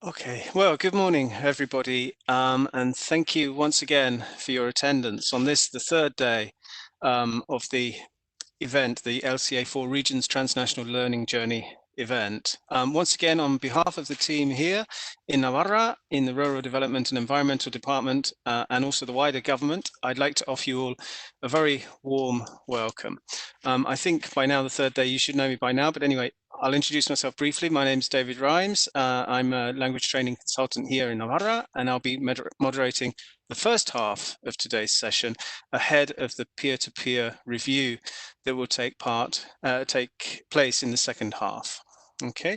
Okay, well, good morning, everybody, and thank you once again for your attendance on this, the third day of the event, the LCA4Regions Transnational Learning Journey event. Once again, on behalf of the team here in Navarre, in the Rural Development and Environmental Department, and also the wider government, I'd like to offer you all a very warm welcome. I think by now, the third day, you should know me by now, but anyway, I'll introduce myself briefly. My name is David Rhymes. I'm a language training consultant here in Navarre, and I'll be moderating the first half of today's session ahead of the peer-to-peer review that will take place in the second half. Okay,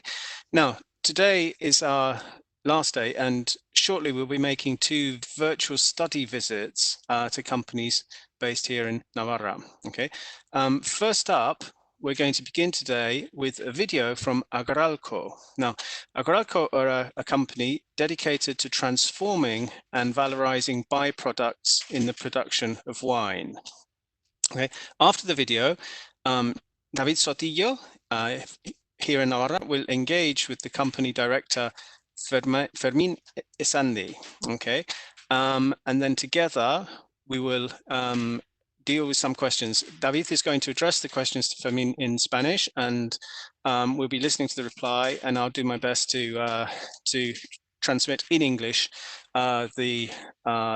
now today is our last day, and shortly we'll be making 2 virtual study visits to companies based here in Navarre. Okay, first up, we're going to begin today with a video from Agralco. Now, Agralco are a company dedicated to transforming and valorizing byproducts in the production of wine. Okay. After the video, David Sotillo, here in Navarre, will engage with the company director, Fermín S.A. Okay. And then together, we will deal with some questions. David is going to address the questions to Fermín in Spanish, and we'll be listening to the reply, and I'll do my best to transmit in English the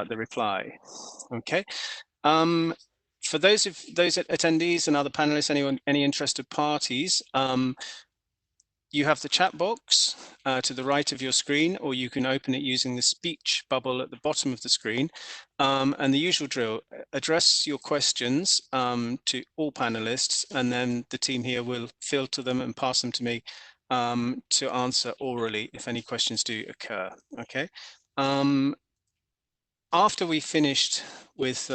reply. Okay. For those attendees and other panelists, any interested parties, you have the chat box to the right of your screen, or you can open it using the speech bubble at the bottom of the screen. And the usual drill, address your questions to all panelists, and then the team here will filter them and pass them to me to answer orally if any questions do occur. Okay. After we finished with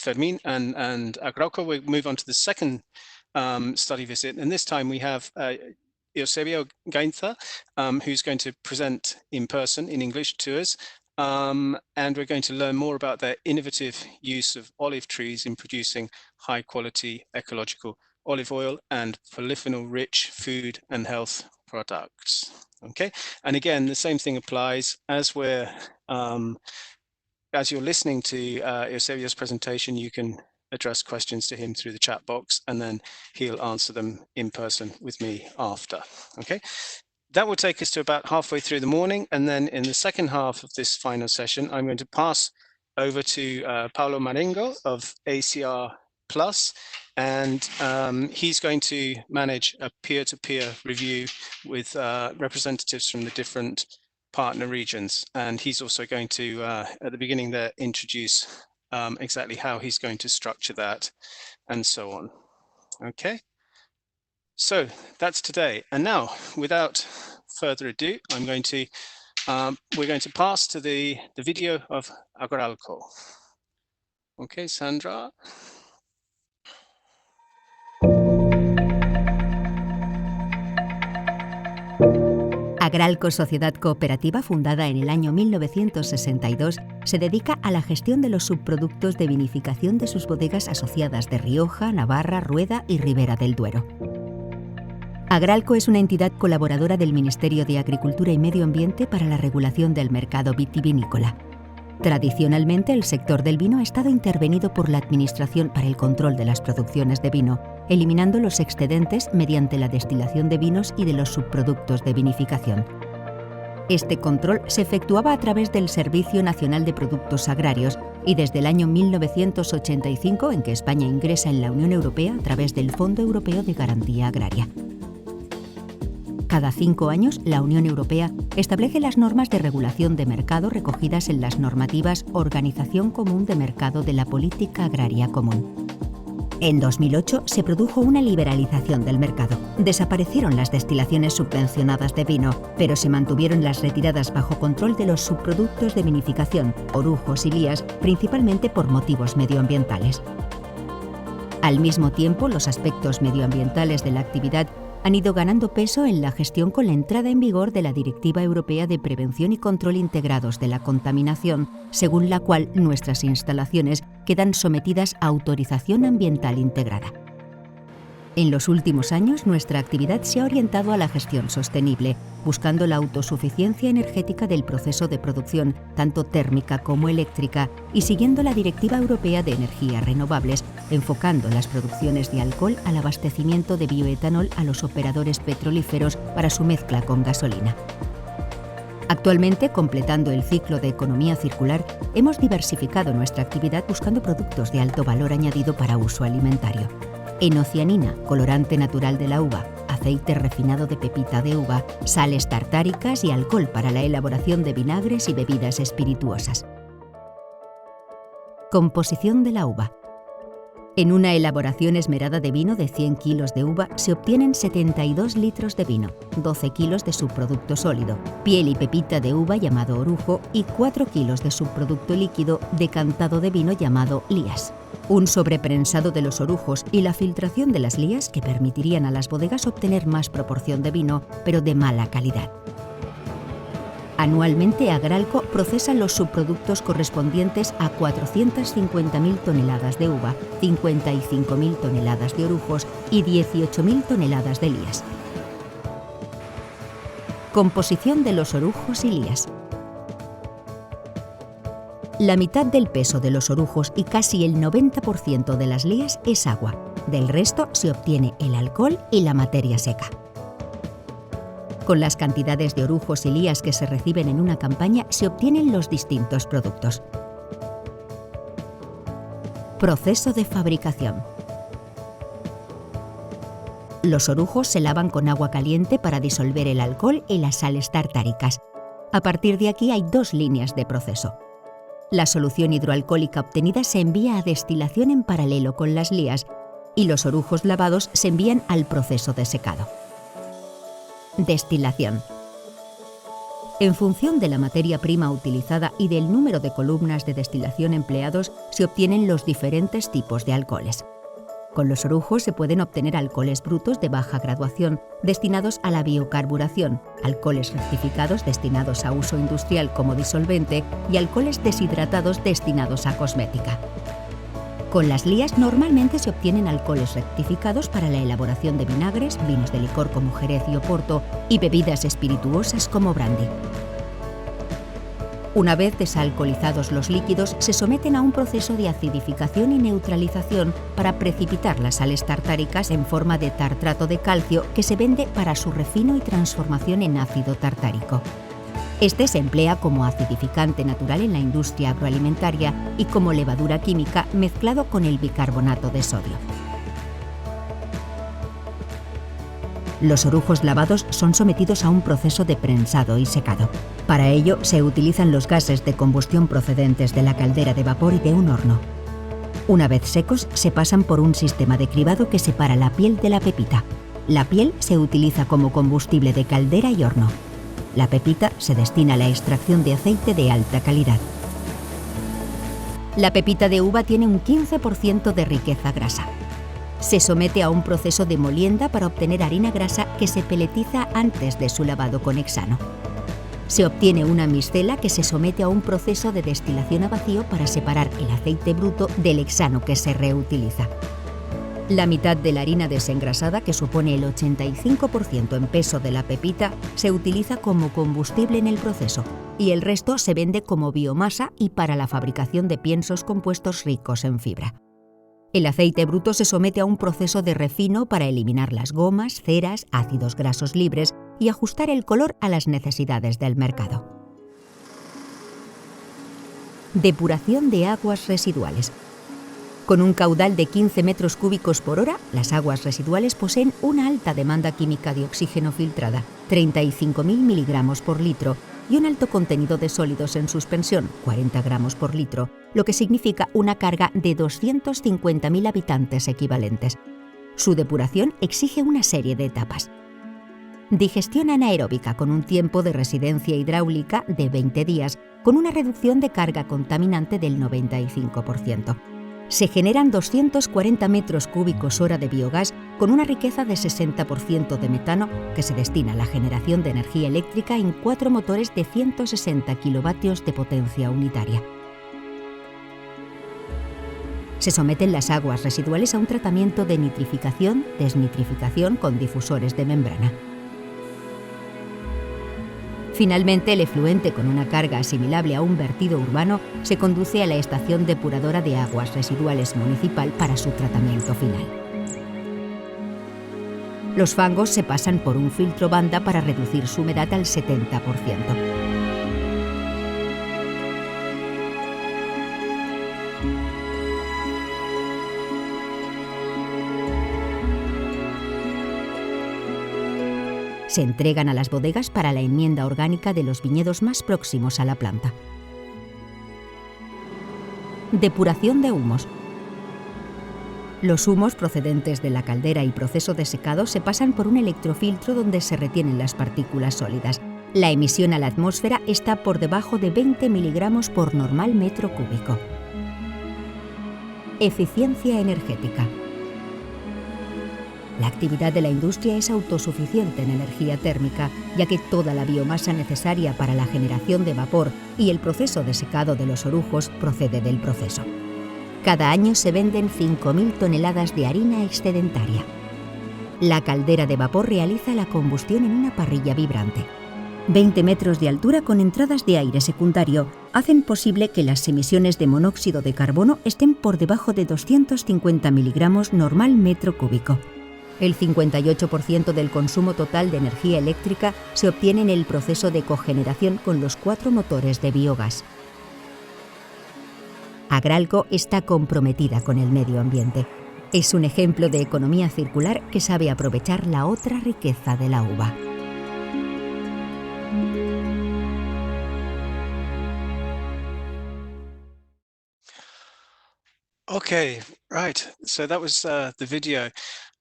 Fermín and Agralco, we'll move on to the second study visit, and this time we have Eusebio Gainza, who's going to present in person in English to us, and we're going to learn more about their innovative use of olive trees in producing high quality ecological olive oil and polyphenol-rich food and health products. Okay, and again, the same thing applies as you're listening to Eusebio's presentation. You can address questions to him through the chat box, and then he'll answer them in person with me after. Okay, that will take us to about halfway through the morning, and then in the second half of this final session, I'm going to pass over to Paulo Marengo of ACR Plus, and he's going to manage a peer-to-peer review with representatives from the different partner regions, and he's also going to at the beginning there introduce exactly how he's going to structure that and so on. Okay, so that's today, and now without further ado, we're going to pass to the video of Agralco. Okay, Sandra. Agralco, sociedad cooperativa fundada en el año 1962, se dedica a la gestión de los subproductos de vinificación de sus bodegas asociadas de Rioja, Navarra, Rueda y Ribera del Duero. Agralco es una entidad colaboradora del Ministerio de Agricultura y Medio Ambiente para la regulación del mercado vitivinícola. Tradicionalmente, el sector del vino ha estado intervenido por la Administración para el control de las producciones de vino, eliminando los excedentes mediante la destilación de vinos y de los subproductos de vinificación. Este control se efectuaba a través del Servicio Nacional de Productos Agrarios y desde el año 1985, en que España ingresa en la Unión Europea a través del Fondo Europeo de Garantía Agraria. Cada 5 años, la Unión Europea establece las normas de regulación de mercado recogidas en las normativas Organización Común de Mercado de la Política Agraria Común. En 2008 se produjo una liberalización del mercado. Desaparecieron las destilaciones subvencionadas de vino, pero se mantuvieron las retiradas bajo control de los subproductos de vinificación, orujos y lías, principalmente por motivos medioambientales. Al mismo tiempo, los aspectos medioambientales de la actividad han ido ganando peso en la gestión con la entrada en vigor de la Directiva Europea de Prevención y Control Integrados de la Contaminación, según la cual nuestras instalaciones quedan sometidas a autorización ambiental integrada. En los últimos años, nuestra actividad se ha orientado a la gestión sostenible, buscando la autosuficiencia energética del proceso de producción, tanto térmica como eléctrica, y siguiendo la Directiva Europea de Energías Renovables, enfocando las producciones de alcohol al abastecimiento de bioetanol a los operadores petrolíferos para su mezcla con gasolina. Actualmente, completando el ciclo de economía circular, hemos diversificado nuestra actividad buscando productos de alto valor añadido para uso alimentario. Enocianina, colorante natural de la uva, aceite refinado de pepita de uva, sales tartáricas y alcohol para la elaboración de vinagres y bebidas espirituosas. Composición de la uva. En una elaboración esmerada de vino de 100 kilos de uva se obtienen 72 litros de vino, 12 kilos de subproducto sólido, piel y pepita de uva llamado orujo y 4 kilos de subproducto líquido decantado de vino llamado lías. Un sobreprensado de los orujos y la filtración de las lías que permitirían a las bodegas obtener más proporción de vino, pero de mala calidad. Anualmente, Agralco procesa los subproductos correspondientes a 450.000 toneladas de uva, 55.000 toneladas de orujos y 18.000 toneladas de lías. Composición de los orujos y lías. La mitad del peso de los orujos y casi el 90% de las lías es agua. Del resto se obtiene el alcohol y la materia seca. Con las cantidades de orujos y lías que se reciben en una campaña se obtienen los distintos productos. Proceso de fabricación. Los orujos se lavan con agua caliente para disolver el alcohol y las sales tartáricas. A partir de aquí hay dos líneas de proceso. La solución hidroalcohólica obtenida se envía a destilación en paralelo con las lías y los orujos lavados se envían al proceso de secado. Destilación. En función de la materia prima utilizada y del número de columnas de destilación empleados, se obtienen los diferentes tipos de alcoholes. Con los orujos se pueden obtener alcoholes brutos de baja graduación destinados a la biocarburación, alcoholes rectificados destinados a uso industrial como disolvente y alcoholes deshidratados destinados a cosmética. Con las lías normalmente se obtienen alcoholes rectificados para la elaboración de vinagres, vinos de licor como Jerez y Oporto y bebidas espirituosas como brandy. Una vez desalcoholizados los líquidos, se someten a un proceso de acidificación y neutralización para precipitar las sales tartáricas en forma de tartrato de calcio que se vende para su refino y transformación en ácido tartárico. Este se emplea como acidificante natural en la industria agroalimentaria y como levadura química mezclado con el bicarbonato de sodio. Los orujos lavados son sometidos a un proceso de prensado y secado. Para ello se utilizan los gases de combustión procedentes de la caldera de vapor y de un horno. Una vez secos, se pasan por un sistema de cribado que separa la piel de la pepita. La piel se utiliza como combustible de caldera y horno. La pepita se destina a la extracción de aceite de alta calidad. La pepita de uva tiene un 15% de riqueza grasa. Se somete a un proceso de molienda para obtener harina grasa que se peletiza antes de su lavado con hexano. Se obtiene una mistela que se somete a un proceso de destilación a vacío para separar el aceite bruto del hexano que se reutiliza. La mitad de la harina desengrasada, que supone el 85% en peso de la pepita, se utiliza como combustible en el proceso y el resto se vende como biomasa y para la fabricación de piensos compuestos ricos en fibra. El aceite bruto se somete a un proceso de refino para eliminar las gomas, ceras, ácidos grasos libres y ajustar el color a las necesidades del mercado. Depuración de aguas residuales. Con un caudal de 15 metros cúbicos por hora, las aguas residuales poseen una alta demanda química de oxígeno filtrada, 35.000 miligramos por litro, y un alto contenido de sólidos en suspensión, 40 gramos por litro, lo que significa una carga de 250.000 habitantes equivalentes. Su depuración exige una serie de etapas. Digestión anaeróbica con un tiempo de residencia hidráulica de 20 días, con una reducción de carga contaminante del 95%. Se generan 240 metros cúbicos hora de biogás con una riqueza de 60% de metano que se destina a la generación de energía eléctrica en 4 motores de 160 kilovatios de potencia unitaria. Se someten las aguas residuales a un tratamiento de nitrificación, desnitrificación con difusores de membrana. Finalmente, el efluente con una carga asimilable a un vertido urbano se conduce a la estación depuradora de aguas residuales municipal para su tratamiento final. Los fangos se pasan por un filtro banda para reducir su humedad al 70%. Se entregan a las bodegas para la enmienda orgánica de los viñedos más próximos a la planta. Depuración de humos. Los humos procedentes de la caldera y proceso de secado se pasan por un electrofiltro donde se retienen las partículas sólidas. La emisión a la atmósfera está por debajo de 20 miligramos por normal metro cúbico. Eficiencia energética. La actividad de la industria es autosuficiente en energía térmica, ya que toda la biomasa necesaria para la generación de vapor y el proceso de secado de los orujos procede del proceso. Cada año se venden 5.000 toneladas de harina excedentaria. La caldera de vapor realiza la combustión en una parrilla vibrante. 20 metros de altura con entradas de aire secundario hacen posible que las emisiones de monóxido de carbono estén por debajo de 250 miligramos normal metro cúbico. El 58% del consumo total de energía eléctrica se obtiene en el proceso de cogeneración con los 4 motores de biogás. Agralco está comprometida con el medio ambiente. Es un ejemplo de economía circular que sabe aprovechar la otra riqueza de la uva. Okay, right. So that was the video.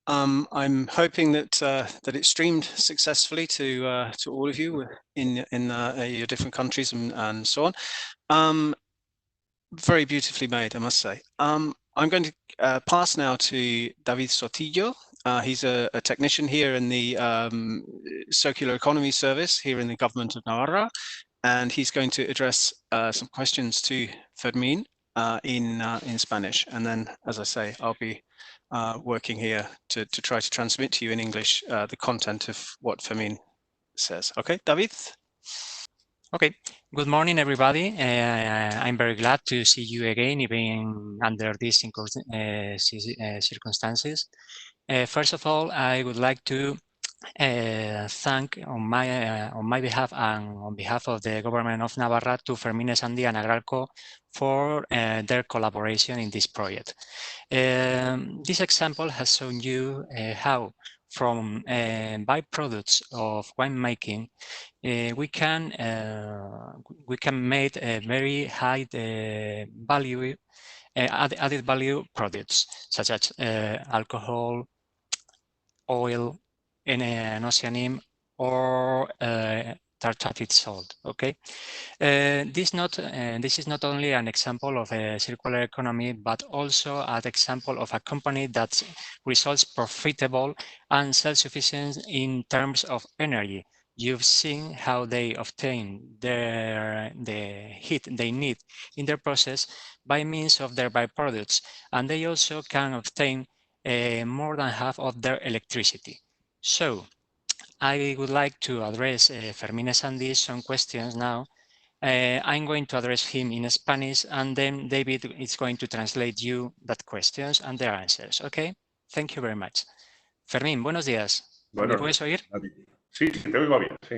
I'm hoping that that it streamed successfully to all of you in your different countries and so on. Very beautifully made, I must say. I'm going to pass now to David Sotillo. He's a technician here in the Circular Economy Service here in the government of Navarre, and he's going to address some questions to Fermin in Spanish. And then, as I say, I'll be working here to try to transmit to you in English the content of what Fermin says. Okay, David? Okay, good morning, everybody. I'm very glad to see you again, even under these circumstances. First of all, I would like to thank on my behalf and on behalf of the government of Navarra to Fermin S.A and Agralco for their collaboration in this project. This example has shown you how from byproducts of winemaking we can make a very high value added value products such as alcohol, oil, oceanim, or tartrated salt. Okay, this is not only an example of a circular economy, but also an example of a company that results profitable and self-sufficient in terms of energy. You've seen how they obtain the heat they need in their process by means of their byproducts, and they also can obtain more than half of their electricity. So I would like to address Fermin S.A some questions now. I'm going to address him in Spanish, and then David is going to translate you that questions and their answers. Okay? Thank you very much. Fermin, buenos días. Bueno, ¿Me puedes oír? Sí, te oigo bien, sí.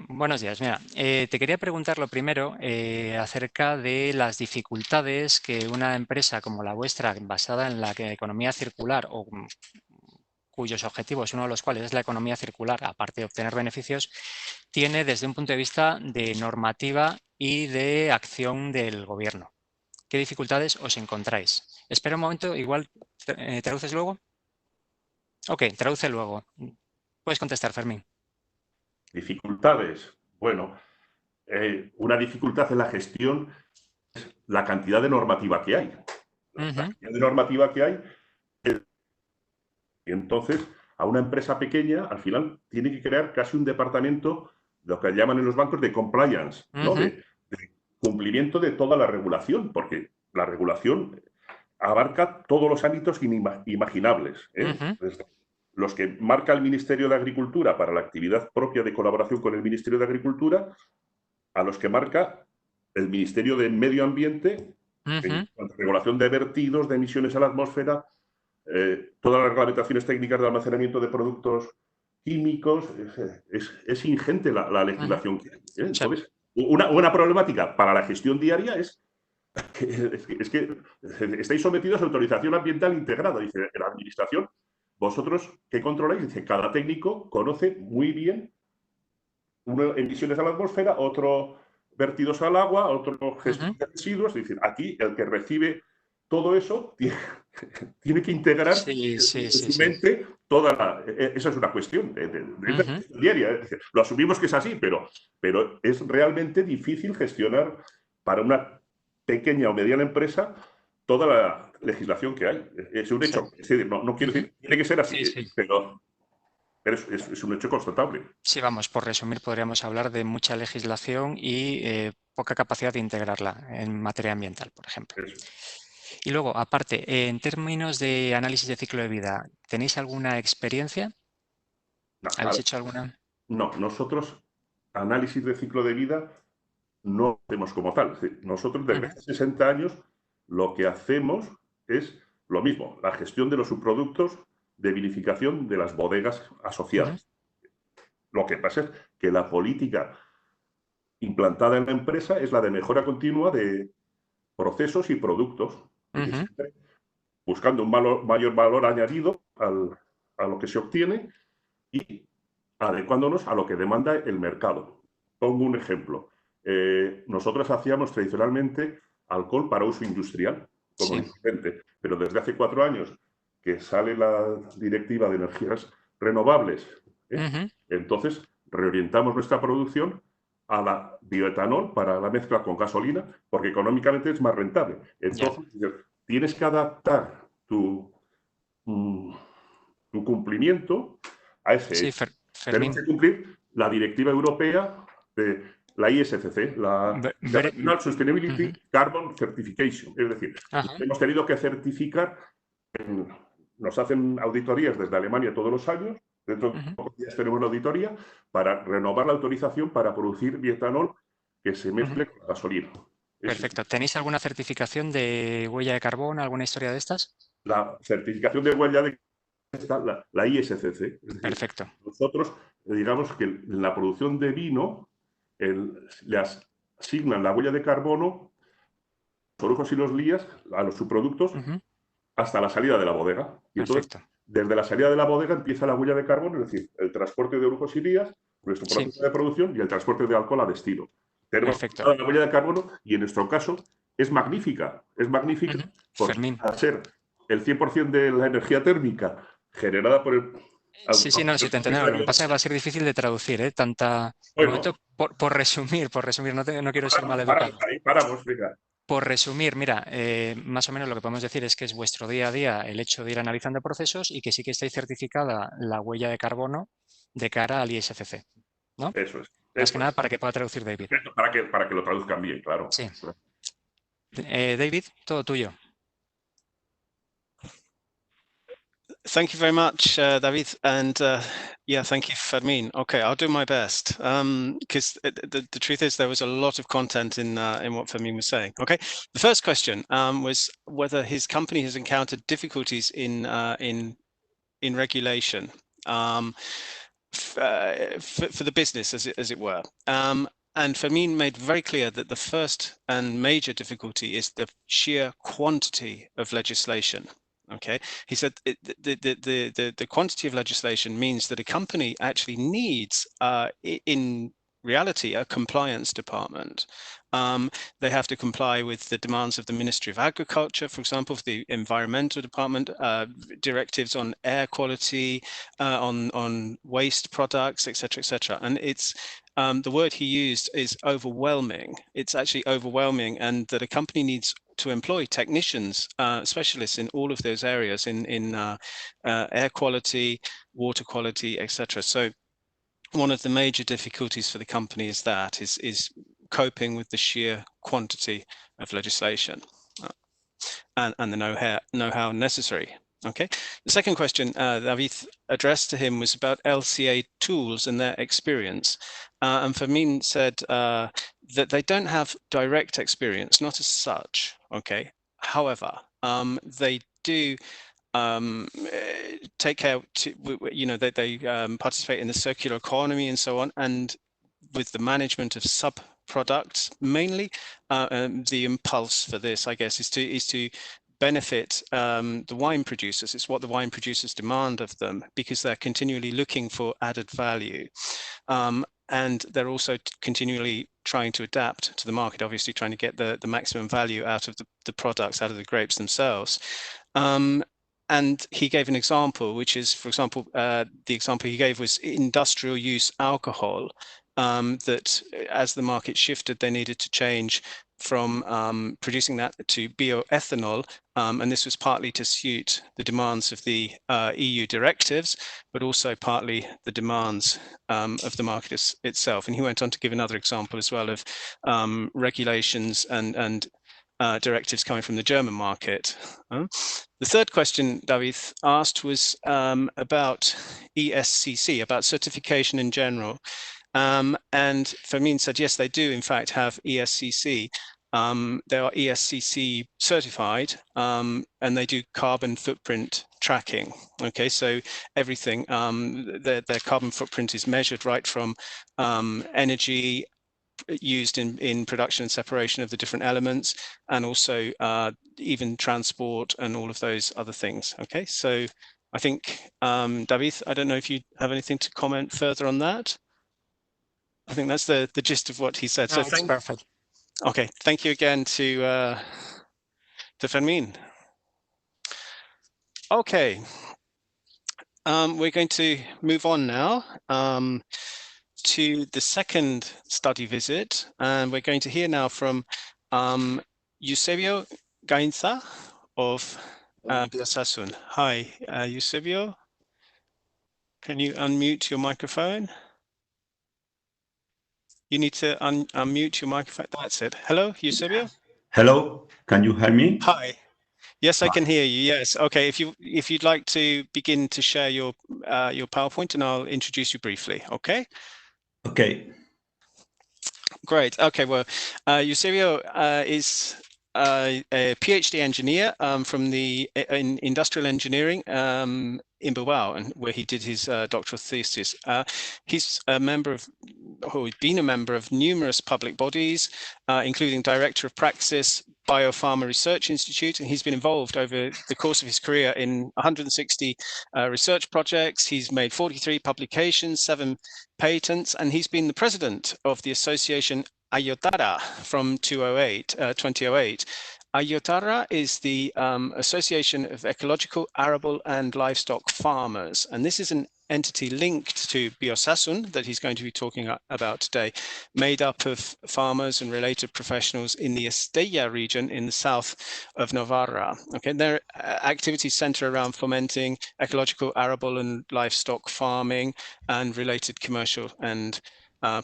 Buenos días. Mira, te quería preguntar lo primero acerca de las dificultades que una empresa como la vuestra, basada en la economía circular o cuyos objetivos, uno de los cuales es la economía circular, aparte de obtener beneficios, tiene desde un punto de vista de normativa y de acción del gobierno. ¿Qué dificultades os encontráis? Espera un momento, igual ¿traduces luego? Ok, traduce luego. Puedes contestar, Fermín. Dificultades. Bueno, una dificultad en la gestión es la cantidad de normativa que hay. La cantidad de normativa que hay. Y entonces, a una empresa pequeña, al final, tiene que crear casi un departamento, lo que llaman en los bancos de compliance, ¿no? De cumplimiento de toda la regulación, porque la regulación abarca todos los ámbitos imaginables. Desde los que marca el Ministerio de Agricultura para la actividad propia de colaboración con el Ministerio de Agricultura, a los que marca el Ministerio de Medio Ambiente, en cuanto a regulación de vertidos, de emisiones a la atmósfera, todas las reglamentaciones técnicas de almacenamiento de productos químicos. Es ingente la legislación que hay. Entonces, una problemática para la gestión diaria es que estáis sometidos a autorización ambiental integrada. Dice la administración, vosotros que controláis, dice, cada técnico conoce muy bien emisiones a la atmósfera, otro vertidos al agua, otro gestión de residuos. Es decir, aquí el que recibe todo eso tiene que integrar en su mente toda la... Esa es una cuestión diaria. Es decir, lo asumimos que es así, pero es realmente difícil gestionar para una pequeña o mediana empresa toda la legislación que hay. Es un hecho. Es decir, no quiero decir, tiene que ser así, pero es un hecho constatable. Sí, vamos, por resumir, podríamos hablar de mucha legislación y poca capacidad de integrarla en materia ambiental, por ejemplo. Y luego, aparte, en términos de análisis de ciclo de vida, ¿tenéis alguna experiencia? ¿Habéis hecho alguna? No, nosotros análisis de ciclo de vida no hacemos como tal. Es decir, nosotros desde hace 60 años lo que hacemos es lo mismo, la gestión de los subproductos de vinificación de las bodegas asociadas. Lo que pasa es que la política implantada en la empresa es la de mejora continua de procesos y productos, buscando un mayor valor añadido a lo que se obtiene y adecuándonos a lo que demanda el mercado. Pongo un ejemplo. Nosotros hacíamos tradicionalmente alcohol para uso industrial como incidente, pero desde hace 4 años que sale la directiva de energías renovables, entonces reorientamos nuestra producción a la bioetanol para la mezcla con gasolina, porque económicamente es más rentable. Entonces, tienes que adaptar tu cumplimiento a ese. Tenemos que cumplir la directiva europea de la ISCC, la International Sustainability Carbon Certification. Es decir, hemos tenido que certificar, nos hacen auditorías desde Alemania todos los años, dentro de pocos días tenemos una auditoría para renovar la autorización para producir bioetanol que se mezcle con gasolina. Perfecto. ¿Tenéis alguna certificación de huella de carbono, alguna historia de estas? La certificación de huella de está la ISCC. Perfecto. Nosotros, digamos que en la producción de vino le asignan la huella de carbono, los orujos y los lías, a los subproductos, hasta la salida de la bodega. Y entonces, desde la salida de la bodega empieza la huella de carbono, es decir, el transporte de orujos y lías, nuestro proceso de producción y el transporte de alcohol a destino. Tenemos la huella de carbono y en nuestro caso es magnífica. Es magnífica porque al ser el 100% de la energía térmica generada por el... Sí, no, sí te entiendo. Lo que pasa es que va a ser difícil de traducir, tanta... Bueno, por resumir, no quiero ser mal educado. Paramos, venga. Por resumir, mira, más o menos lo que podemos decir es que es vuestro día a día el hecho de ir analizando procesos y que sí que estáis certificada la huella de carbono de cara al ISCC, ¿no? Eso es. Más que nada para que pueda traducir David. Para que lo traduzcan bien, claro. Sí. David, todo tuyo. Thank you very much, David, and yeah, thank you, Fermin. Okay, I'll do my best because the truth is there was a lot of content in what Fermin was saying. Okay, the first question was whether his company has encountered difficulties in regulation for the business, as it were. And Fermin made very clear that the first and major difficulty is the sheer quantity of legislation. Okay, he said the quantity of legislation means that a company actually needs, in reality, a compliance department. They have to comply with the demands of the Ministry of Agriculture, for example, for the Environmental Department, directives on air quality, on waste products, etc., etc. And it's the word he used is overwhelming. It's actually overwhelming, and that a company needs to employ technicians, specialists in all of those areas, in air quality, water quality, etc. So one of the major difficulties for the company is coping with the sheer quantity of legislation. and the know-how necessary. Okay. The second question David addressed to him was about LCA tools and their experience. And Fermin said that they don't have direct experience, not as such. Okay. However, they do take care to, they participate in the circular economy and so on, and with the management of sub-products mainly. The impulse for this, I guess, is to benefit the wine producers. It's what the wine producers demand of them, because they're continually looking for added value. And they're also continually trying to adapt to the market, obviously trying to get the maximum value out of the products, out of the grapes themselves. And he gave an example, which is, for example, the example he gave was industrial use alcohol, that as the market shifted, they needed to change from producing that to bioethanol, and this was partly to suit the demands of the EU directives, but also partly the demands of the market itself. And he went on to give another example as well of regulations and directives coming from the German market. The third question David asked was about ESCC, about certification in general. And Fermin said, yes, they do in fact have ESCC. They are ESCC certified, and they do carbon footprint tracking. Okay, so everything, their carbon footprint is measured right from energy used in production and separation of the different elements, and also even transport and all of those other things. Okay, so I think, David, I don't know if you have anything to comment further on that. I think that's the gist of what he said. No, so it's perfect. Okay, thank you again to Fermin. Okay, we're going to move on now to the second study visit, and we're going to hear now from Eusebio Gainza of Biosasun. Hi, Eusebio. Can you unmute your microphone? You need to unmute your microphone. That's it. Hello, Eusebio. Hello, can you hear me? Hi. Yes, I can hear you. Yes. Okay. If you'd like to begin to share your PowerPoint, and I'll introduce you briefly. Okay. Okay. Great. Okay. Well, Eusebio is a PhD engineer from in industrial engineering in Bilbao, and where he did his doctoral thesis. He's been a member of numerous public bodies, including Director of Praxis, Biopharma Research Institute, and he's been involved over the course of his career in 160 research projects. He's made 43 publications, 7 patents, and he's been the president of the association Iota from 2008. Iota is the Association of Ecological, Arable and Livestock Farmers, and this is an entity linked to Biosasun that he's going to be talking about today, made up of farmers and related professionals in the Estella region in the south of Navarre. Okay, their activities center around fomenting ecological, arable and livestock farming and related commercial and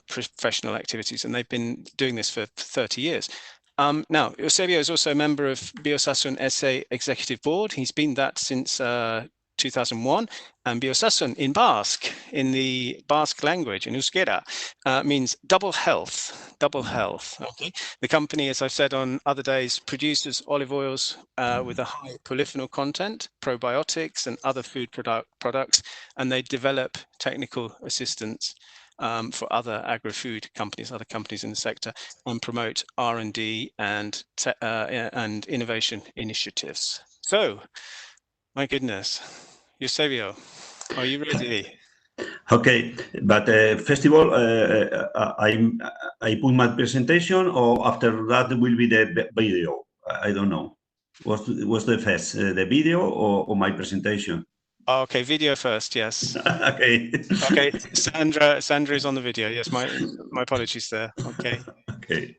professional activities, and they've been doing this for 30 years. Now, Eusebio is also a member of Biosasun S.A Executive Board. He's been that since 2001, and Biosasun in Basque, in the Basque language, in Euskera, means double health, okay? The company, as I've said on other days, produces olive oils with a high polyphenol content, probiotics and other food products, and they develop technical assistance for other agri-food companies, other companies in the sector, and promote R&D and innovation initiatives. So, my goodness, Eusebio, are you ready? Okay, but first of all, I put my presentation, or after that will be the video? I don't know. What's the first, the video or my presentation? Okay, video first, yes. Okay. Okay, Sandra is on the video. Yes, my apologies there. Okay. Okay.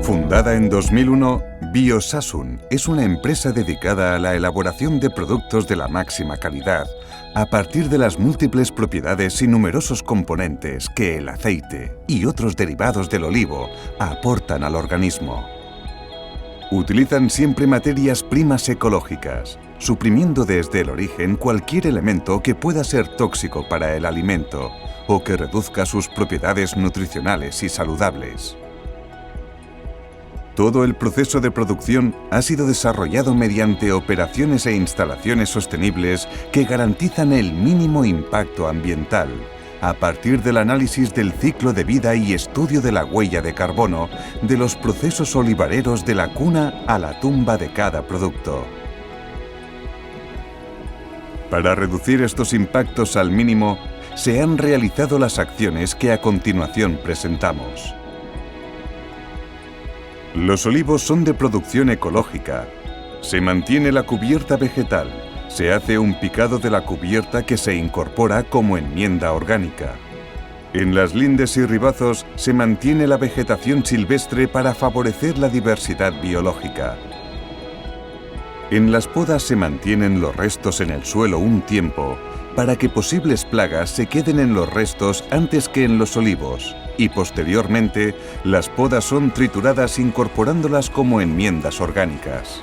Fundada en 2001, Biosasun es una empresa dedicada a la elaboración de productos de la máxima calidad a partir de las múltiples propiedades y numerosos componentes que el aceite y otros derivados del olivo aportan al organismo. Utilizan siempre materias primas ecológicas, suprimiendo desde el origen cualquier elemento que pueda ser tóxico para el alimento o que reduzca sus propiedades nutricionales y saludables. Todo el proceso de producción ha sido desarrollado mediante operaciones e instalaciones sostenibles que garantizan el mínimo impacto ambiental, a partir del análisis del ciclo de vida y estudio de la huella de carbono de los procesos olivareros de la cuna a la tumba de cada producto. Para reducir estos impactos al mínimo, se han realizado las acciones que a continuación presentamos. Los olivos son de producción ecológica. Se mantiene la cubierta vegetal. Se hace un picado de la cubierta que se incorpora como enmienda orgánica. En las lindes y ribazos se mantiene la vegetación silvestre para favorecer la diversidad biológica. En las podas se mantienen los restos en el suelo un tiempo para que posibles plagas se queden en los restos antes que en los olivos, y posteriormente las podas son trituradas incorporándolas como enmiendas orgánicas.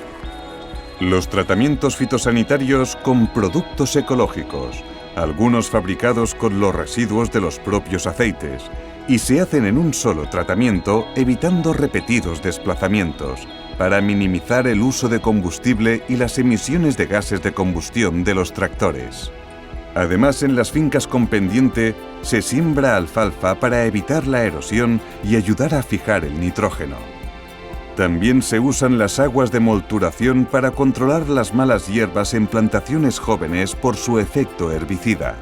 Los tratamientos fitosanitarios con productos ecológicos, algunos fabricados con los residuos de los propios aceites, y se hacen en un solo tratamiento evitando repetidos desplazamientos, para minimizar el uso de combustible y las emisiones de gases de combustión de los tractores. Además, en las fincas con pendiente se siembra alfalfa para evitar la erosión y ayudar a fijar el nitrógeno. También se usan las aguas de molturación para controlar las malas hierbas en plantaciones jóvenes por su efecto herbicida.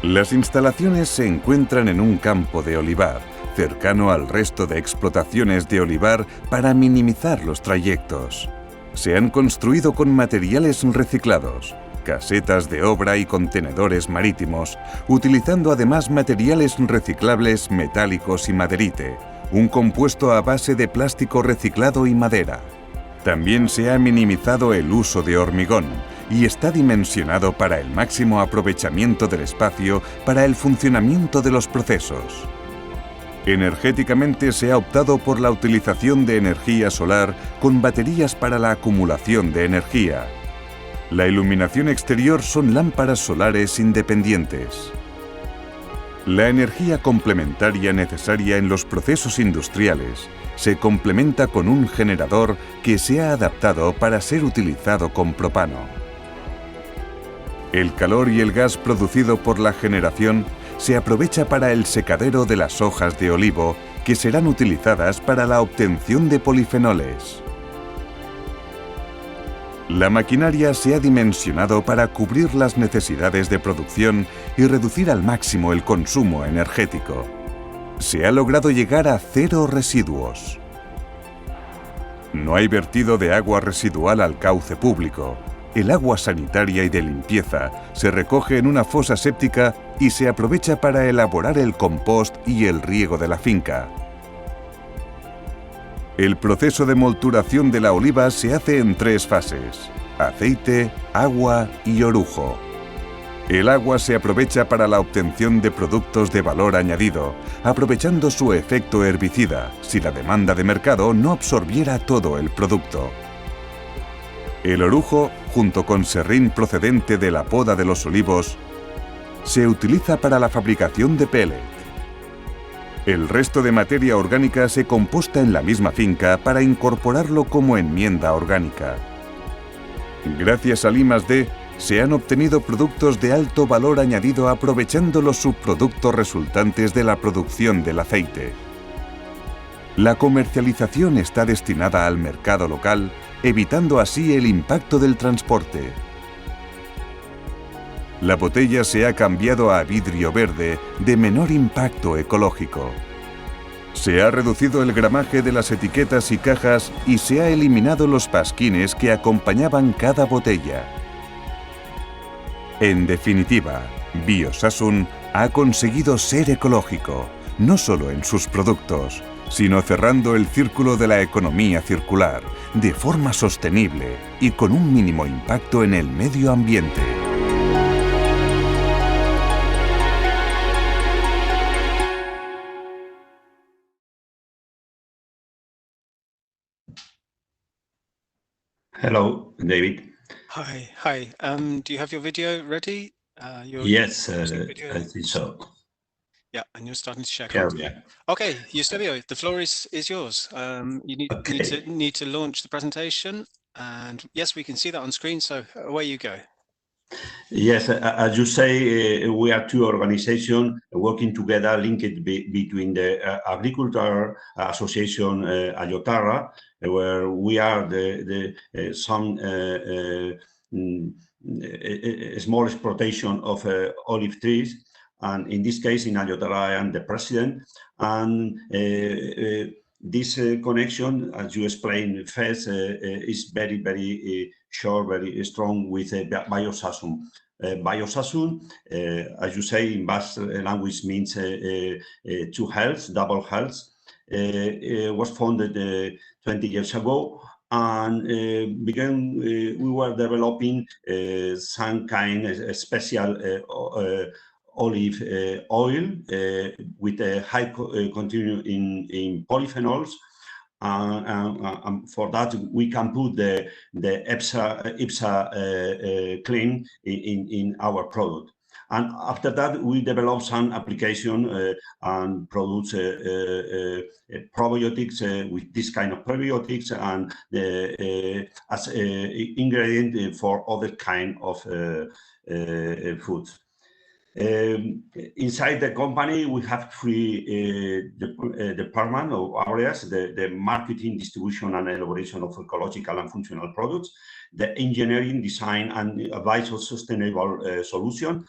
Las instalaciones se encuentran en un campo de olivar, cercano al resto de explotaciones de olivar para minimizar los trayectos. Se han construido con materiales reciclados, casetas de obra y contenedores marítimos, utilizando además materiales reciclables metálicos y maderite, un compuesto a base de plástico reciclado y madera. También se ha minimizado el uso de hormigón y está dimensionado para el máximo aprovechamiento del espacio para el funcionamiento de los procesos. Energéticamente se ha optado por la utilización de energía solar con baterías para la acumulación de energía. La iluminación exterior son lámparas solares independientes. La energía complementaria necesaria en los procesos industriales se complementa con un generador que se ha adaptado para ser utilizado con propano. El calor y el gas producido por la generación se aprovecha para el secadero de las hojas de olivo que serán utilizadas para la obtención de polifenoles. La maquinaria se ha dimensionado para cubrir las necesidades de producción y reducir al máximo el consumo energético. Se ha logrado llegar a 0 residuos. No hay vertido de agua residual al cauce público. El agua sanitaria y de limpieza se recoge en una fosa séptica y se aprovecha para elaborar el compost y el riego de la finca. El proceso de molturación de la oliva se hace en 3 fases: aceite, agua y orujo. El agua se aprovecha para la obtención de productos de valor añadido, aprovechando su efecto herbicida, si la demanda de mercado no absorbiera todo el producto. El orujo, junto con serrín procedente de la poda de los olivos, se utiliza para la fabricación de pellet. El resto de materia orgánica se composta en la misma finca para incorporarlo como enmienda orgánica. Gracias al I+D, se han obtenido productos de alto valor añadido aprovechando los subproductos resultantes de la producción del aceite. La comercialización está destinada al mercado local, evitando así el impacto del transporte. La botella se ha cambiado a vidrio verde de menor impacto ecológico. Se ha reducido el gramaje de las etiquetas y cajas y se ha eliminado los pasquines que acompañaban cada botella. En definitiva, Biosasun ha conseguido ser ecológico, no solo en sus productos, sino cerrando el círculo de la economía circular, de forma sostenible y con un mínimo impacto en el medio ambiente. Hello, David. Hi. Do you have your video ready? Yes, video. I think so. Yeah, and you're starting to share Yeah, content. yeah. Okay, Eusebio, the floor is yours. You need to launch the presentation, and yes, we can see that on screen. So away you go. Yes, as you say, we are two organizations working together, linked between the Agriculture Association Iota, where we are some small exploitation of olive trees. And in this case, in Iota, I am the president. And this connection, as you explained first, is very, very short, very strong with Biosasun. Biosasun, as you say in Basque language, means two health, double health. Was founded 20 years ago, and we were developing some kind of special olive oil with a high content in polyphenols. For that, we can put the IPSA claim in our product. And after that, we develop some application and produce probiotics with this kind of probiotics and as ingredient for other kind of foods. Inside the company, we have three departments or areas: the marketing, distribution, and elaboration of ecological and functional products, the engineering, design, and advice of sustainable solution.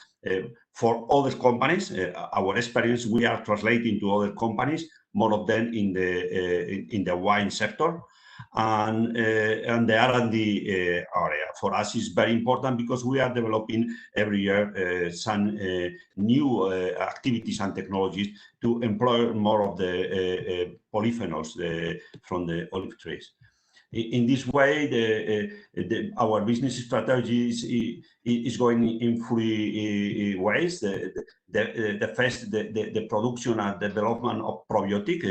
For other companies, our experience we are translating to other companies, more of them in the wine sector. And the R&D area for us is very important because we are developing every year some new activities and technologies to employ more of the polyphenols from the olive trees. In this way, our business strategy is going in three ways. The first, the production and development of probiotic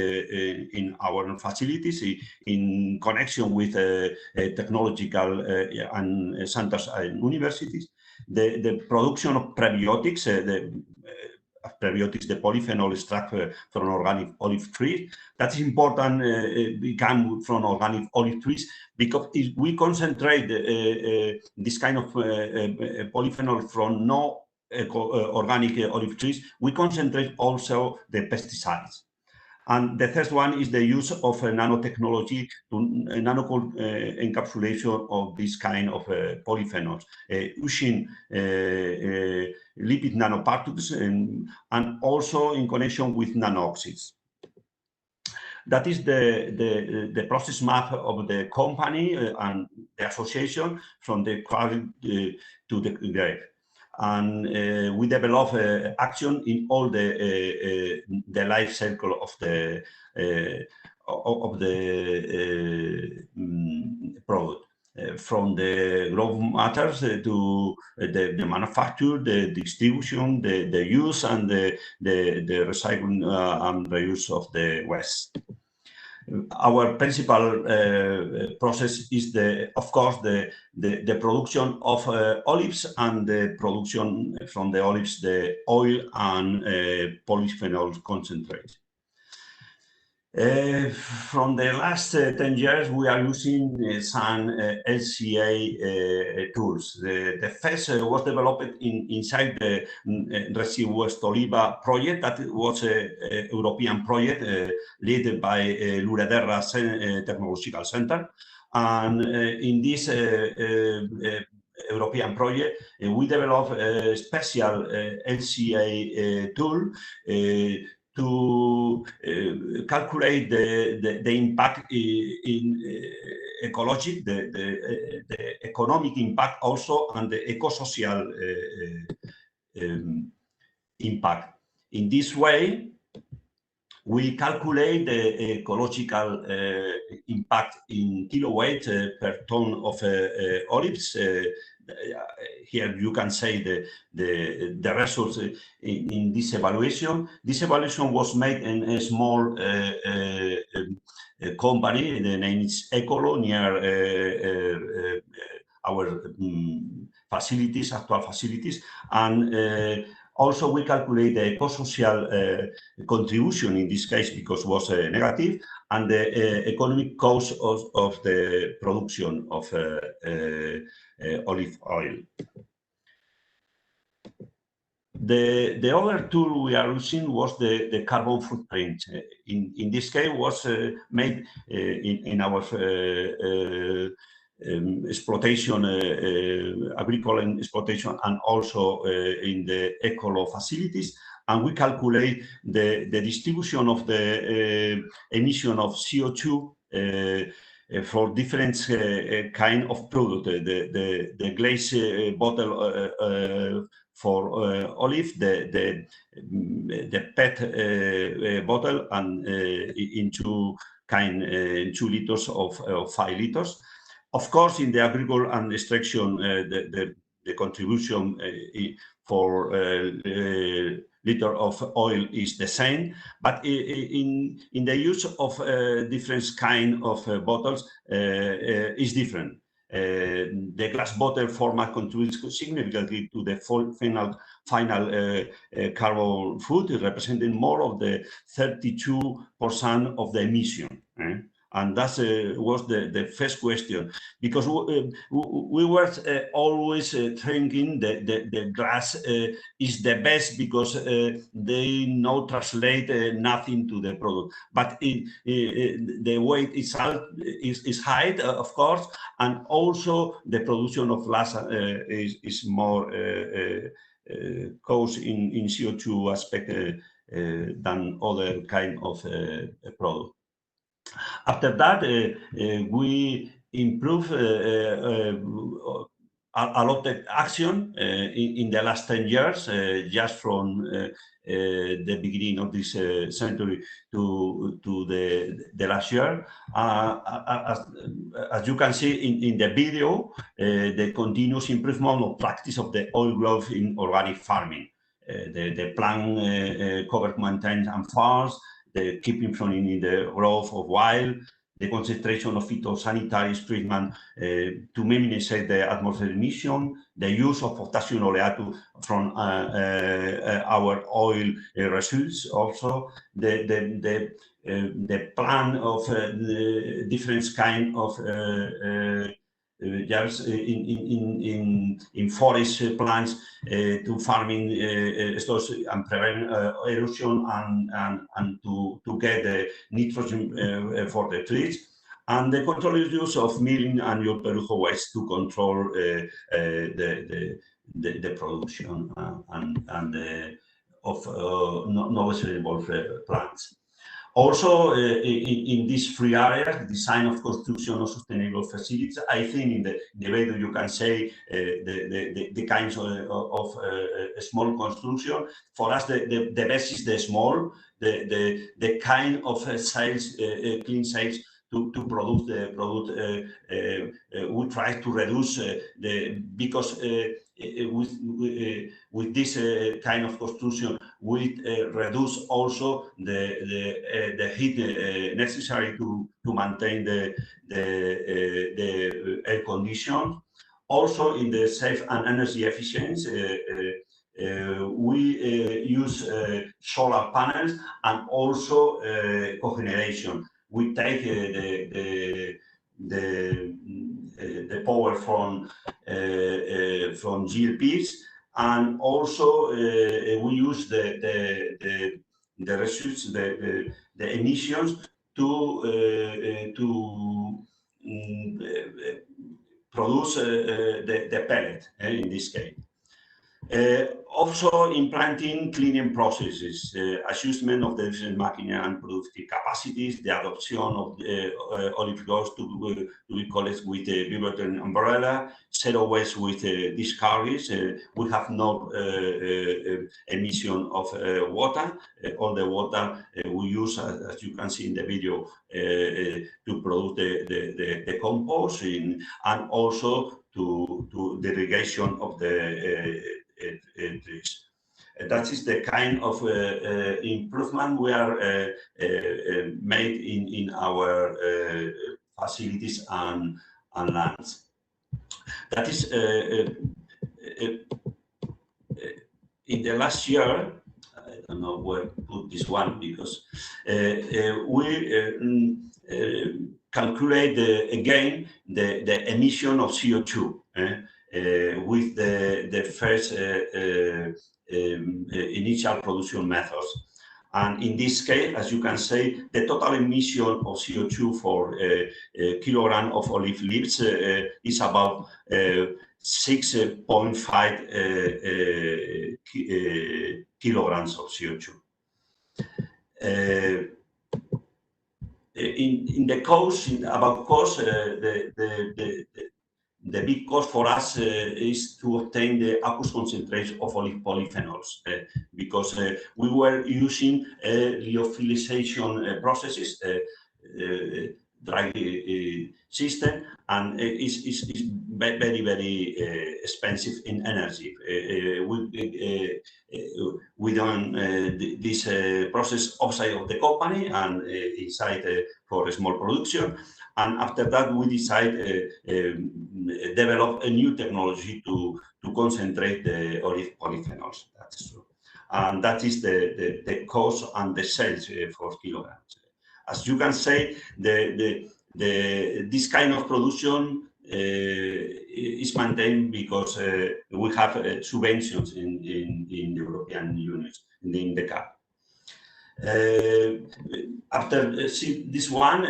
in our facilities in connection with technological and centers and universities. The production of prebiotics, prebiotics, the polyphenol extract from organic olive trees. That is important, become from organic olive trees, because if we concentrate this kind of polyphenol from no organic olive trees, we concentrate also the pesticides. And the third one is the use of nanotechnology to encapsulation of this kind of polyphenols, using lipid nanoparticles and also in connection with nanooxides. That is the process map of the company and the association from the cradle to the grave. And we develop action in all the life cycle of the product, from the growth matters to the manufacture, the distribution, the use, and the recycling and reuse of the waste. Our principal process is of course the production of olives and the production from the olives, the oil and polyphenol concentrate. From the last 10 years, we are using some LCA tools. The first was developed inside the Residuos Oliva project. That was a European project led by Lurederra Technological Center. And in this European project, we developed a special LCA tool to calculate the impact in ecology, the economic impact also, and the eco-social impact. In this way, we calculate the ecological impact in kiloweight per ton of olives. Here you can say the results in this evaluation. This evaluation was made in a small company. The name is Ecolo, near our facilities, actual facilities, and also we calculate the eco-social contribution in this case because it was negative, and the economic cost of the production of olive oil. The other tool we are using was the carbon footprint. In this case was made in our exploitation, agricultural exploitation, and also in the Ecolo facilities. And we calculate the distribution of the emission of CO2 for different kind of product. The glass bottle for olive, the PET bottle, and in 2 liters of 5 liters. Of course, in the agriculture and extraction, the contribution for liter of oil is the same, but in the use of different kind of bottles is different. The glass bottle format contributes significantly to the final carbon footprint, representing more of the 32% of the emission. And that was the first question, because we were always thinking that the glass is the best because they no translate nothing to the product. But the weight is high, of course, and also the production of glass is more cost in CO2 aspect than other kind of product. After that, we improve a lot of action in the last 10 years, just from the beginning of this century to the last year. As you can see in the video, the continuous improvement of practice of the oil growth in organic farming, the plant cover maintenance and farms, the keeping from the growth of wild, the concentration of phytosanitary treatment to minimize the atmospheric emission, the use of potassium oleatum from our oil residues, also the plan of different kind of just in forest plants to farming stores and prevent erosion and to get the nitrogen for the trees, and the controlled use of milling and your perujo waste to control the production and of no sustainable plants. Also, in these 3 areas, design of construction of sustainable facilities, I think in the video you can say the kinds of small construction. For us, the best is the small, the kind of sales, clean sales to produce the product. We try to reduce because with this kind of construction, we reduce also the heat necessary to maintain the air condition. Also, in the safe and energy efficiency, we use solar panels and also cogeneration. We take the power from GLPs, and also we use the residues, the emissions to produce the pellet in this case. Also implanting cleaning processes, adjustment of the different machinery and productive capacities, the adoption of olive groves to be collected with a vibrating umbrella, zero waste with discards. We have no emission of water. All the water we use, as you can see in the video, to produce the compost, and also to the irrigation of the trees. That is the kind of improvement we are made in our facilities and lands. That is in the last year. I don't know where to put this one, because we calculate again the emission of CO2 with the first initial production methods. And in this case, as you can see, the total emission of CO2 for a kilogram of olive leaves is about 6.5 kilograms of CO2. In the cost, about cost, the big cost for us is to obtain the aqueous concentration of olive polyphenols, because we were using lyophilization processes, dry system, and it's very expensive in energy. We done this process outside of the company and inside for a small production. And after that, we decide develop a new technology to concentrate the olive polyphenols. That's true, and that is the cost and the sales for kilograms. As you can say, this kind of production is maintained because we have subventions in the European Union, in the CAP. After this one,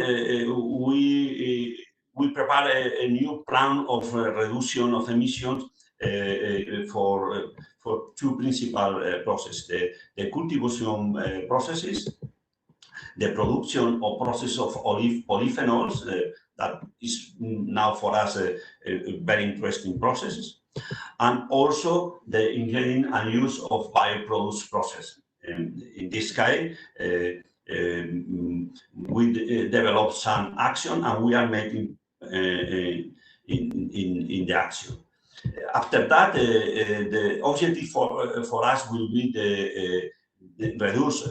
we prepare a new plan of reduction of emissions for two principal processes: the cultivation processes, the production or process of olive polyphenols, that is now for us a very interesting process, and also the ingredient and use of bioproducts process. In this case, we develop some action, and we are making in the action. After that, the objective for us will be the reduce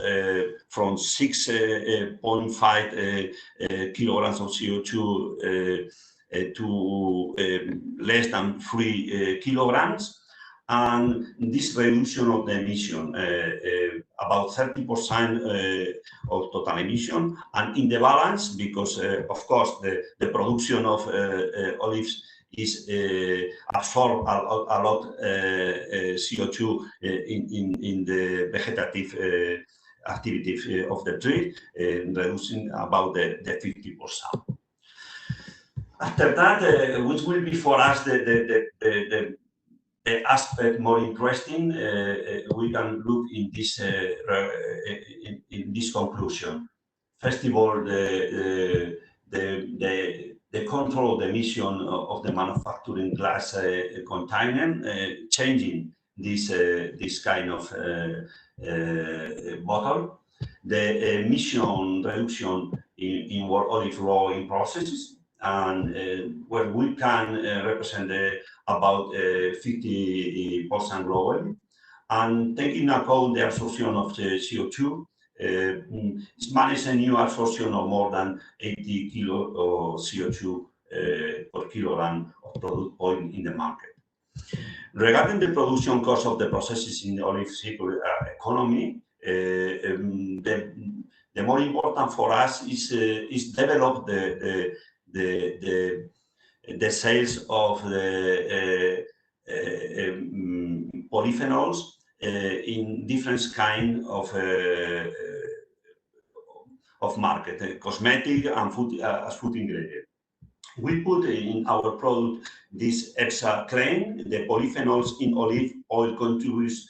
from 6.5 kilograms of CO2 to less than 3 kilograms. And this reduction of the emission, about 30% of total emission, and in the balance, because of course the production of olives is absorb a lot CO2 in the vegetative activity of the tree, reducing about the 50%. After that, which will be for us the aspect more interesting, we can look in this conclusion. First of all, the control of the emission of the manufacturing glass container, changing this kind of bottle. The emission reduction in olive growing processes, and where we can represent about 50% globally, and taking account the absorption of the CO2, it's managed a new absorption of more than 80 kilo of CO2 per kilogram of product oil in the market. Regarding the production cost of the processes in the olive circular economy, the more important for us is develop the sales of the polyphenols in different kind of market, cosmetic and food ingredient. we put in our product this EFSA claim: the polyphenols in olive oil contributes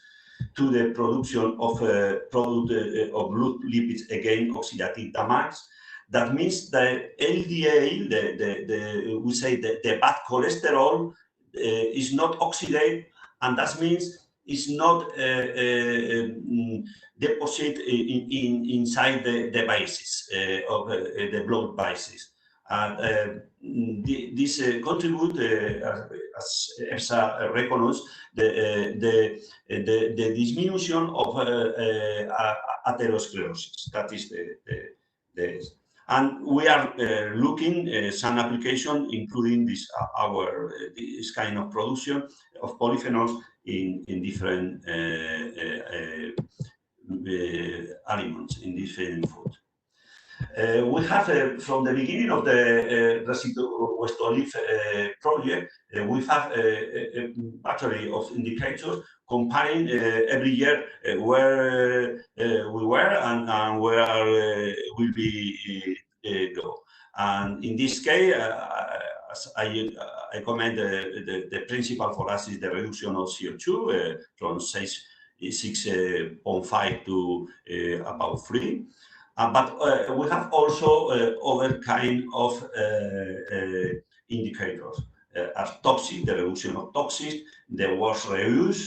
to the production of a product of blood lipids against oxidative damage. That means the LDL, we say the bad cholesterol, is not oxidated, and that means it's not deposit inside the bases of the blood bases. This contribute, as EFSA recognizes, the diminution of atherosclerosis. That is and we are looking some application, including this this kind of production of polyphenols in different aliments, in different food. We have, from the beginning of the Residue Waste Olive project, we have a battery of indicators comparing every year where we were and where will be go. And in this case, as I comment, the principle for us is the reduction of CO2 from 6.5 to about 3. But we have also other kind of indicators, as toxic, the reduction of toxic, the waste reuse,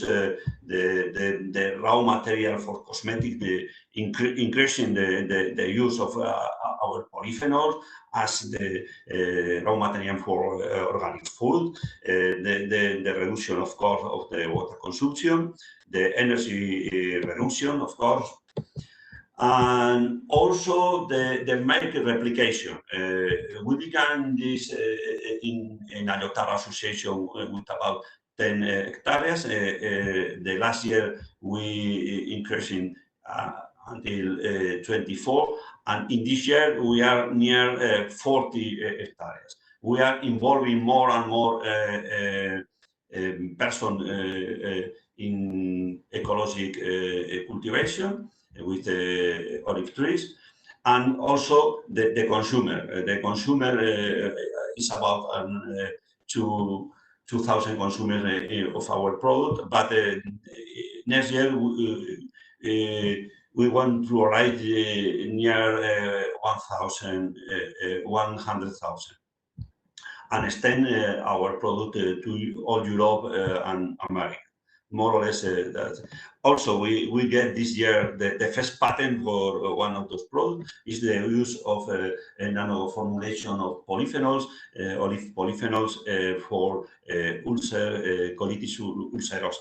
the raw material for cosmetic, increasing the use of our polyphenols as the raw material for organic food, the reduction, of course, of the water consumption, the energy reduction, of course, and also the market replication. We began this in Iota association with about 10 hectares. The last year we increasing until 24, and in this year we are near 40 hectares. We are involving more and more person in ecological cultivation with olive trees, and also the consumer. The consumer is about 2,000 consumers of our product, but next year we want to arrive near 100,000 and extend our product to all Europe and America. More or less that. Also, we get this year the first patent for one of those products is the use of a nano formulation of polyphenols, olive polyphenols for ulcer colitis ulcerosa,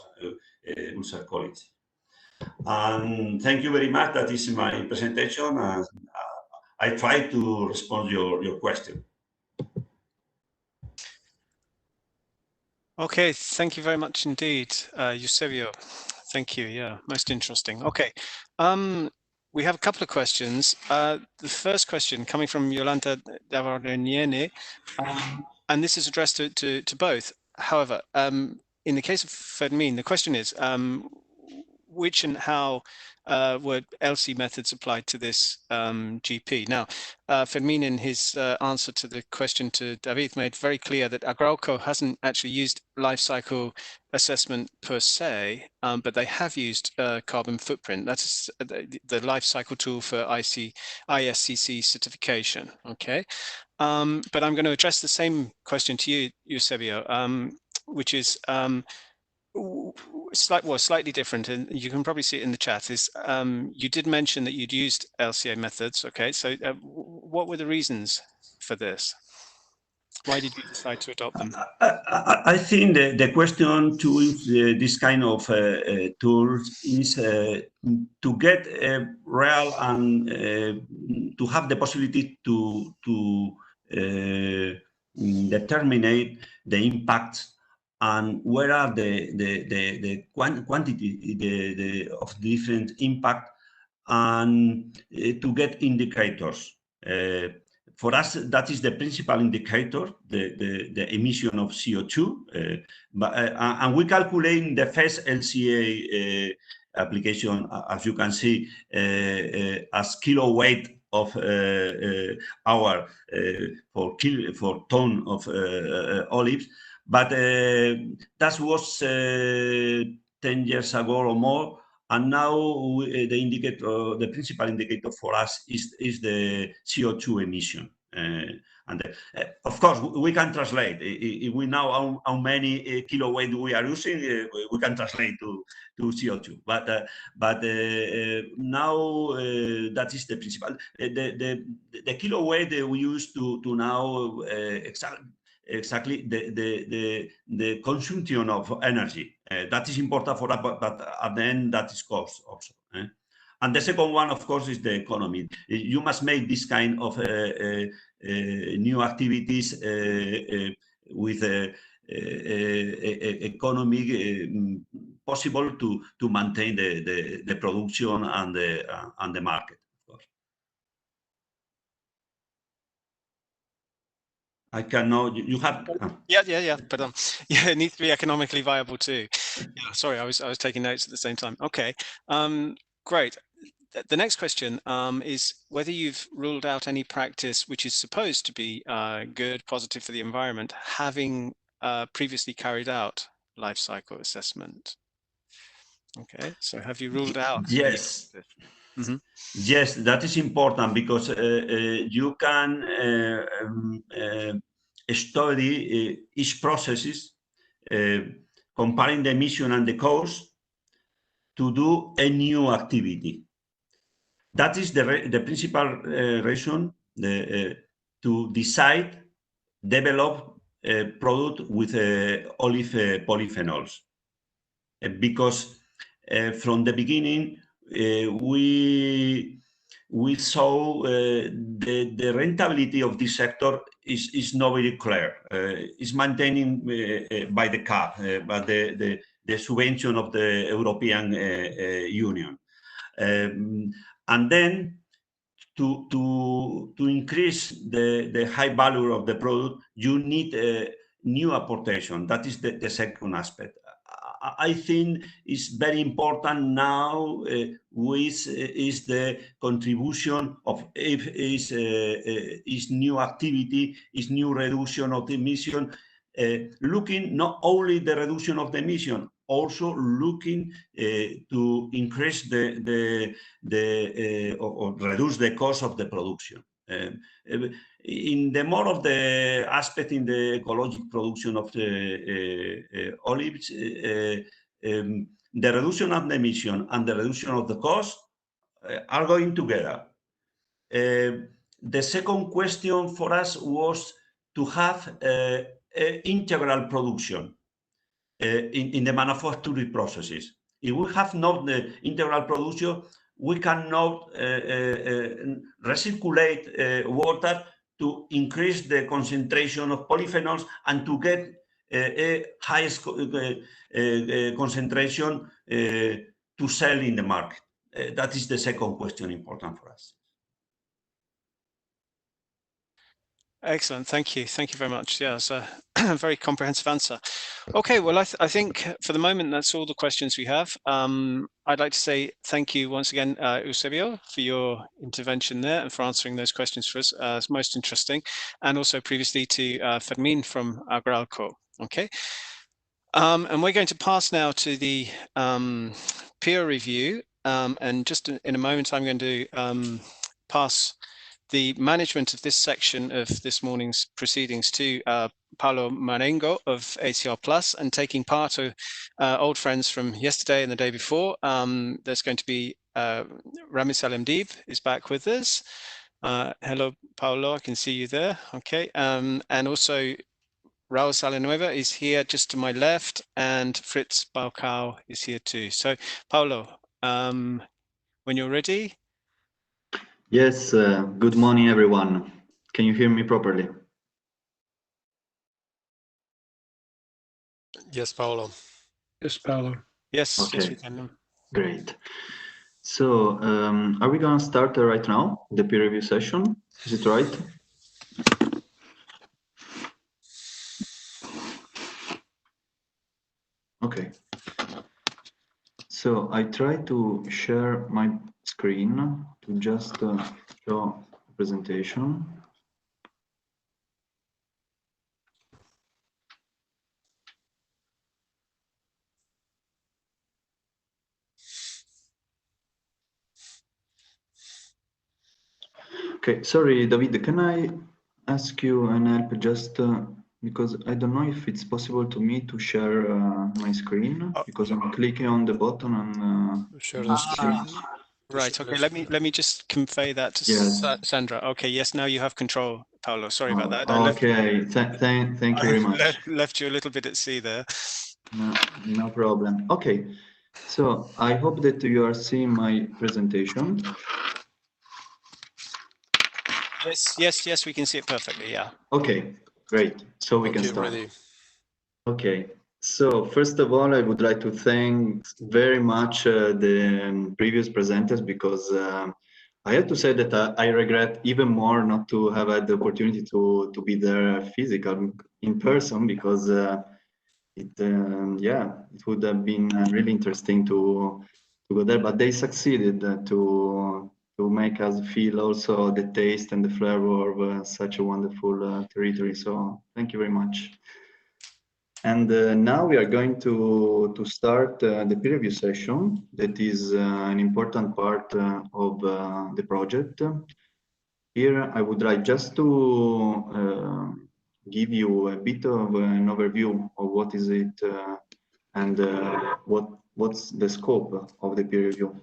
ulcer colitis. And thank you very much. That is my presentation. I try to respond your question. Okay, thank you very much indeed, Eusebio. Thank you. Yeah, most interesting. Okay, we have a couple of questions. The first question coming from Yolanda Navarre, and this is addressed to both. However, in the case of Fermín, the question is, which and how were LC methods applied to this GP? Now, Fermín, in his answer to the question to David, made very clear that Agralco hasn't actually used life cycle assessment per se, but they have used carbon footprint. That's the life cycle tool for ISCC certification. Okay, but I'm going to address the same question to you, Eusebio, which is slightly different, and you can probably see it in the chat. Is you did mention that you'd used LCA methods. Okay, so what were the reasons for this? Why did you decide to adopt them? I think the question to use this kind of tools is to get real and to have the possibility to determine the impacts and where are the quantity of different impact, and to get indicators. For us, that is the principal indicator, the emission of CO2. And we calculate the first LCA application, as you can see, as kilo weight of hour for ton of olives, but that was 10 years ago or more. And now the indicator, the principal indicator for us is the CO2 emission. And of course, we can translate. If we know how many kilowatt we are using, we can translate to CO2. But now that is the principal. The kilowatt we use to now exactly the consumption of energy. That is important for us, but at the end that is cost also. And the second one, of course, is the economy. You must make this kind of new activities with economic possible to maintain the production and the market. Of course. I can know you have. Yeah. Pardon. Yeah, it needs to be economically viable too. Yeah, sorry, I was taking notes at the same time. Okay, great. The next question is whether you've ruled out any practice which is supposed to be good, positive for the environment, having previously carried out life cycle assessment. Okay, so have you ruled out? Yes. Yes, that is important because you can study each processes, comparing the emission and the cost to do a new activity. That is the principal reason to decide, develop a product with olive polyphenols. Because from the beginning, we saw the rentability of this sector is not very clear. It's maintaining by the CAP, by the subvention of the European Union. And then to increase the high value of the product, you need a new apportation. That is the second aspect. I think it's very important now with is the contribution of is new activity, is new reduction of the emission, looking not only the reduction of the emission, also looking to increase or reduce the cost of the production. In the more of the aspect in the ecological production of the olives, the reduction of the emission and the reduction of the cost are going together. The second question for us was to have integral production in the manufacturing processes. If we have not the integral production, we cannot recirculate water to increase the concentration of polyphenols and to get a highest concentration to sell in the market. That is the second question important for us. Excellent. Thank you. Thank you very much. Yeah, it's a very comprehensive answer. Okay, well, I think for the moment, that's all the questions we have. I'd like to say thank you once again, Eusebio, for your intervention there and for answering those questions for us. It's most interesting. And also previously to Fermin from Agralco. Okay. And we're going to pass now to the peer review. And just in a moment, I'm going to pass the management of this section of this morning's proceedings to Paulo Marengo of ACR Plus, and taking part of old friends from yesterday and the day before. There's going to be Rami Salemdeeb is back with us. Hello, Paulo, I can see you there. Okay, and also Raul Salanueva is here just to my left, and Fritz Baukau is here too. So, Paulo, when you're ready. Yes, good morning, everyone. Can you hear me properly? Yes, Paulo. Yes, Paulo. Yes, okay. Yes, we can. Great. So, are we going to start right now, the peer review session? Is it right? Okay. So, I try to share my screen to just show presentation. Okay, sorry, David, can I ask you an help just because I don't know if it's possible to me to share my screen because I'm clicking on the button and share the screen. Right. Okay. Let me just convey that to yes. Sandra. Okay. Yes. Now you have control, Paolo. Sorry about that. Okay. Thank you very much. Left you a little bit at sea there. No problem. Okay. So I hope that you are seeing my presentation. Yes. We can see it perfectly. Yeah. Okay. Great. So we can start. Ready. Okay. So first of all, I would like to thank very much the previous presenters because I have to say that I regret even more not to have had the opportunity to be there physical in person because it would have been really interesting to go there, but they succeeded to make us feel also the taste and the flavor of such a wonderful territory. So thank you very much. And now we are going to start the peer review session. That is an important part of the project. Here, I would like just to give you a bit of an overview of what is it and what's the scope of the peer review.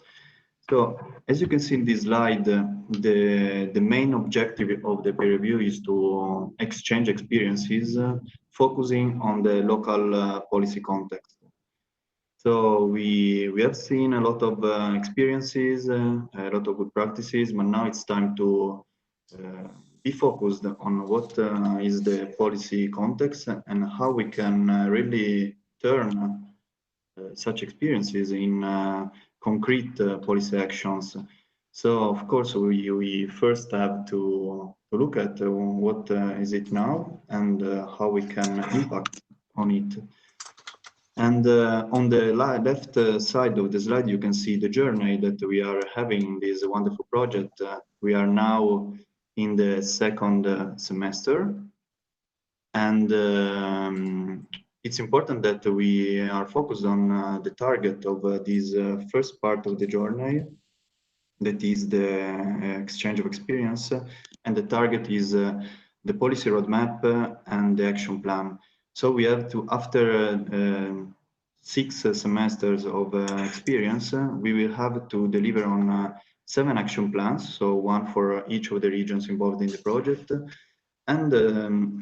So, as you can see in this slide, the main objective of the peer review is to exchange experiences, focusing on the local policy context. So we have seen a lot of experiences, a lot of good practices, but now it's time to be focused on what is the policy context and how we can really turn such experiences in concrete policy actions. So of course we first have to look at what is it now and how we can impact on it. And on the left side of the slide, you can see the journey that we are having in this wonderful project. We are now in the second semester. And it's important that we are focused on the target of this first part of the journey, that is the exchange of experience. And the target is the policy roadmap and the action plan. So we have to, after 6 semesters of experience, we will have to deliver on 7 action plans, so 1 for each of the regions involved in the project. And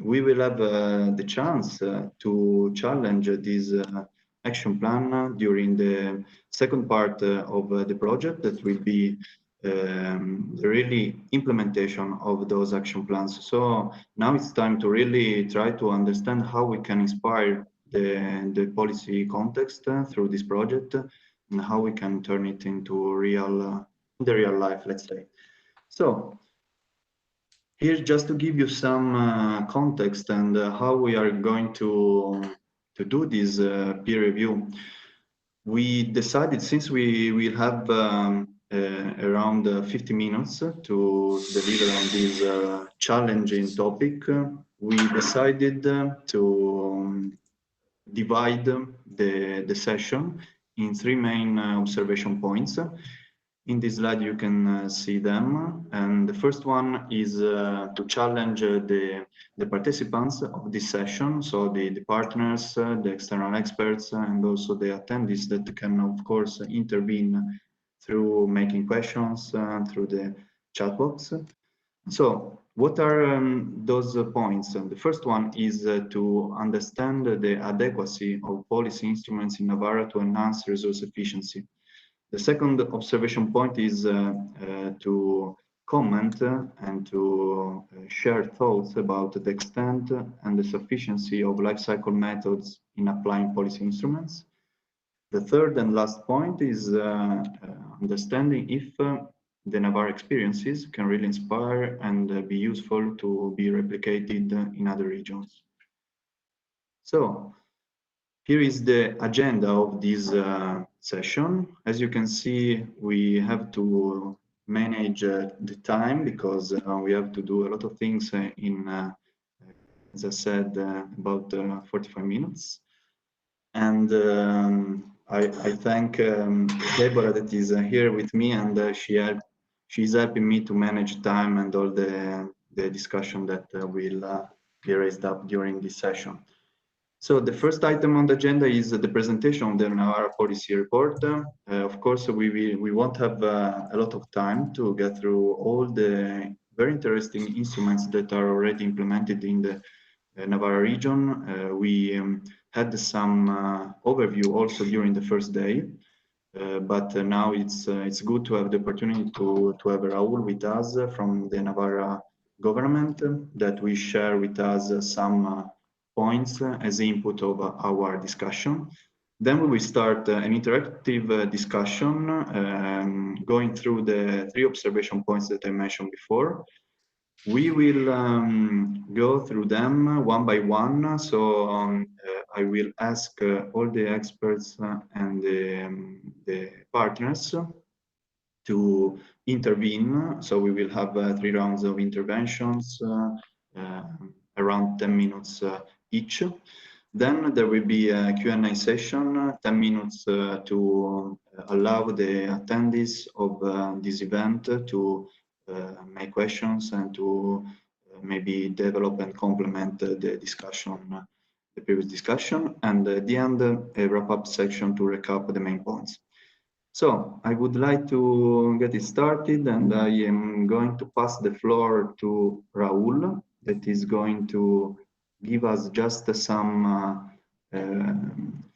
we will have the chance to challenge this action plan during the second part of the project that will be the really implementation of those action plans. So now it's time to really try to understand how we can inspire the policy context through this project and how we can turn it into the real life, let's say. So here, just to give you some context and how we are going to do this peer review, we decided, since we will have around 50 minutes to deliver on this challenging topic, we decided to divide the session in 3 main observation points. In this slide, you can see them. And the first one is to challenge the participants of this session. So the partners, the external experts, and also the attendees that can, of course, intervene through making questions through the chat box. So what are those points? The first one is to understand the adequacy of policy instruments in Navarre to enhance resource efficiency. The second observation point is to comment and to share thoughts about the extent and the sufficiency of life cycle methods in applying policy instruments. The third and last point is understanding if the Navarre experiences can really inspire and be useful to be replicated in other regions. So here is the agenda of this session. As you can see, we have to manage the time, because we have to do a lot of things in, as I said, about 45 minutes. And I thank Deborah that is here with me, and she's helping me to manage time and all the discussion that will be raised up during this session. So the first item on the agenda is the presentation of the Navarre policy report. Of course, we won't have a lot of time to get through all the very interesting instruments that are already implemented in the Navarre region. We had some overview also during the first day, but now it's good to have the opportunity to have Raul with us from the Navarre government, that we share with us some points as input of our discussion. Then we will start an interactive discussion going through the 3 observation points that I mentioned before. We will go through them one by one. So I will ask all the experts and the partners to intervene. So we will have 3 rounds of interventions, around 10 minutes each. Then there will be a Q&A session, 10 minutes to allow the attendees of this event to make questions and to maybe develop and complement the discussion, the previous discussion. And at the end, a wrap-up section to recap the main points. So I would like to get it started, and I am going to pass the floor to Raul, that is going to give us just some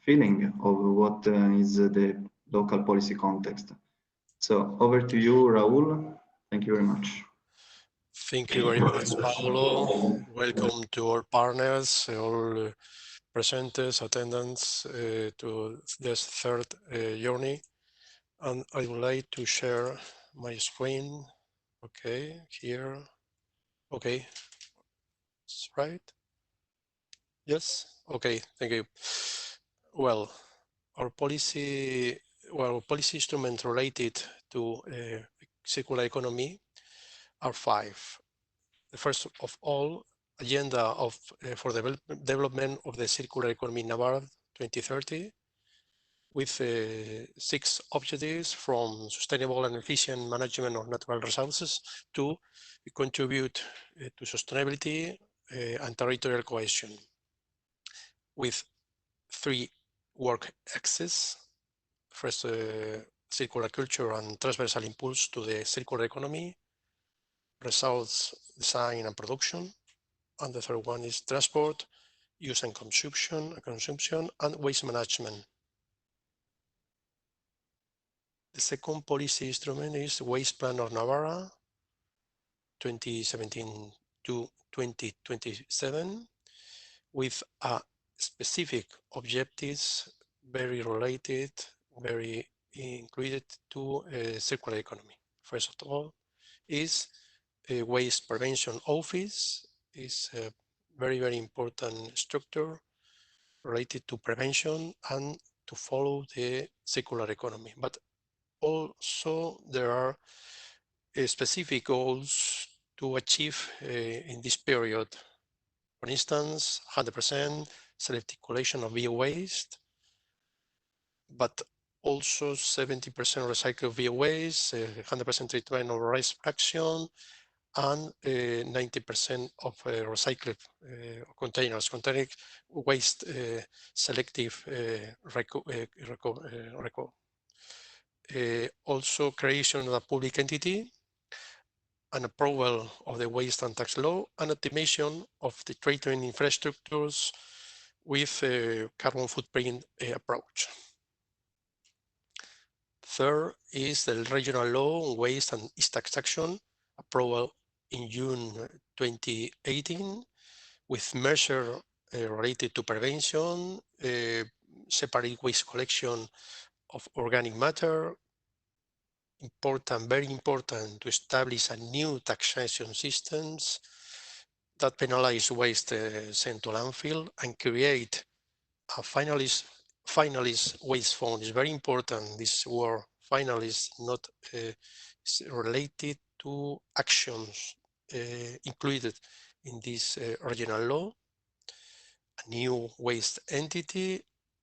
feeling of what is the local policy context. So over to you, Raul. Thank you very much. Thank you very much, Paolo. Welcome to our partners, all presenters, attendants to this third journey. And I would like to share my screen. Okay, here. Okay, that's right. Yes, okay, thank you. Well, our policy instruments related to circular economy are 5. The first of all, agenda for the development of the circular economy in Navarre 2030, with 6 objectives, from sustainable and efficient management of natural resources to contribute to sustainability and territorial cohesion, with 3 work axes. First, circular culture and transversal impulse to the circular economy, results design and production, and the third one is transport, use and consumption, and waste management. The second policy instrument is Waste Plan of Navarre 2017 to 2027, with specific objectives very related, very included to circular economy. First of all is a waste prevention office. Is a very, very important structure related to prevention and to follow the circular economy. But also there are specific goals to achieve in this period. For instance, 100% selective collection of bio-waste, but also 70% recycled bio-waste, 100% treatment of rice fraction, and 90% of recycled containers, waste selective also creation of a public entity, an approval of the waste and tax law, and optimization of the treatment infrastructures with a carbon footprint approach. Third is the regional law on waste and its taxation, approval in June 2018, with measures related to prevention, separate waste collection of organic matter. Important, very important, to establish a new taxation systems that penalize waste sent to landfill and create a finalist waste fund. Is very important, this word, finally is not is related to actions included in this regional law, a new waste entity,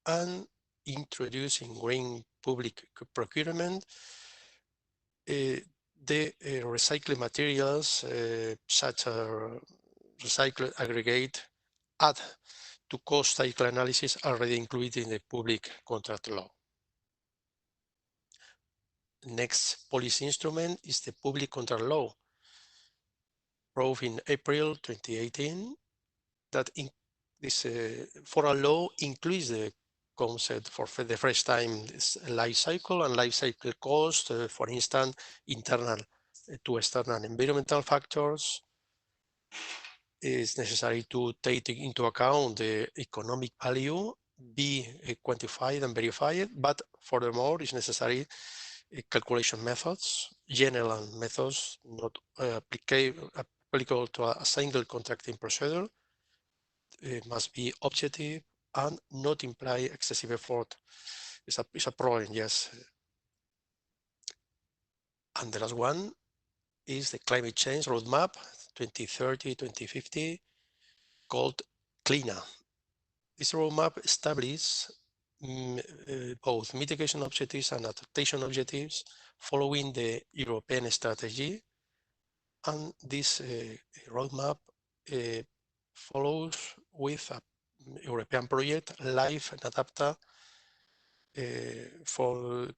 and introducing green public procurement. The recycled materials such as recycled aggregate add to cost cycle analysis already included in the public contract law. Next policy instrument is the public contract law, approved in April 2018, that this foreign law includes the concept for the first time this life cycle and life cycle cost, for instance, internal to external environmental factors. Is necessary to take into account the economic value, be quantified and verified, but furthermore, it's necessary calculation methods, general methods, not applicable to a single contracting procedure. It must be objective and not imply excessive effort. It's a problem, yes. And the last one is the climate change roadmap 2030-2050, called CLINA. This roadmap establishes both mitigation objectives and adaptation objectives following the European strategy. And this roadmap follows with a European project, Life and Adapta, to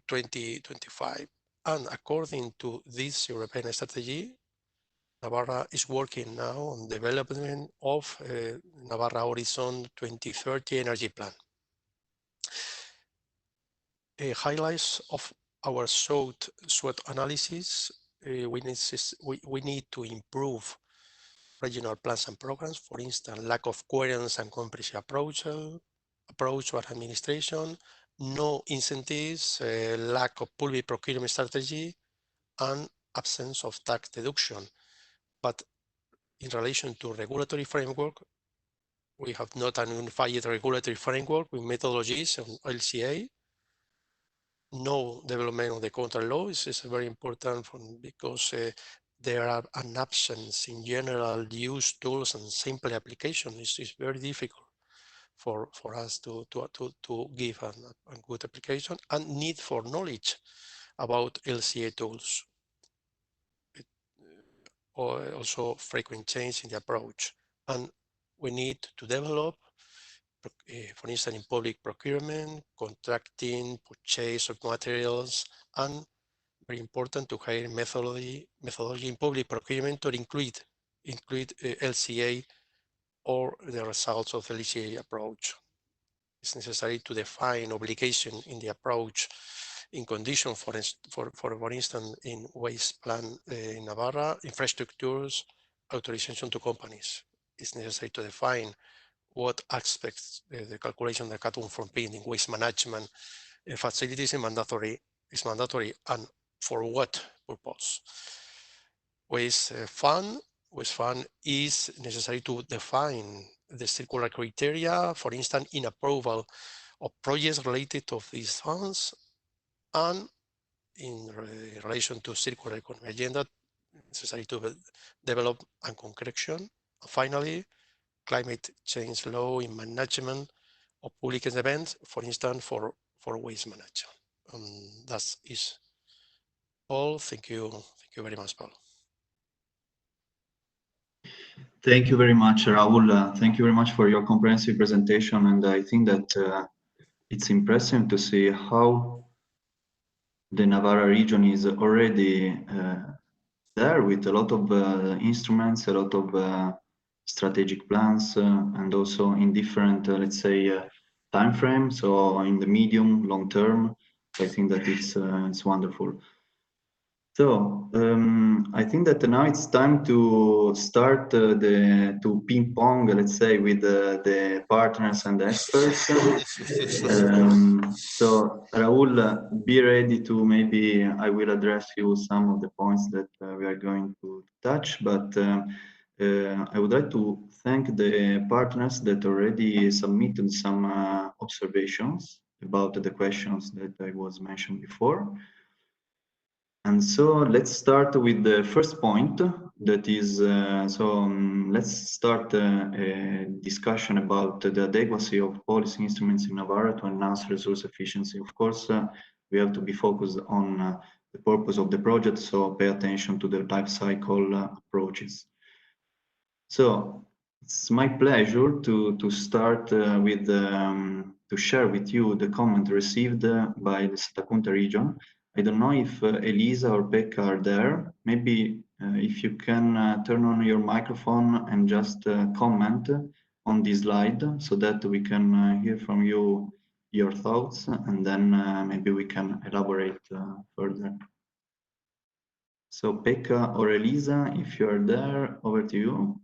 2025. And according to this European strategy, Navarre is working now on development of Navarre Horizon 2030 energy plan. Highlights of our SWOT analysis, we need to improve regional plans and programs, for instance, lack of coherence and comprehensive approach to administration, no incentives, lack of public procurement strategy, and absence of tax deduction. But in relation to regulatory framework, we have not a unified regulatory framework with methodologies on LCA. No development of the contract law is very important because there are an absence in general use tools and simple application. It's very difficult for us to give a good application, and need for knowledge about LCA tools. Or also frequent change in the approach. And we need to develop, for instance, in public procurement, contracting, purchase of materials, and very important to hire methodology in public procurement to include LCA or the results of the LCA approach. It's necessary to define obligation in the approach in condition, for instance, in waste plan in Navarre, infrastructures, authorization to companies. It's necessary to define what aspects the calculation of the cut from pin in waste management facilities is mandatory, and for what purpose. Waste fund is necessary to define the circular criteria, for instance, in approval of projects related to these funds, and in relation to circular economy agenda, necessary to develop and concretion. Finally, climate change law in management of public events, for instance, for waste management. That is all. Thank you very much, Paulo. Thank you very much, Raul. Thank you very much for your comprehensive presentation. And I think that it's impressive to see how the Navarre region is already there with a lot of instruments, a lot of strategic plans, and also in different, let's say, time frames, or in the medium, long term. I think that it's wonderful. So I think that now it's time to start to ping pong, let's say, with the partners and the experts. So Raul, be ready to, maybe I will address you some of the points that we are going to touch, but I would like to thank the partners that already submitted some observations about the questions that I was mentioned before. And so let's start with the first point, that is, let's start a discussion about the adequacy of policy instruments in Navarre to enhance resource efficiency. Of course, we have to be focused on the purpose of the project, so pay attention to the life cycle approaches. So it's my pleasure to start with to share with you the comment received by the Satakunta region. I don't know if Elisa or Pekka are there. Maybe if you can turn on your microphone and just comment on this slide so that we can hear from you your thoughts, and then maybe we can elaborate further. So Pekka or Elisa, if you are there, over to you.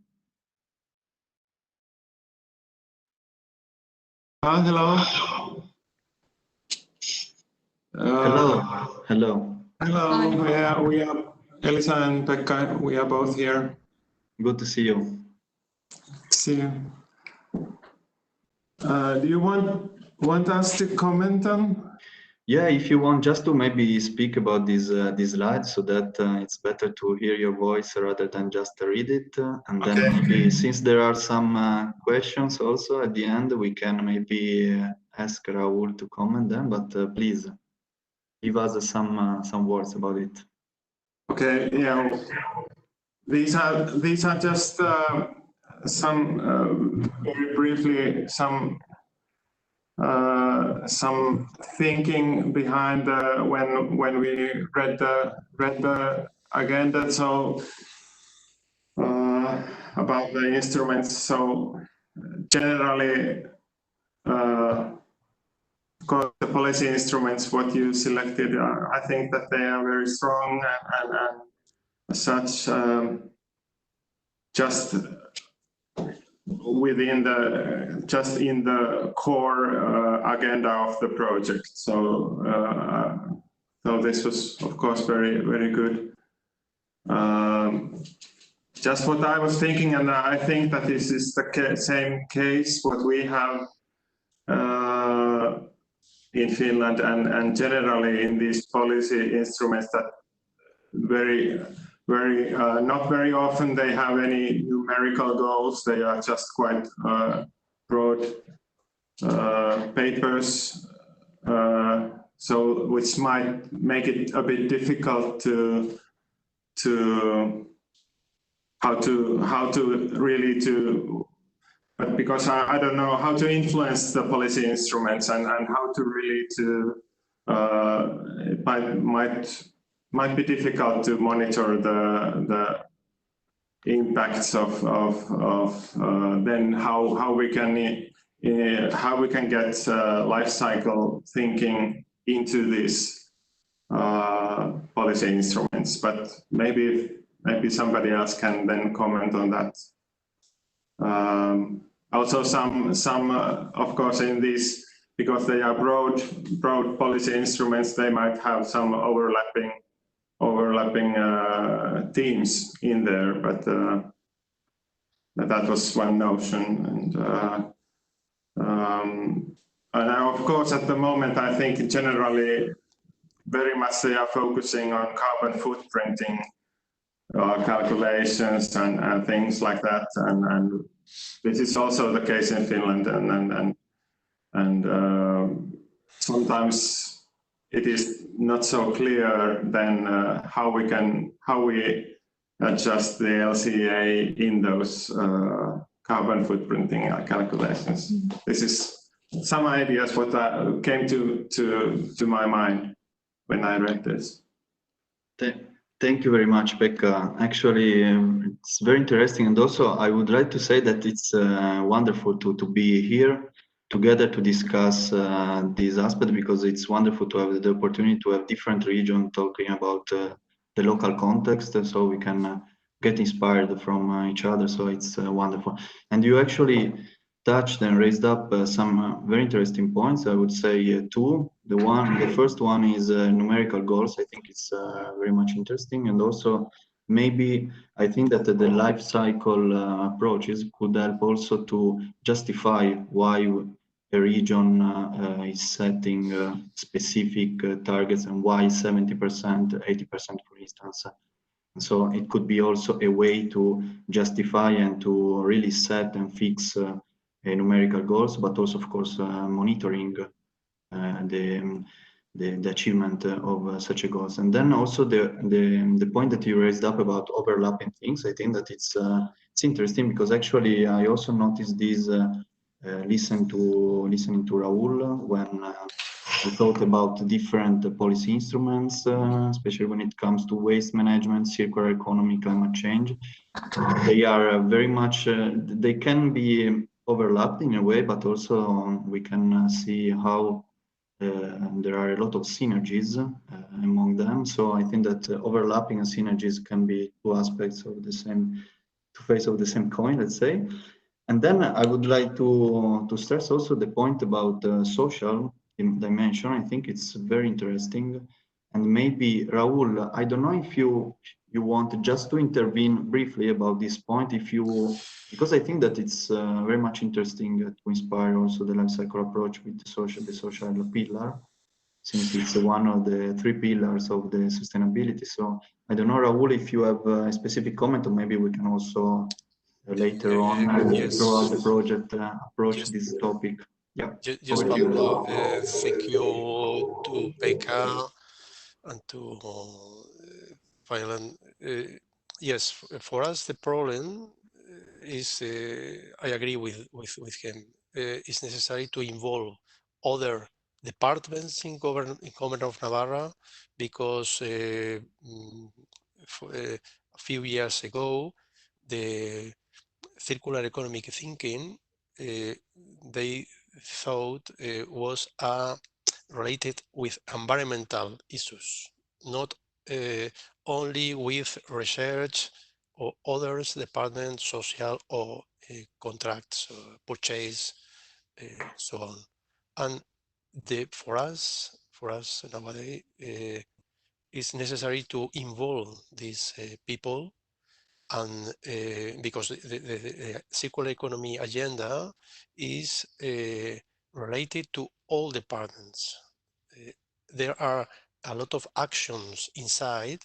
Hello. Hello. Hello. Hello. We are Elisa and Pekka. We are both here. Good to see you. See you. Do you want us to comment on? Yeah, if you want, just to maybe speak about this slide, so that it's better to hear your voice rather than just read it. And then maybe, since there are some questions also at the end, we can maybe ask Raul to comment them. But please give us some words about it. Okay. Yeah. These are just some very briefly some thinking behind when we read the agenda. So about the instruments. So generally, of course, the policy instruments what you selected are, I think that they are very strong and such. Just within in the core agenda of the project. So so this was of course very good. Just what I was thinking, and I think that this is the same case what we have in Finland and generally in these policy instruments, that not very often they have any numerical goals. They are just quite broad papers, so which might make it a bit difficult to how to really but because I don't know how to influence the policy instruments and how to really it might be difficult to monitor the impacts of then how we can get life cycle thinking into these policy instruments. But maybe somebody else can then comment on that. Also, some of course in these, because they are broad policy instruments, they might have some overlapping themes in there, but that was one notion. And of course, at the moment, I think generally very much they are focusing on carbon footprinting calculations and things like that, and this is also the case in Finland, and sometimes it is not so clear then how we adjust the LCA in those carbon footprinting calculations. This is some ideas what came to my mind when I read this. Thank you very much, Pekka. Actually, it's very interesting, and also I would like to say that it's wonderful to be here together to discuss this aspect, because it's wonderful to have the opportunity to have different regions talking about the local context, so we can get inspired from each other. So it's wonderful. And you actually touched and raised up some very interesting points. I would say two. The first one is numerical goals. I think it's very much interesting, and also maybe I think that the life cycle approaches could help also to justify why a region is setting specific targets, and why 70%, 80%, for instance. So it could be also a way to justify and to really set and fix numerical goals, but also, of course, monitoring the achievement of such a goals. And then also the point that you raised up about overlapping things, I think that it's interesting, because actually I also noticed this listening to Raul when we thought about different policy instruments, especially when it comes to waste management, circular economy, climate change. They are very much, they can be overlapped in a way, but also we can see how there are a lot of synergies among them. So I think that overlapping and synergies can be two aspects of the same, two faces of the same coin, let's say. And then I would like to stress also the point about social dimension. I think it's very interesting. And maybe Raul, I don't know if you want just to intervene briefly about this point, because I think that it's very much interesting to inspire also the life cycle approach with the social pillar, since it's one of the three pillars of the sustainability. So I don't know, Raul, if you have a specific comment, or maybe we can also later on yes. throughout the project approach this topic. Yeah. Yes, Pablo, thank you to Pekka and to Violent. Yes, for us the problem is, I agree with him, it's necessary to involve other departments in government of Navarra, because a few years ago, the circular economic thinking, they thought was related with environmental issues, not only with research or others departments, social or contracts, purchase, so on. And for us nowadays, it's necessary to involve these people, and because the circular economy agenda is related to all departments. There are a lot of actions inside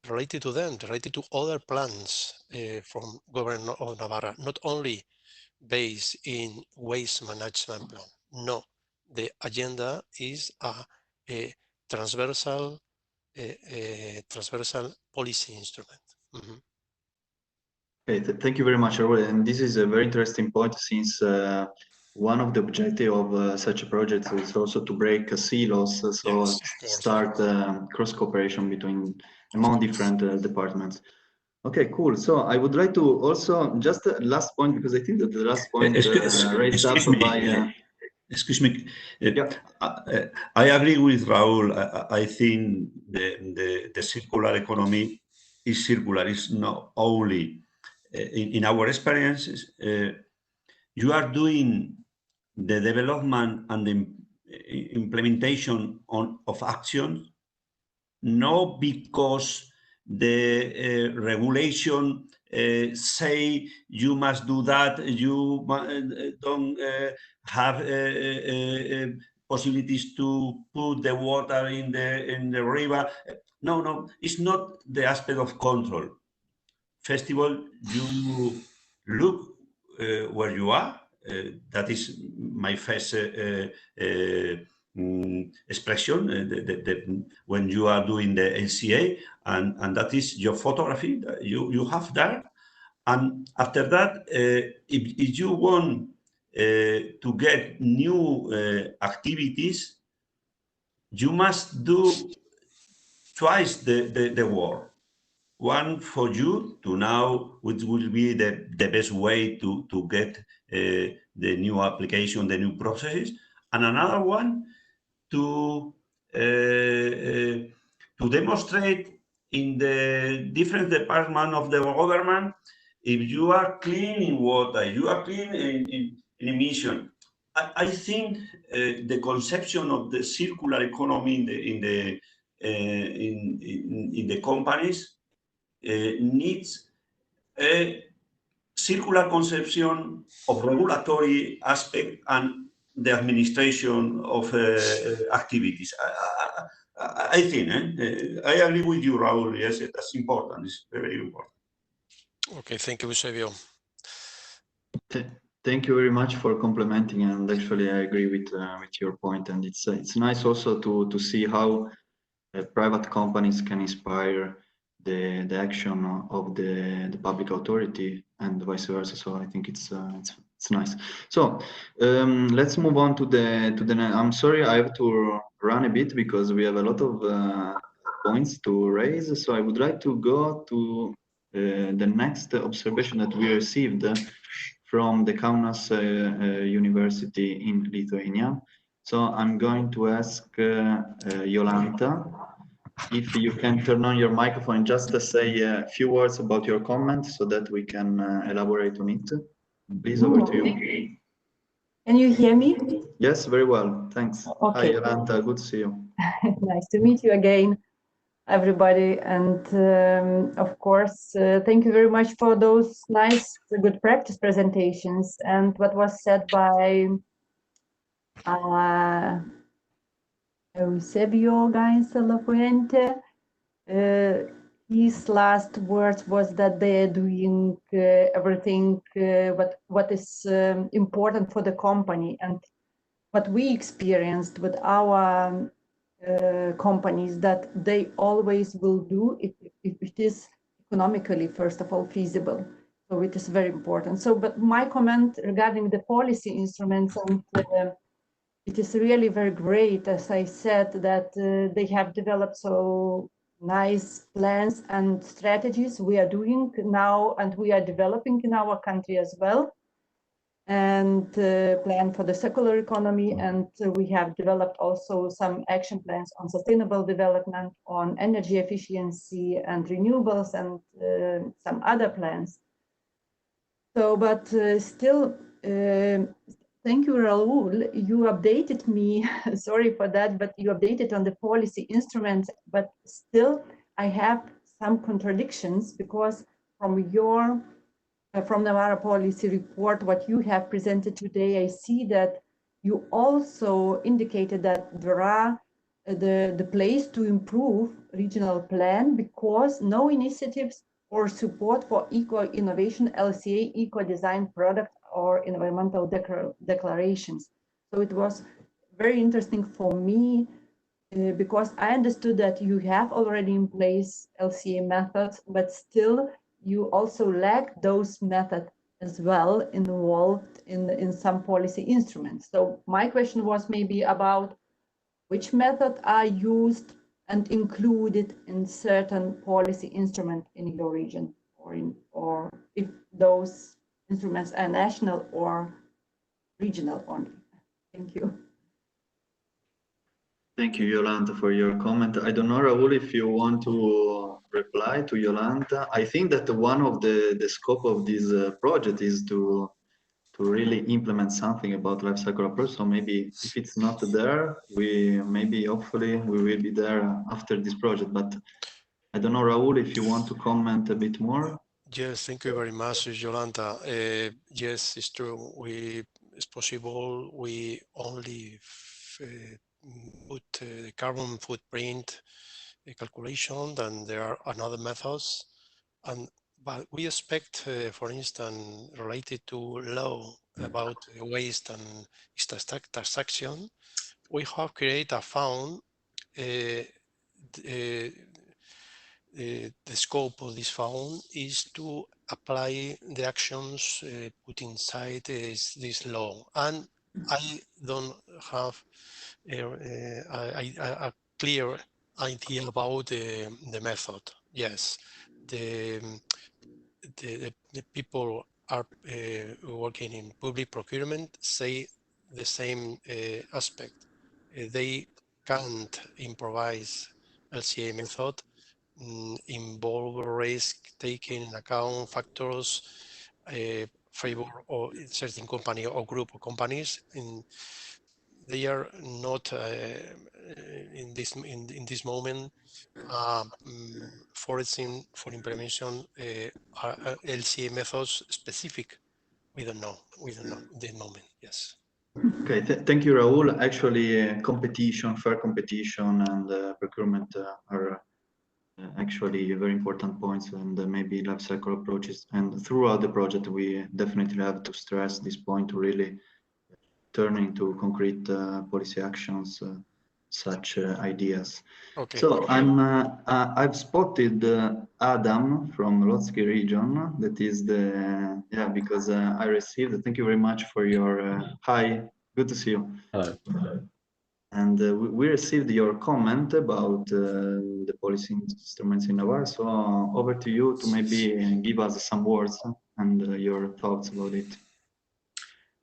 related to them, related to other plans from government of Navarra, not only based in waste management plan. No, the agenda is a transversal policy instrument. Mm-hmm. Okay, thank you very much, Raul. And this is a very interesting point, since one of the objectives of such a project is also to break silos, so yes, start cross cooperation among different departments. Okay, cool. So I would like to also just last point, because I think that the last point raised up by. Excuse me. Yeah. I agree with Raul. I think the circular economy is circular. It's not only in our experiences. You are doing the development and the implementation of actions, not because the regulation say you must do that, you don't have possibilities to put the water in the river. No, it's not the aspect of control. First of all, you look where you are. That is my first expression when you are doing the LCA, and that is your photography that you have there. And after that, if you want to get new activities, you must do twice the work. One for you to know which will be the best way to get the new application, the new processes, and another one to demonstrate in the different departments of the government if you are clean in water, you are clean in emission. I think the conception of the circular economy in the companies needs a circular conception of regulatory aspect and the administration of activities. I think I agree with you, Raúl. Yes, that's important. It's very important. Okay, thank you, Eusebio. Thank you very much for complimenting, and actually I agree with your point, and it's nice also to see how private companies can inspire the action of the public authority and vice versa. So I think it's nice. So let's move on to the. I'm sorry, I have to run a bit because we have a lot of points to raise. So I would like to go to the next observation that we received from the Kaunas University in Lithuania. So I'm going to ask Jolanta if you can turn on your microphone just to say a few words about your comment so that we can elaborate on it. Please, over to you. Can you hear me? Yes, very well. Thanks. Okay. Hi, Jolanta. Good to see you. Nice to meet you again, everybody. And of course, thank you very much for those nice, good practice presentations. And what was said by Eusebio Lafuente, his last words was that they are doing everything what is important for the company, and what we experienced with our companies that they always will do if it is economically, first of all, feasible. So it is very important. So, but my comment regarding the policy instruments, and it is really very great, as I said, that they have developed so nice plans and strategies we are doing now, and we are developing in our country as well, and plan for the circular economy. And we have developed also some action plans on sustainable development, on energy efficiency and renewables, and some other plans. So, but still, thank you, Raúl. You updated me, sorry for that, but you updated on the policy instruments, but still I have some contradictions, because from your from Navarre policy report, what you have presented today, I see that you also indicated that there are the place to improve regional plan, because no initiatives or support for eco-innovation, LCA, eco-design product or environmental declarations. So it was very interesting for me because I understood that you have already in place LCA methods, but still you also lack those methods as well involved in some policy instruments. So my question was maybe about which methods are used and included in certain policy instrument in your region, or if those instruments are national or regional only. Thank you. Thank you, Jolanta, for your comment. I don't know, Raúl, if you want to reply to Jolanta. I think that one of the scope of this project is to really implement something about life cycle approach. So maybe if it's not there, hopefully we will be there after this project. But I don't know, Raúl, if you want to comment a bit more. Yes, thank you very much, Jolanta. Yes, it's true. It's possible we only put the carbon footprint calculation, and there are another methods. But we expect, for instance, related to law about waste and taxation, we have created a fund. The scope of this fund is to apply the actions put inside this law. And I don't have a clear idea about the method. Yes, the people are working in public procurement say the same aspect. They can't improvise LCA method, involve risk, taking in account factors favor or certain company or group of companies. They are not in this moment forcing for implementation LCA methods specific. We don't know. We don't know at the moment. Yes. Okay, thank you, Raul. Actually, competition, fair competition, and procurement are actually very important points, and maybe life cycle approaches. And throughout the project, we definitely have to stress this point to really turn into concrete policy actions, such ideas. Okay. So I've spotted Adam from Lotski region. That is because I received. Thank you very much for your hi. Good to see you. Hello. And we received your comment about the policy instruments in Navarre. So over to you to maybe give us some words and your thoughts about it.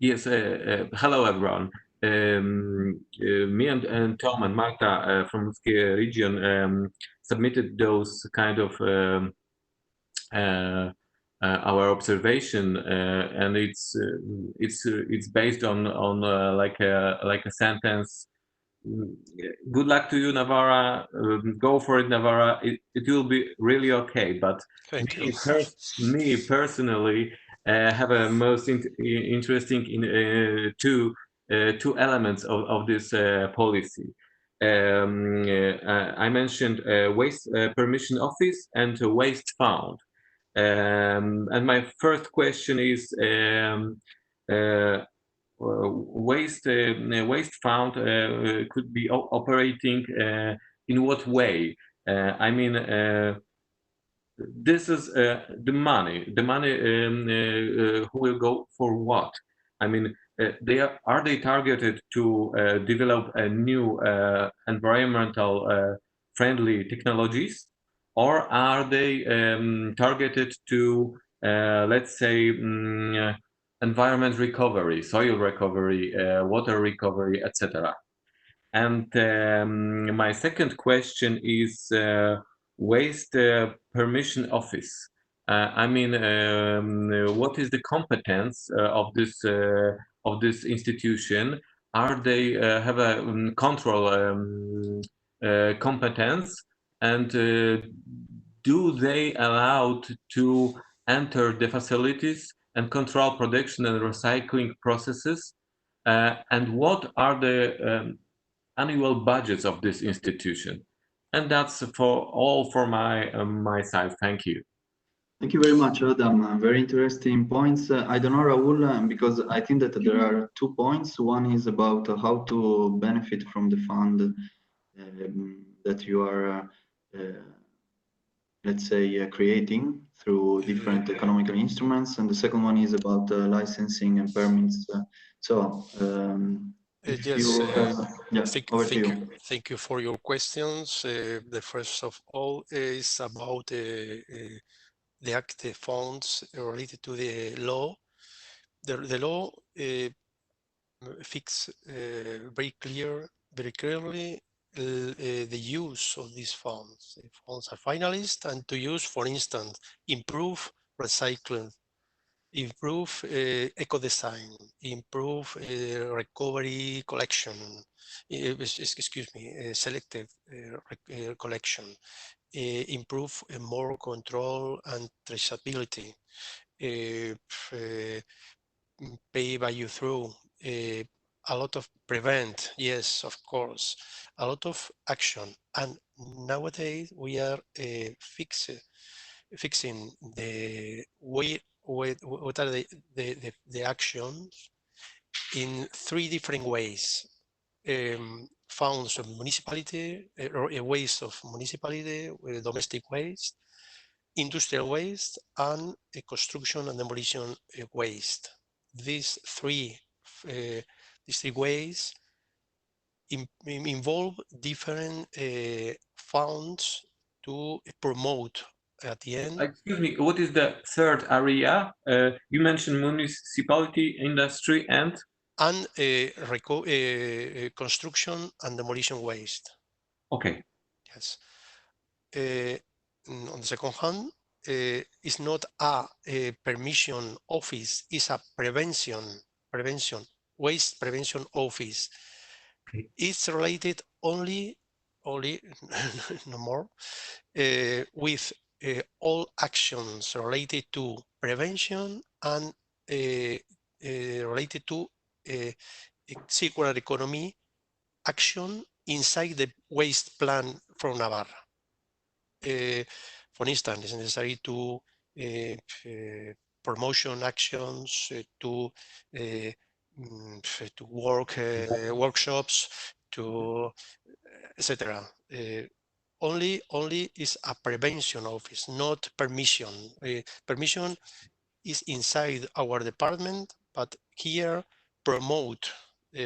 Yes, hello everyone. Me and Tom and Marta from the region submitted those kind of our observation, and it's based on like a sentence. Good luck to you, Navarre. Go for it, Navarre. It will be really okay. But Thank you. me personally have a most interesting two elements of this policy. I mentioned waste permission office and waste fund. And my first question is waste fund could be operating in what way? I mean, this is the money who will go for what? I mean, are they targeted to develop a new environmental friendly technologies, or are they targeted to let's say environment recovery, soil recovery, water recovery, etc.? And my second question is waste permission office. I mean, what is the competence of this institution? Are they have a control competence, and do they allow to enter the facilities and control production and recycling processes? And what are the annual budgets of this institution? And that's for my side. Thank you. Thank you very much, Adam. Very interesting points. I don't know, Raul, because I think that there are 2 points. One is about how to benefit from the fund that you are, let's say, creating through different economical instruments. And the second one is about licensing and permits. Yes, thank you for your questions. The first of all is about the active funds related to the law. The law fixes very clearly the use of these funds. The funds are finalist and to use, for instance, improve recycling, improve eco-design, improve recovery collection, selective collection, improve more control and traceability, pay value through, a lot of prevent, yes, of course, a lot of action. And nowadays we are fixing the way, what are the actions in 3 different ways. Funds of municipality, or a waste of municipality, domestic waste, industrial waste, and construction and demolition waste. These three ways involve different funds to promote at the end. Excuse me, what is the third area? You mentioned municipality, industry, and construction and demolition waste. Okay. Yes. On the second hand, it's not a permission office, it's a prevention waste prevention office. Okay. It's related only no more with all actions related to prevention and related to circular economy action inside the waste plan from Navarre. For instance, it's necessary to promotion actions, to work workshops, to etc. Only is a prevention office, not permission. Permission is inside our department, but here promote.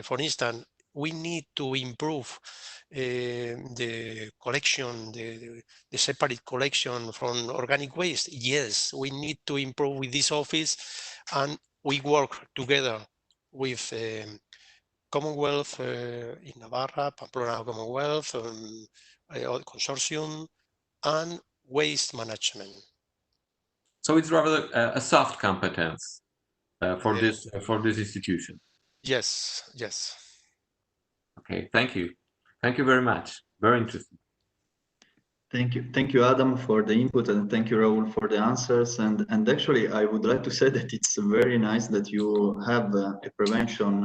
For instance, we need to improve the collection, the separate collection from organic waste. Yes, we need to improve with this office, and we work together with Commonwealth in Navarre, Pamplona Commonwealth, consortium, and waste management. So it's rather a soft competence for this institution. Yes, yes. Okay, thank you very much. Very interesting. Thank you, Adam, for the input, and thank you, Raul, for the answers. And actually, I would like to say that it's very nice that you have a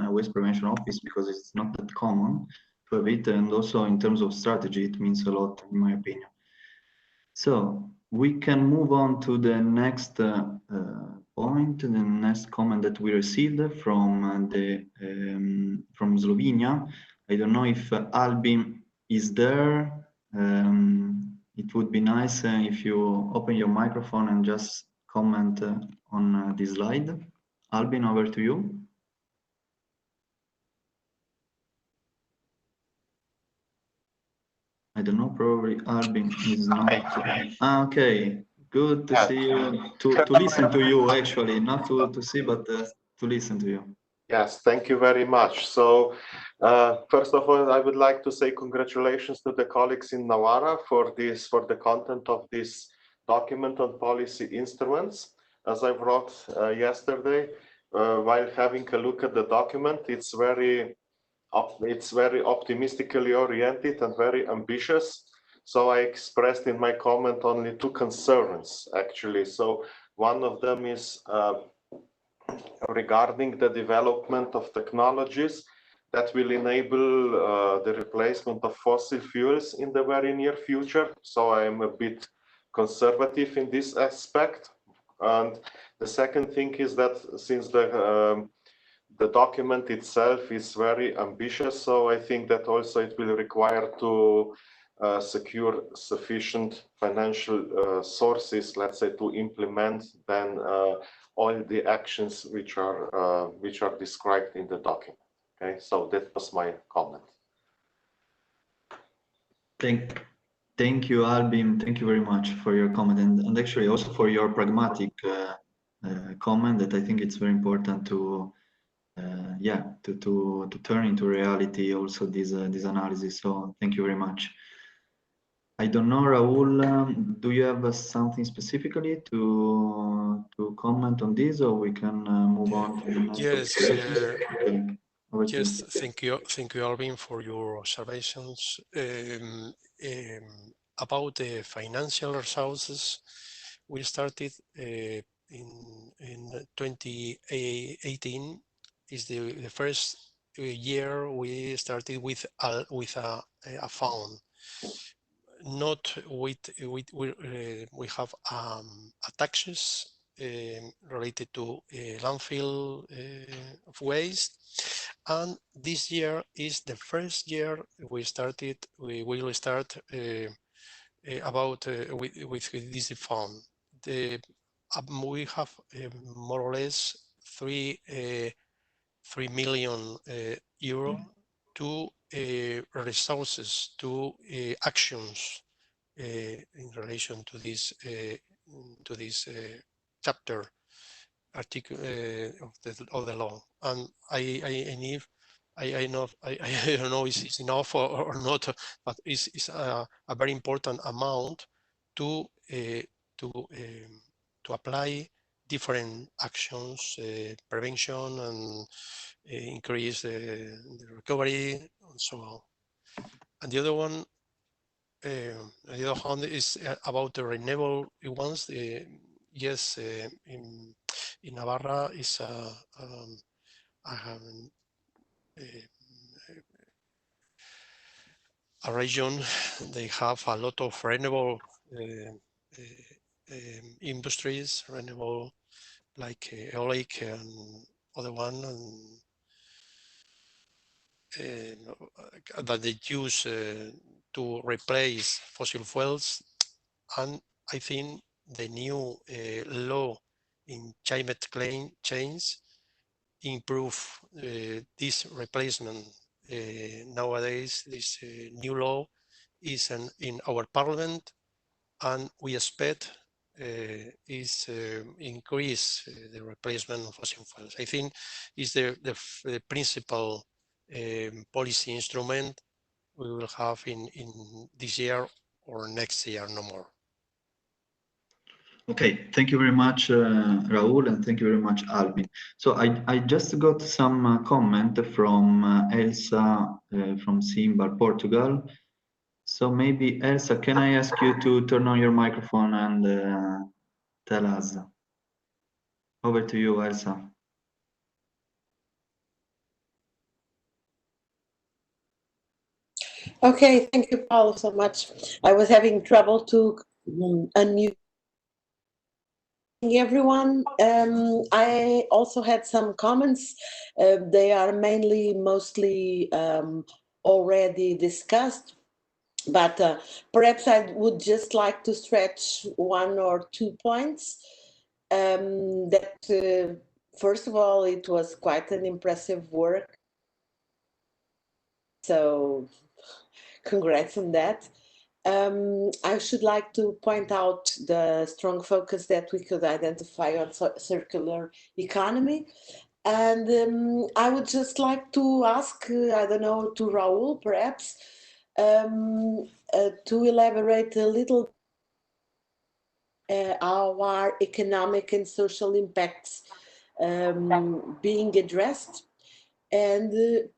waste prevention office, because it's not that common to have it, and also in terms of strategy, it means a lot, in my opinion. So we can move on to the next point, the next comment that we received from from Slovenia. I don't know if Albin is there. It would be nice if you open your microphone and just comment on this slide. Albin, over to you. I don't know, probably Albin is not. Okay, good to see you, to listen to you actually, not to see, but to listen to you. Yes, thank you very much. So first of all, I would like to say congratulations to the colleagues in Navarre for the content of this document on policy instruments. As I wrote yesterday, while having a look at the document, it's very optimistically oriented and very ambitious. So I expressed in my comment only two concerns, actually. So one of them is regarding the development of technologies that will enable the replacement of fossil fuels in the very near future. So I am a bit conservative in this aspect. And the second thing is that since the document itself is very ambitious, so I think that also it will require to secure sufficient financial sources, let's say, to implement then all the actions which are described in the document. Okay, so that was my comment. Thank you, Albin. Thank you very much for your comment, and actually also for your pragmatic comment, that I think it's very important to to turn into reality also this analysis. So thank you very much. I don't know, Raul, do you have something specifically to comment on this, or we can move on to the next? Yes, thank you, Alvin, for your observations. About the financial resources, we started in 2018. Is the first year we started with a fund. Not we have taxes related to landfill of waste, and this year is the first year we will start about with this fund. We have more or less 3 million euro to resources, to actions in relation to this chapter article of the law. And I don't know if it's enough or not, but it's a very important amount to apply different actions, prevention, and increase the recovery, and so on. And the other one, the other hand, is about the renewable ones. Yes, in Navarre is a region, they have a lot of renewable industries, renewable like eolic and other one, and that they use to replace fossil fuels. And I think the new law in climate change improve this replacement. Nowadays, this new law is in our parliament, and we expect is increase the replacement of fossil fuels. I think is the principal policy instrument we will have in this year or next year, no more. Okay, thank you very much, Raul, and thank you very much, Alvin. So I just got some comment from Elsa from Simbar, Portugal. So maybe, Elsa, can I ask you to turn on your microphone and tell us? Over to you, Elsa. Okay, thank you, Paulo, so much. I was having trouble to unmute everyone. I also had some comments. They are mostly already discussed, but perhaps I would just like to stretch 1 or 2 points. First of all, it was quite an impressive work. So congrats on that. I should like to point out the strong focus that we could identify on circular economy. And I would just like to ask, I don't know, to Raul perhaps, to elaborate a little our economic and social impacts being addressed, and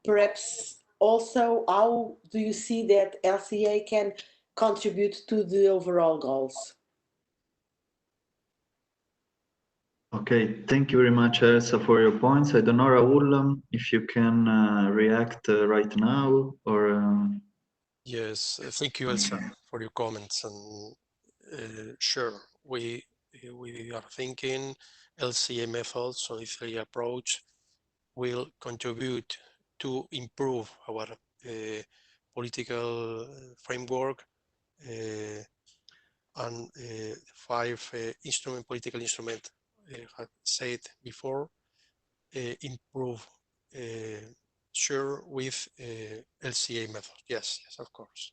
perhaps also how do you see that LCA can contribute to the overall goals? Okay, thank you very much, Elsa, for your points. I don't know, Raul, if you can react right now or... Yes, thank you, Elsa, for your comments. And sure, we are thinking LCA method, so the 3 approach will contribute to improve our political framework and 5 political instrument had said before, improve sure with LCA method. Yes, of course.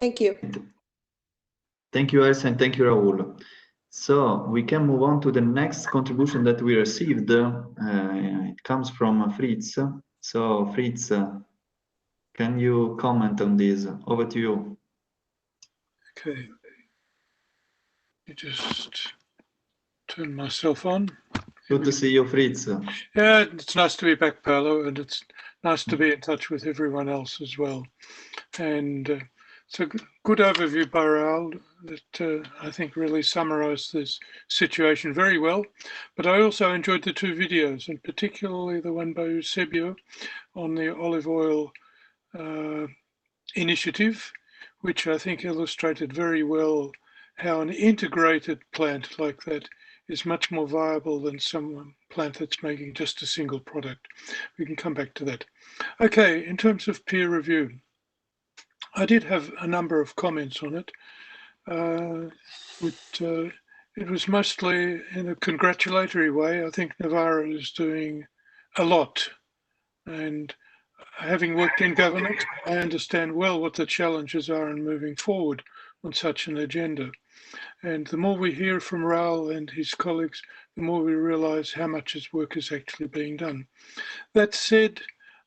Thank you. Thank you, Elsa, and thank you, Raul. So we can move on to the next contribution that we received. It comes from Fritz. So Fritz, can you comment on this? Over to you. Okay. You just turn myself on. Good to see you, Fritz. Yeah, it's nice to be back, Paolo, and it's nice to be in touch with everyone else as well. And it's a good overview by Raul that I think really summarized this situation very well. But I also enjoyed the 2 videos, and particularly the one by Eusebio on the olive oil initiative, which I think illustrated very well how an integrated plant like that is much more viable than some plant that's making just a single product. We can come back to that. Okay, in terms of peer review, I did have a number of comments on it. It was mostly in a congratulatory way. I think Navarre is doing a lot, and having worked in government, I understand well what the challenges are in moving forward on such an agenda. And the more we hear from Raul and his colleagues, the more we realize how much his work is actually being done. That said,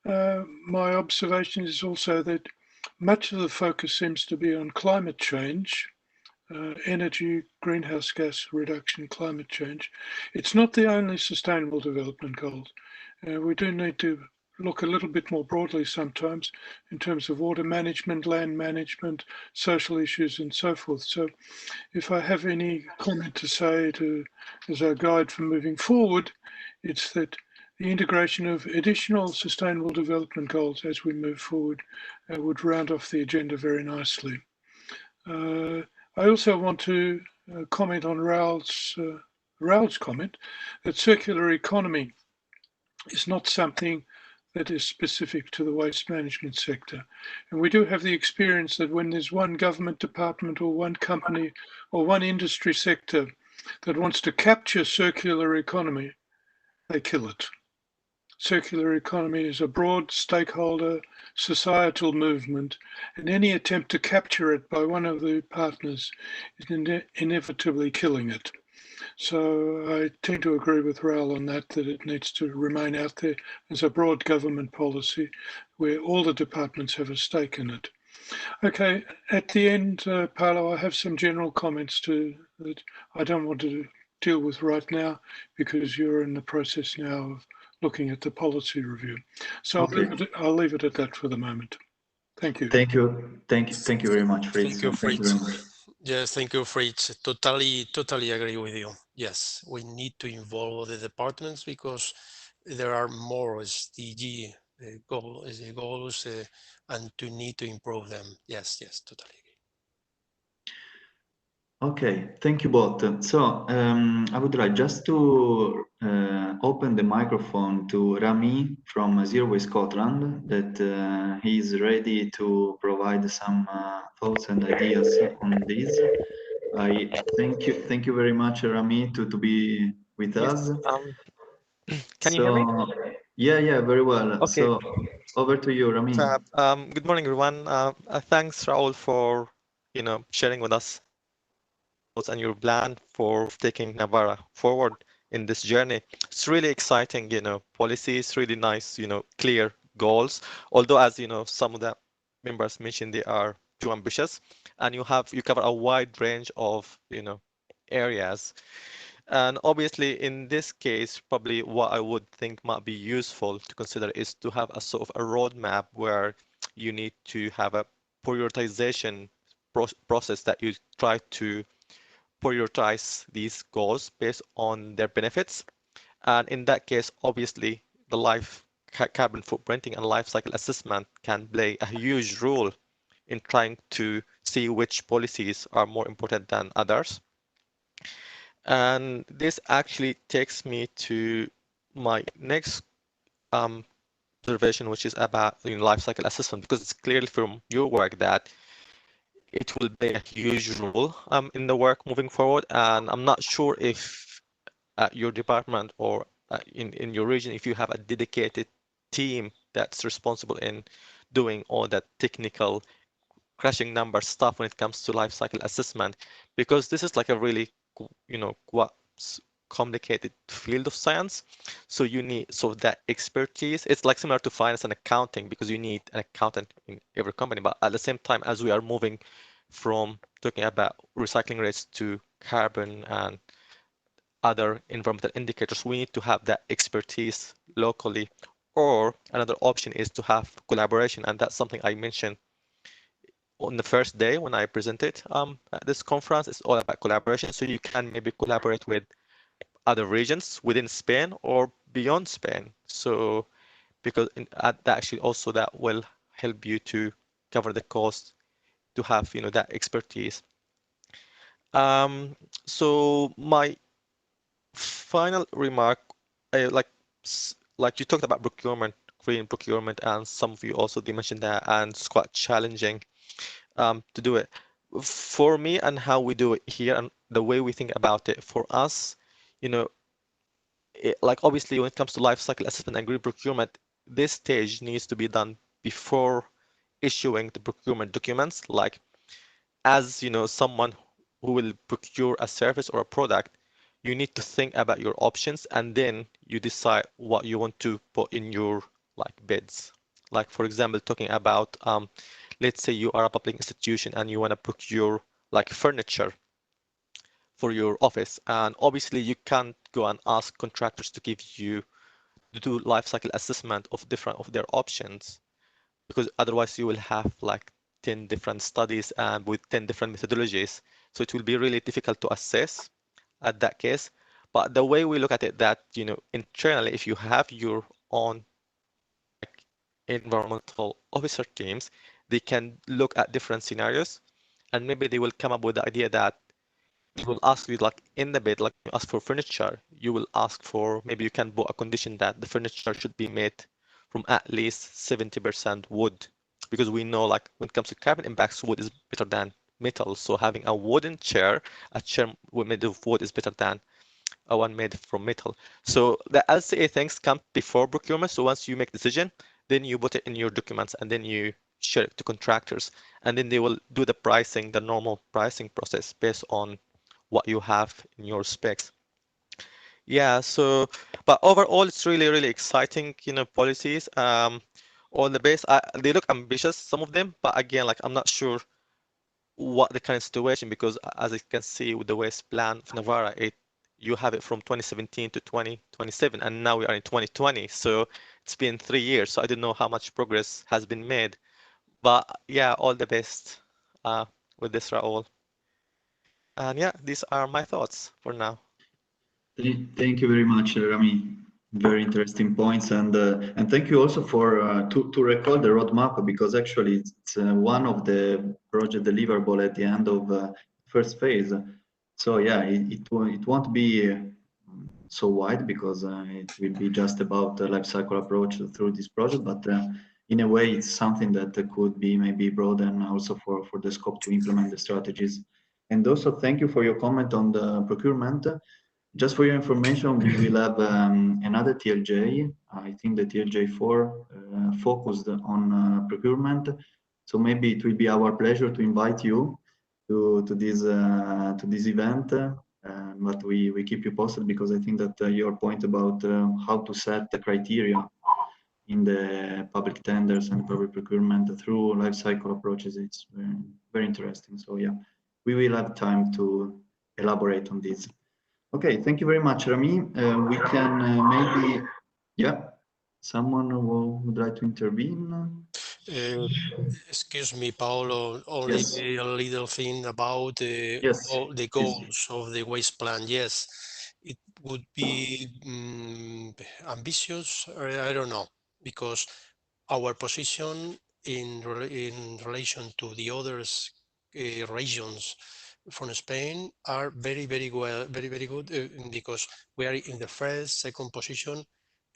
my observation is also that much of the focus seems to be on climate change, energy, greenhouse gas reduction, climate change. It's not the only sustainable development goals. We do need to look a little bit more broadly sometimes in terms of water management, land management, social issues, and so forth. So if I have any comment to say as a guide for moving forward, it's that the integration of additional sustainable development goals as we move forward would round off the agenda very nicely. I also want to comment on Raoul's comment that circular economy is not something that is specific to the waste management sector. And we do have the experience that when there's one government department or one company or one industry sector that wants to capture circular economy, they kill it. Circular economy is a broad stakeholder societal movement, and any attempt to capture it by one of the partners is inevitably killing it. So I tend to agree with Raoul on that it needs to remain out there as a broad government policy where all the departments have a stake in it. Okay, at the end, Paolo, I have some general comments that I don't want to deal with right now because you're in the process now of looking at the policy review. So Okay. I'll leave it at that for the moment. Thank you. Thank you very much, Fritz. Thank you, Fritz. Thank you very much. Yes, thank you, Fritz. Totally agree with you. Yes, we need to involve the departments because there are more SDG goals and to need to improve them. Yes, totally agree. Okay, thank you both. So I would like just to open the microphone to Rami from Zero Waste Scotland, that he is ready to provide some thoughts and ideas on this. I thank you very much, Rami, to be with us. Can you hear me? Yeah, very well. Okay. So over to you, Rami. Good morning, everyone. Thanks, Raoul, for sharing with us and your plan for taking Navarre forward in this journey. It's really exciting, policies, really nice, clear goals. Although, as some of the members mentioned, they are too ambitious, and you cover a wide range of areas. And obviously, in this case, probably what I would think might be useful to consider is to have a sort of a roadmap where you need to have a prioritization process that you try to prioritize these goals based on their benefits. And in that case, obviously, the carbon footprinting and life cycle assessment can play a huge role in trying to see which policies are more important than others. And this actually takes me to my next observation, which is about life cycle assessment, because it's clearly from your work that it will play a huge role in the work moving forward. And I'm not sure if at your department or in your region, if you have a dedicated team that's responsible in doing all that technical crashing number stuff when it comes to life cycle assessment, because this is like a really quite complicated field of science. So you need that expertise. It's like similar to finance and accounting, because you need an accountant in every company. But at the same time, as we are moving from talking about recycling rates to carbon and other environmental indicators, we need to have that expertise locally. Or another option is to have collaboration, and that's something I mentioned on the first day when I presented at this conference. It's all about collaboration. So you can maybe collaborate with other regions within Spain or beyond Spain. So because actually also that will help you to cover the cost to have that expertise. So my final remark, like you talked about procurement, green procurement, and some of you also mentioned that, and it's quite challenging to do it. For me and how we do it here and the way we think about it, for us, like obviously when it comes to life cycle assessment and green procurement, this stage needs to be done before issuing the procurement documents. Like as someone who will procure a service or a product, you need to think about your options, and then you decide what you want to put in your bids. Like for example, talking about let's say you are a public institution and you want to procure furniture for your office, and obviously you can't go and ask contractors to do life cycle assessment of their options, because otherwise you will have 10 different studies and with 10 different methodologies. So it will be really difficult to assess at that case. But the way we look at it, that internally, if you have your own environmental officer teams, they can look at different scenarios, and maybe they will come up with the idea that they will ask you, like in the bid, like you ask for furniture, you will ask for, maybe you can put a condition that the furniture should be made from at least 70% wood, because we know, like when it comes to carbon impacts, wood is better than metal. So having a wooden chair, a chair made of wood is better than a one made from metal. So the LCA things come before procurement. So once you make decision, then you put it in your documents, and then you share it to contractors, and then they will do the pricing, the normal pricing process based on what you have in your specs. Yeah, so, but overall, it's really, really exciting, policies. All the base, they look ambitious, some of them, but again, like I'm not sure what the kind of situation, because as you can see with the waste plan of Navarre, you have it from 2017 to 2027, and now we are in 2020. So it's been 3 years. So I don't know how much progress has been made, but yeah, all the best with this, Raul. And yeah, these are my thoughts for now. Thank you very much, Rami. Very interesting points, and thank you also for to recall the roadmap, because actually it's one of the project deliverable at the end of first phase. So yeah, it won't be so wide, because it will be just about the life cycle approach through this project, but in a way it's something that could be maybe broadened also for the scope to implement the strategies. And also thank you for your comment on the procurement. Just for your information, we will have another TLJ. I think the TLJ4 focused on procurement. So maybe it will be our pleasure to invite you to this event. But we keep you posted, because I think that your point about how to set the criteria in the public tenders and public procurement through life cycle approaches, it's very interesting. So yeah, we will have time to elaborate on this. Okay, thank you very much, Rami. We can maybe, yeah, someone who would like to intervene. Excuse me, Paolo, only Yes. a little thing about all the goals of the waste plan. Yes, it would be ambitious, or I don't know, because our position in relation to the others regions from Spain are very, very well, very good, because we are in the first, second position,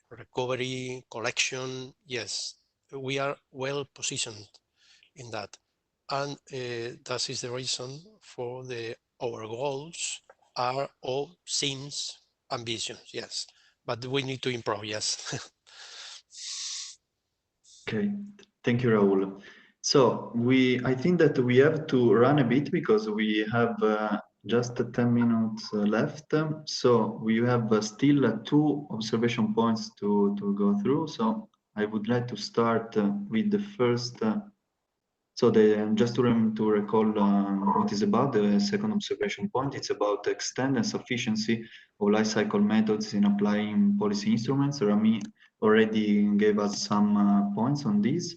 recovery, collection. Yes, we are well positioned in that, and that is the reason for our goals are all seems ambitious. Yes, but we need to improve. Yes. Okay, thank you, Raul. So I think that we have to run a bit, because we have just 10 minutes left. So we have still 2 observation points to go through. So I would like to start with the first. So just to recall what is about the second observation point, it's about the extent and sufficiency of life cycle methods in applying policy instruments. Rami already gave us some points on this,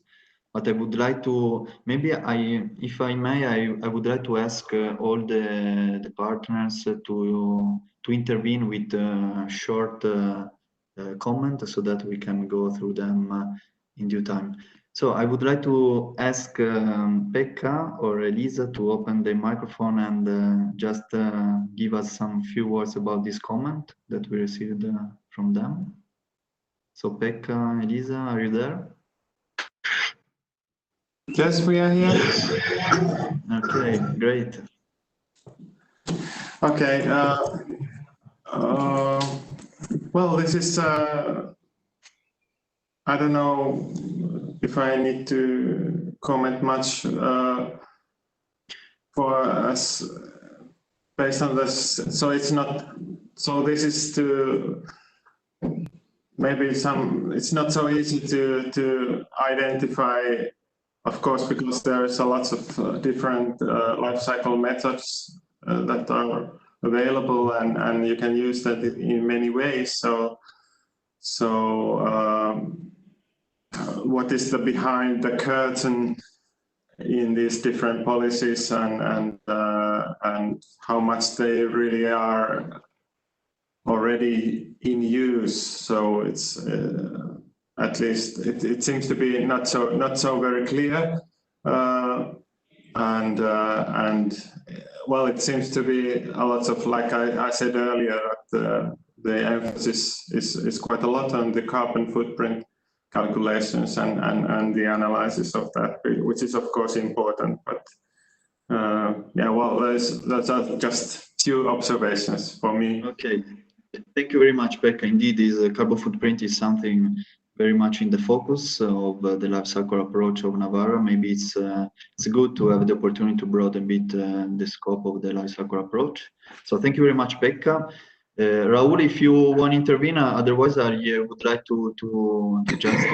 but I would like to, maybe if I may, I would like to ask all the partners to intervene with a short comment, so that we can go through them in due time. So I would like to ask Pekka or Elisa to open the microphone and just give us some few words about this comment that we received from them. So Pekka, Elisa, are you there? Yes, we are here. Okay, great. Okay. Well, this is, I don't know if I need to comment much for us based on this. So it's not, so this is to maybe it's not so easy to identify, of course, because there's a lots of different life cycle methods that are available, and you can use that in many ways. So what is the behind the curtain in these different policies, and how much they really are already in use. So it's at least it seems to be not so very clear. And well, it seems to be a lot of, like I said earlier, that the emphasis is quite a lot on the carbon footprint calculations and the analysis of that, which is of course important. But yeah, well, that's just few observations for me. Okay, thank you very much, Pekka. Indeed, this carbon footprint is something very much in the focus of the life cycle approach of Navarre. Maybe it's good to have the opportunity to broaden a bit the scope of the life cycle approach. So thank you very much, Pekka. Raul, if you want to intervene, otherwise I would like to just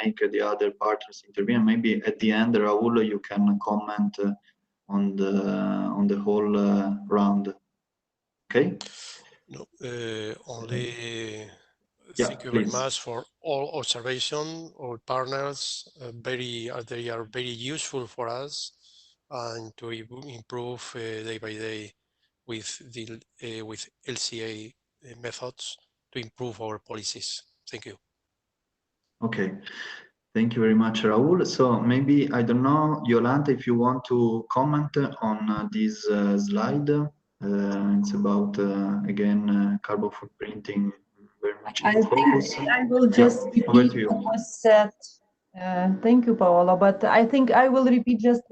make the other partners intervene. Maybe at the end, Raul, you can comment on the whole round. Okay. No, only yeah, thank you please. very much for all observation, all partners. They are very useful for us and to improve day by day with LCA methods to improve our policies. Thank you. Okay, thank you very much, Raul. So maybe, I don't know, Yolanta, if you want to comment on this slide. It's about, again, carbon footprinting very much in focus. Think I will just repeat what was said. Thank you, Paolo. But I think I will repeat just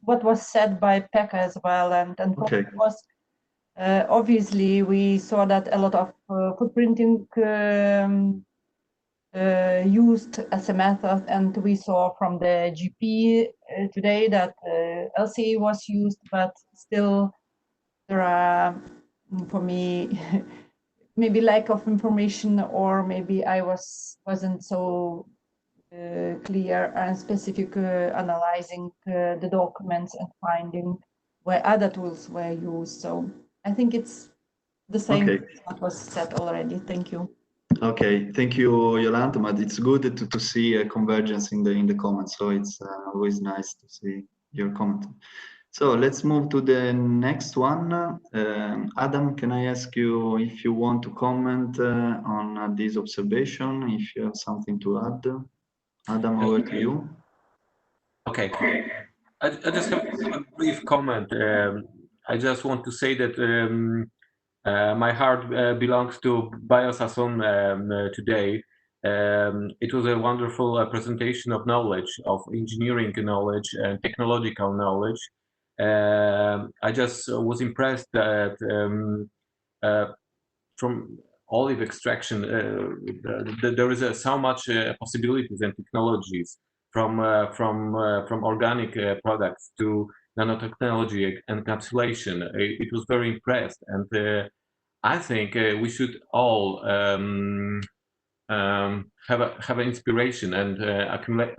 what was said by Pekka as well. And okay. was obviously we saw that a lot of footprinting used as a method, and we saw from the GP today that LCA was used, but still there are, for me, maybe lack of information, or maybe I wasn't so clear and specific analyzing the documents and finding where other tools were used. So I think it's the same okay. what was said already. Thank you. Okay, thank you, Yolanta. But it's good to see a convergence in the comments. So it's always nice to see your comment. So let's move to the next one. Adam, can I ask you if you want to comment on this observation, if you have something to add? Adam, over to you. Okay. I just have a brief comment. I just want to say that my heart belongs to Biosasun today. It was a wonderful presentation of knowledge, of engineering knowledge and technological knowledge. I just was impressed that from olive extraction, there is so much possibilities and technologies from organic products to nanotechnology encapsulation. It was very impressed, and I think we should all have an inspiration and accumulate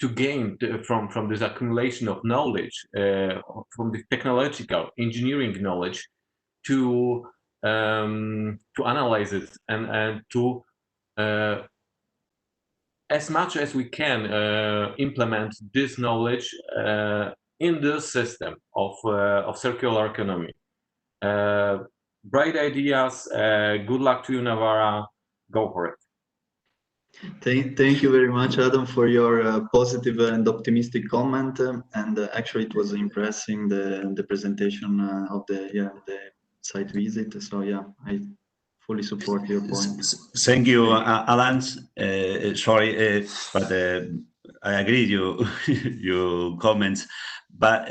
to gain from this accumulation of knowledge, from the technological engineering knowledge, to analyze it and to as much as we can implement this knowledge in this system of circular economy. Bright ideas. Good luck to you, Navarre. Go for it. Thank you very much, Adam, for your positive and optimistic comment. And actually, it was impressive the presentation of the site visit. So yeah, I fully support your point. Thank you, Alan. Sorry, but I agree your comments. But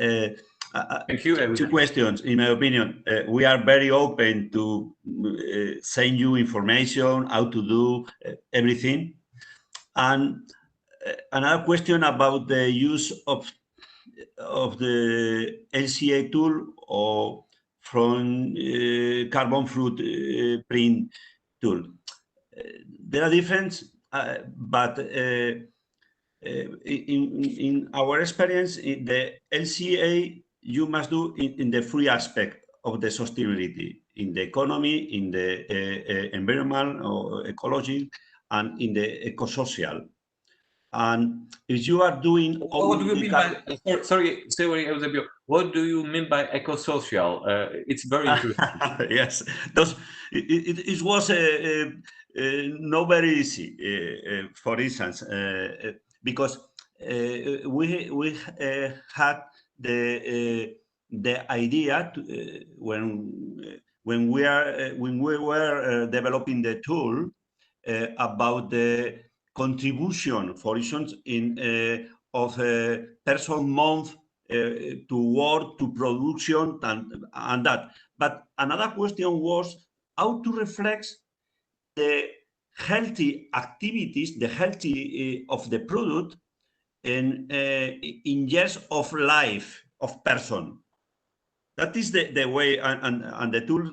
thank you. Two questions. In my opinion, we are very open to send you information, how to do everything. And another question about the use of the LCA tool or from carbon footprint tool. There are differences, but in our experience, in the LCA, you must do in the three aspects of the sustainability, in the economy, in the environment or ecology, and in the eco-social. And if you are doing, what do you mean by, sorry, Eusebio, what do you mean by eco-social? It's very interesting. Yes, it was not very easy, for instance, because we had the idea to, when we were developing the tool about the contribution, for instance, of a person month to work, to production, and that. But another question was how to reflect the healthy activities, the healthy of the product in years of life of person. That is the way, and the tool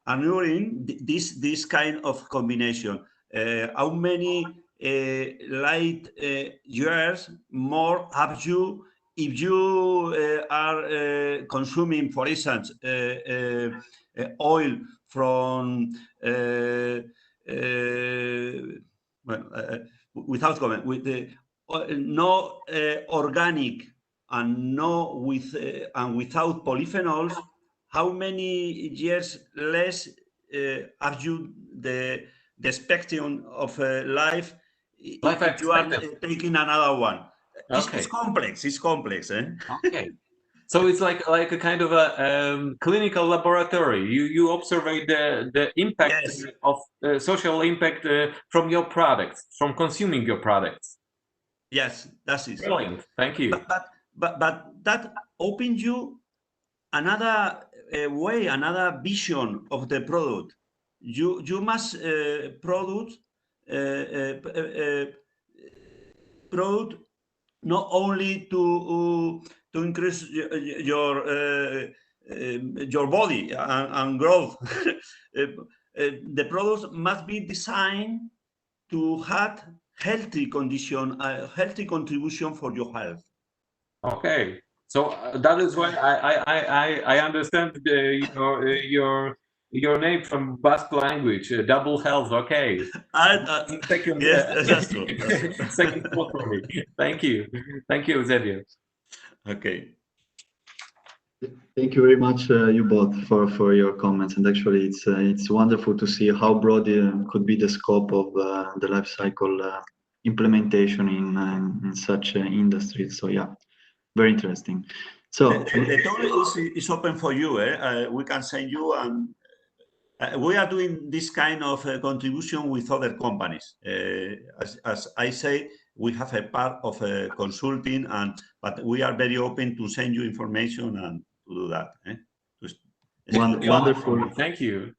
annuring this kind of combination. How many light years more have you if you are consuming, for instance, oil from without comment, with the no organic and no and without polyphenols, how many years less have you the spectrum of life if you are taking another one? Okay. It's complex. It's complex. Eh? Okay. So it's like a kind of a clinical laboratory. You observe the impact, yes, of social impact from your products, from consuming your products. Yes, that's it. Brilliant. Thank you. But that opens you another way, another vision of the product. You must produce not only to increase your body and growth. The products must be designed to have healthy condition, a healthy contribution for your health. Okay, so that is why I understand your name from Basque language, double health. Okay. Second, yes, that's true. Second for me. Thank you, Eusebio. Okay. Thank you very much, you both, for your comments. And actually, it's wonderful to see how broad could be the scope of the life cycle implementation in such industry. So yeah, very interesting. So the tool is open for you. We can send you, and we are doing this kind of contribution with other companies. As I say, we have a part of consulting, but we are very open to send you information and to do that. Wonderful. Thank you.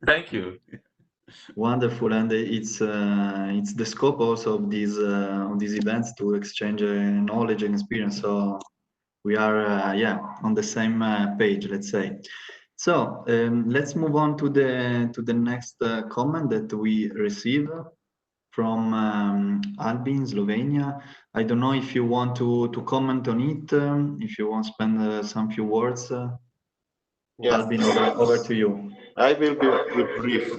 Wonderful, and it's the scope also of these events to exchange knowledge and experience. So we are on the same page, let's say. So let's move on to the next comment that we receive from Albin, Slovenia. I don't know if you want to comment on it, if you want to spend some few words. Yes. Albin, over to you. I will be brief.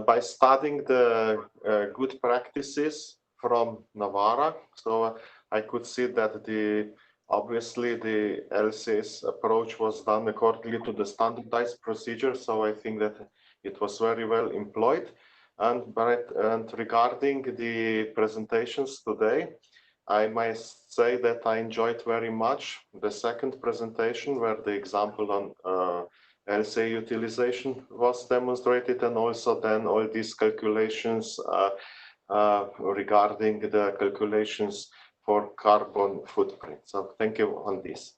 By studying the good practices from Navarre, so I could see that obviously the LCA's approach was done accordingly to the standardized procedure. So I think that it was very well employed. And regarding the presentations today, I must say that I enjoyed very much the second presentation, where the example on LCA utilization was demonstrated, and also then all these calculations regarding the calculations for carbon footprint. So thank you on this.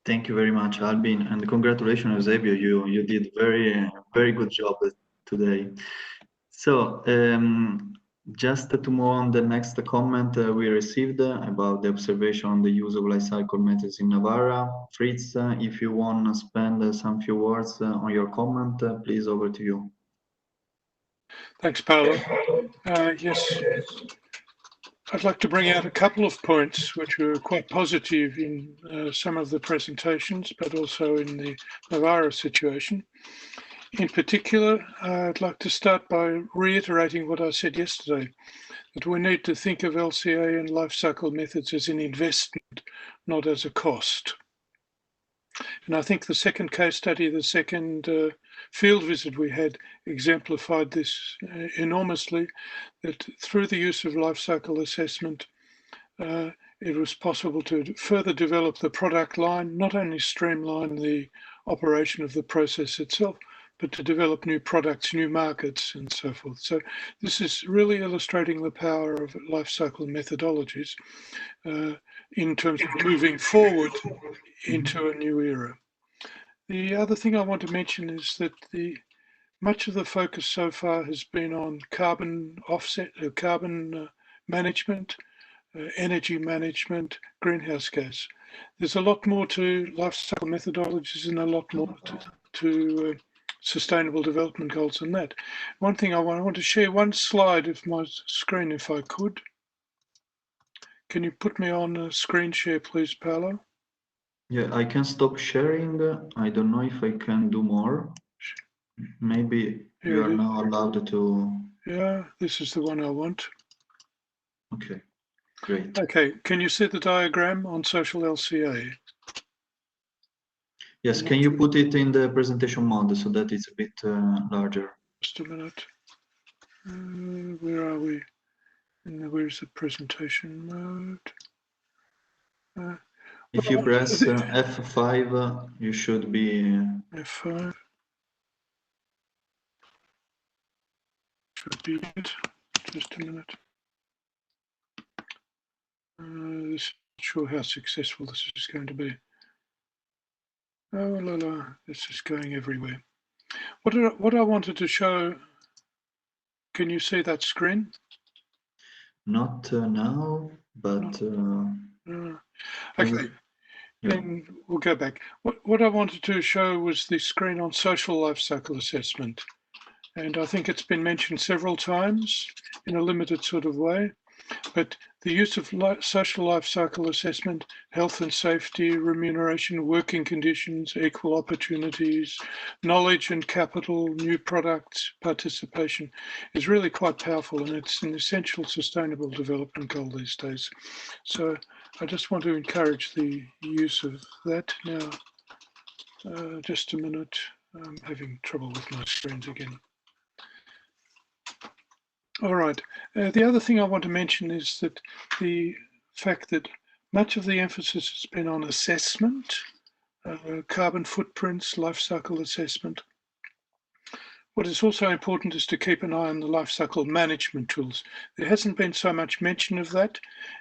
Thank you very much, Albin, and congratulations, Eusebio. You did very good job today. So just to move on, the next comment we received about the observation on the use of life cycle methods in Navarre. Fritz, if you want to spend some few words on your comment, please, over to you. Thanks, Paolo. Yes, I'd like to bring out a couple of points which were quite positive in some of the presentations, but also in the Navarre situation. In particular, I'd like to start by reiterating what I said yesterday, that we need to think of LCA and life cycle methods as an investment, not as a cost. And I think the second case study, the second field visit we had exemplified this enormously, that through the use of life cycle assessment, it was possible to further develop the product line, not only streamline the operation of the process itself, but to develop new products, new markets, and so forth. So this is really illustrating the power of life cycle methodologies in terms of moving forward into a new era. The other thing I want to mention is that much of the focus so far has been on carbon offset, carbon management, energy management, greenhouse gas. There's a lot more to life cycle methodologies and a lot more to sustainable development goals than that. One thing I want to share one slide of my screen if I could. Can you put me on a screen share, please, Paolo? Yeah, I can stop sharing. I don't know if I can do more. Maybe you are now allowed to. Yeah, this is the one I want. Okay, great. Okay, can you see the diagram on social LCA? Yes, can you put it in the presentation mode so that it's a bit larger? Just a minute. Where are we? Where's the presentation mode? If you press F5, you should be... F5. Should be it. Just a minute. This is not sure how successful this is going to be. Oh la la, this is going everywhere. What I wanted to show, can you see that screen? Not now, but... Okay, then we'll go back. What I wanted to show was the screen on social life cycle assessment. And I think it's been mentioned several times in a limited sort of way, but the use of social life cycle assessment, health and safety, remuneration, working conditions, equal opportunities, knowledge and capital, new products, participation is really quite powerful, and it's an essential sustainable development goal these days. So I just want to encourage the use of that now. Just a minute, I'm having trouble with my screens again. All right. The other thing I want to mention is that the fact that much of the emphasis has been on assessment, carbon footprints, life cycle assessment. What is also important is to keep an eye on the life cycle management tools. There hasn't been so much mention of that,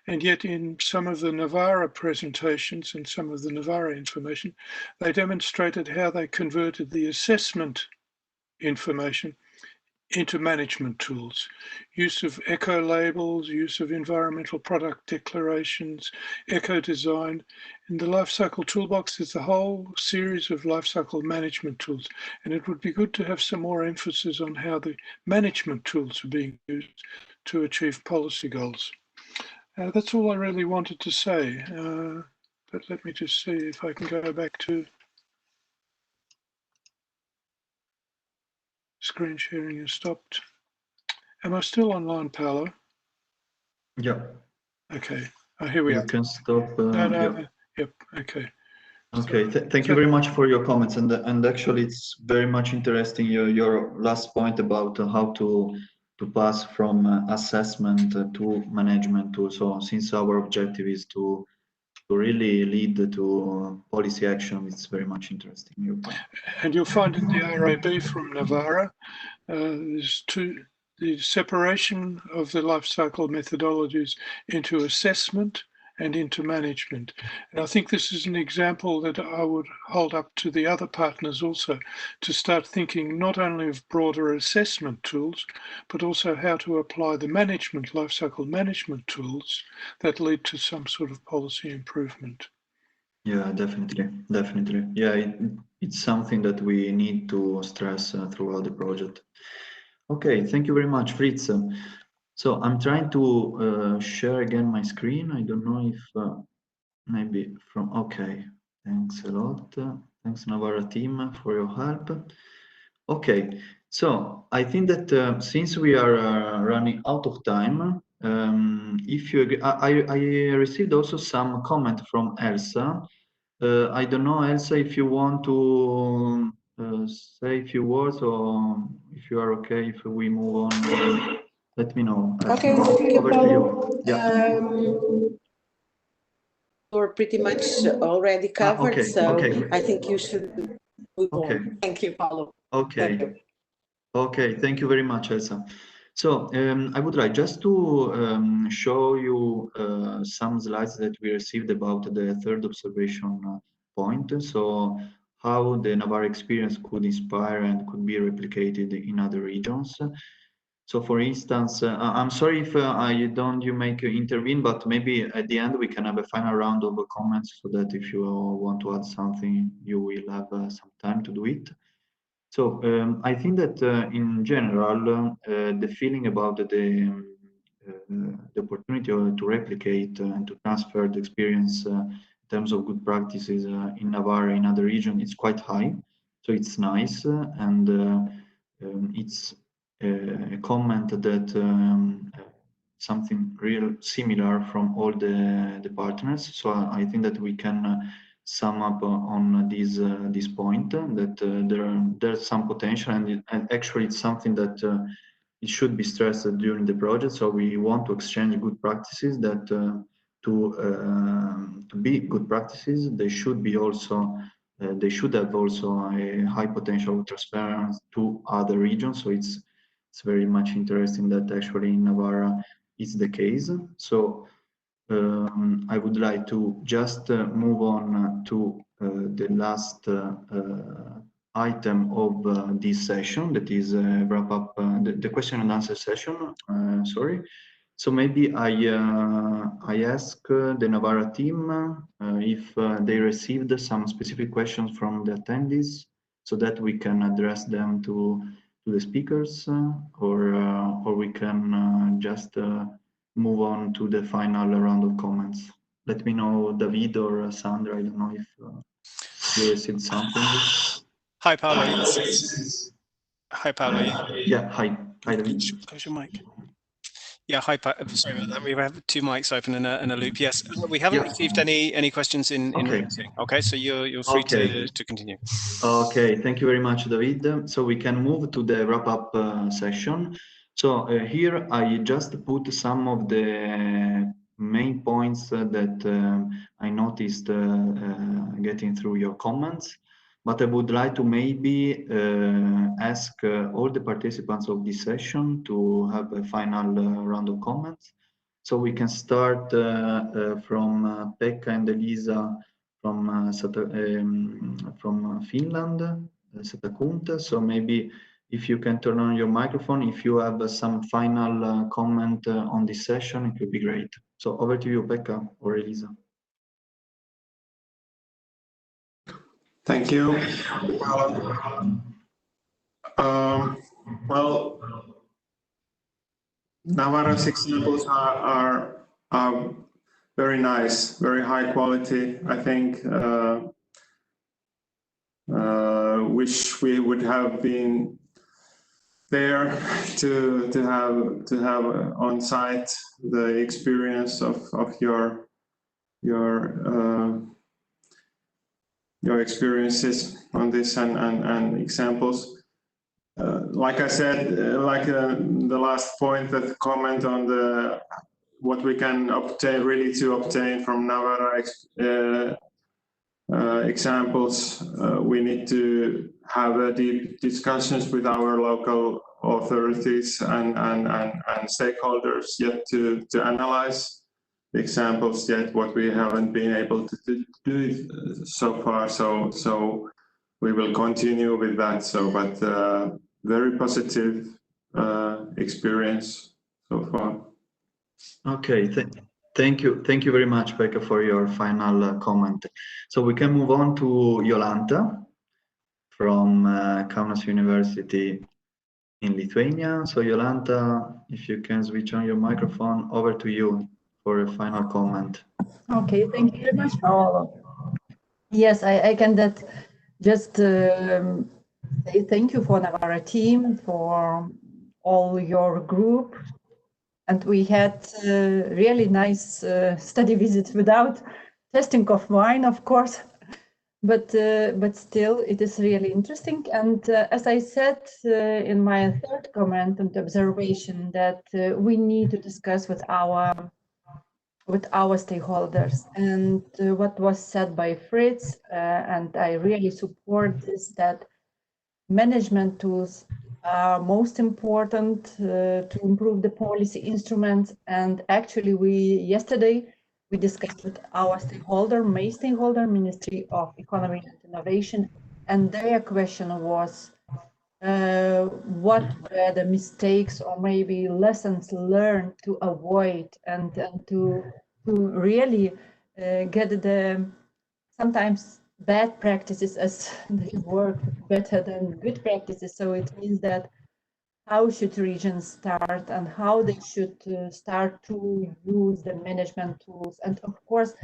and yet in some of the Navarre presentations and some of the Navarre information, they demonstrated how they converted the assessment information into management tools, use of eco labels, use of environmental product declarations, eco design. In the life cycle toolbox is a whole series of life cycle management tools, and it would be good to have some more emphasis on how the management tools are being used to achieve policy goals. That's all I really wanted to say, but let me just see if I can go back to screen sharing has stopped. Am I still online, Paolo? Yeah. Okay. Here we are. You can stop. No. Yep. Okay. Okay. Thank you very much for your comments. And actually, it's very much interesting your last point about how to pass from assessment to management tool. So since our objective is to really lead to policy action, it's very much interesting. Your point. And you'll find in the RAB from Navarre, there's the separation of the life cycle methodologies into assessment and into management. And I think this is an example that I would hold up to the other partners also, to start thinking not only of broader assessment tools, but also how to apply the management, life cycle management tools that lead to some sort of policy improvement. Yeah, definitely. Yeah, it's something that we need to stress throughout the project. Okay, thank you very much, Fritz. So I'm trying to share again my screen. I don't know if maybe okay, thanks a lot. Thanks Navarre team for your help. Okay, so I think that since we are running out of time, if you agree, I received also some comment from Elsa. I don't know, Elsa, if you want to say a few words, or if you are okay if we move on. Let me know. Okay, thank you, Over to you. Yeah. We're pretty much already covered, okay, so okay. I think you should move on. Thank you, Paulo. Okay. Thank you. Okay, thank you very much, Elsa. So I would like just to show you some slides that we received about the third observation point. So how the Navarre experience could inspire and could be replicated in other regions. So for instance, I'm sorry if you make intervene, but maybe at the end we can have a final round of comments so that if you want to add something, you will have some time to do it. So I think that in general, the feeling about the opportunity to replicate and to transfer the experience in terms of good practices in Navarre, in other regions, is quite high. So it's nice, and it's a comment that something real similar from all the partners. So I think that we can sum up on this point that there's some potential, and actually it's something that it should be stressed during the project. So we want to exchange good practices that to be good practices, they should be also they should have also a high potential of transference to other regions. So it's very much interesting that actually in Navarre is the case. So I would like to just move on to the last item of this session, that is wrap up the question and answer session. Sorry. So maybe I ask the Navarre team if they received some specific questions from the attendees, so that we can address them to the speakers, or we can just move on to the final round of comments. Let me know, David or Sandra. I don't know if you received something. Hi, Paolo. Hi, Paolo. Yeah. Hi, David. Close your mic. Yeah, hi, sorry about that. We have two mics open in a loop. Yes, we haven't received any questions in writing. Okay, so you're free to continue. Okay, thank you very much, David. So we can move to the wrap-up session. So here I just put some of the main points that I noticed getting through your comments. But I would like to maybe ask all the participants of this session to have a final round of comments. So we can start from Pekka and Elisa from Finland, Satakunta. So maybe if you can turn on your microphone, if you have some final comment on this session, it would be great. So over to you, Pekka or Elisa. Thank you. Well, Navarre's examples are very nice, very high quality. I think wish we would have been there to have on site the experience of your experiences on this and examples. Like I said, the last point, that comment on the what we can obtain from Navarre examples, we need to have deep discussions with our local authorities and stakeholders yet to analyze the examples yet, what we haven't been able to do so far. So we will continue with that. So, but very positive experience so far. Okay, thank you very much, Pekka, for your final comment. So we can move on to Jolanta from Kaunas University in Lithuania. So Jolanta, if you can switch on your microphone, over to you for a final comment. Okay, thank you very much, Paolo. Yes, I can just say thank you for Navarre team, for all your group. And we had really nice study visits without testing of wine, of course. But still, it is really interesting. And as I said in my third comment and observation, that we need to discuss with our stakeholders. And what was said by Fritz, and I really support this, that management tools are most important to improve the policy instruments. And actually, yesterday we discussed with our main stakeholder, Ministry of Economy and Innovation, and their question was, what were the mistakes or maybe lessons learned to avoid and to really get the sometimes bad practices as they work better than good practices. So it means that how should regions start and how they should start to use the management tools. And of course,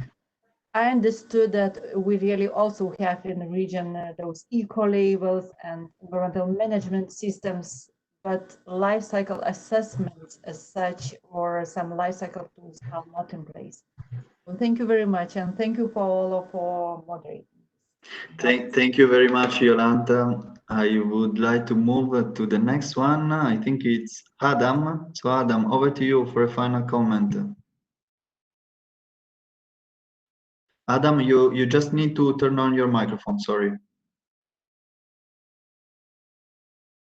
I understood that we really also have in the region those eco-labels and environmental management systems, but life cycle assessments as such or some life cycle tools are not in place. So thank you very much, and thank you for moderating. Thank you very much, Yolanta. I would like to move to the next one. I think it's Adam. So Adam, over to you for a final comment. Adam, you just need to turn on your microphone, sorry.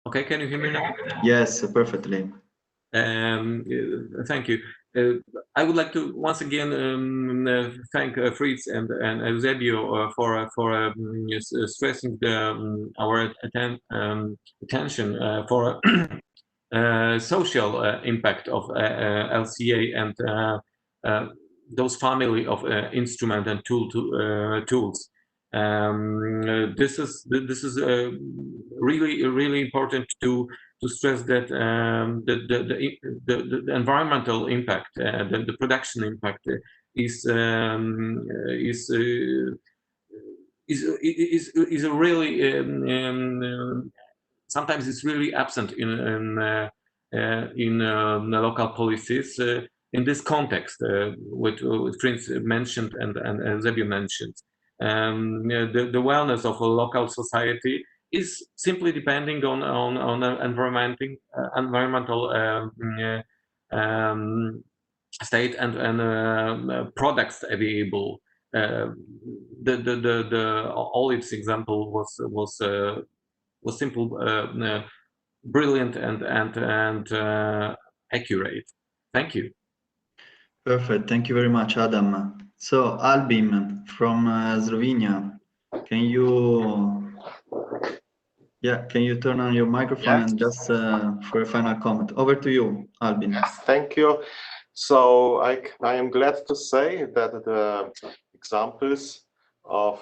Okay, can you hear me now? Yes, perfectly. Thank you. I would like to once again thank Fritz and Eusebio for stressing our attention for social impact of LCA and those family of instrument and tools. This is really important to stress that the environmental impact, the production impact is a really sometimes it's really absent in the local policies. In this context, what Prince mentioned and Eusebio mentioned, the wellness of a local society is simply depending on environmental state and products available. The olives example was simple, brilliant and accurate. Thank you. Perfect. Thank you very much, Adam. So Albin from Slovenia, can you turn on your microphone and just for a final comment? Over to you, Albin. Yes, thank you. So I am glad to say that the examples of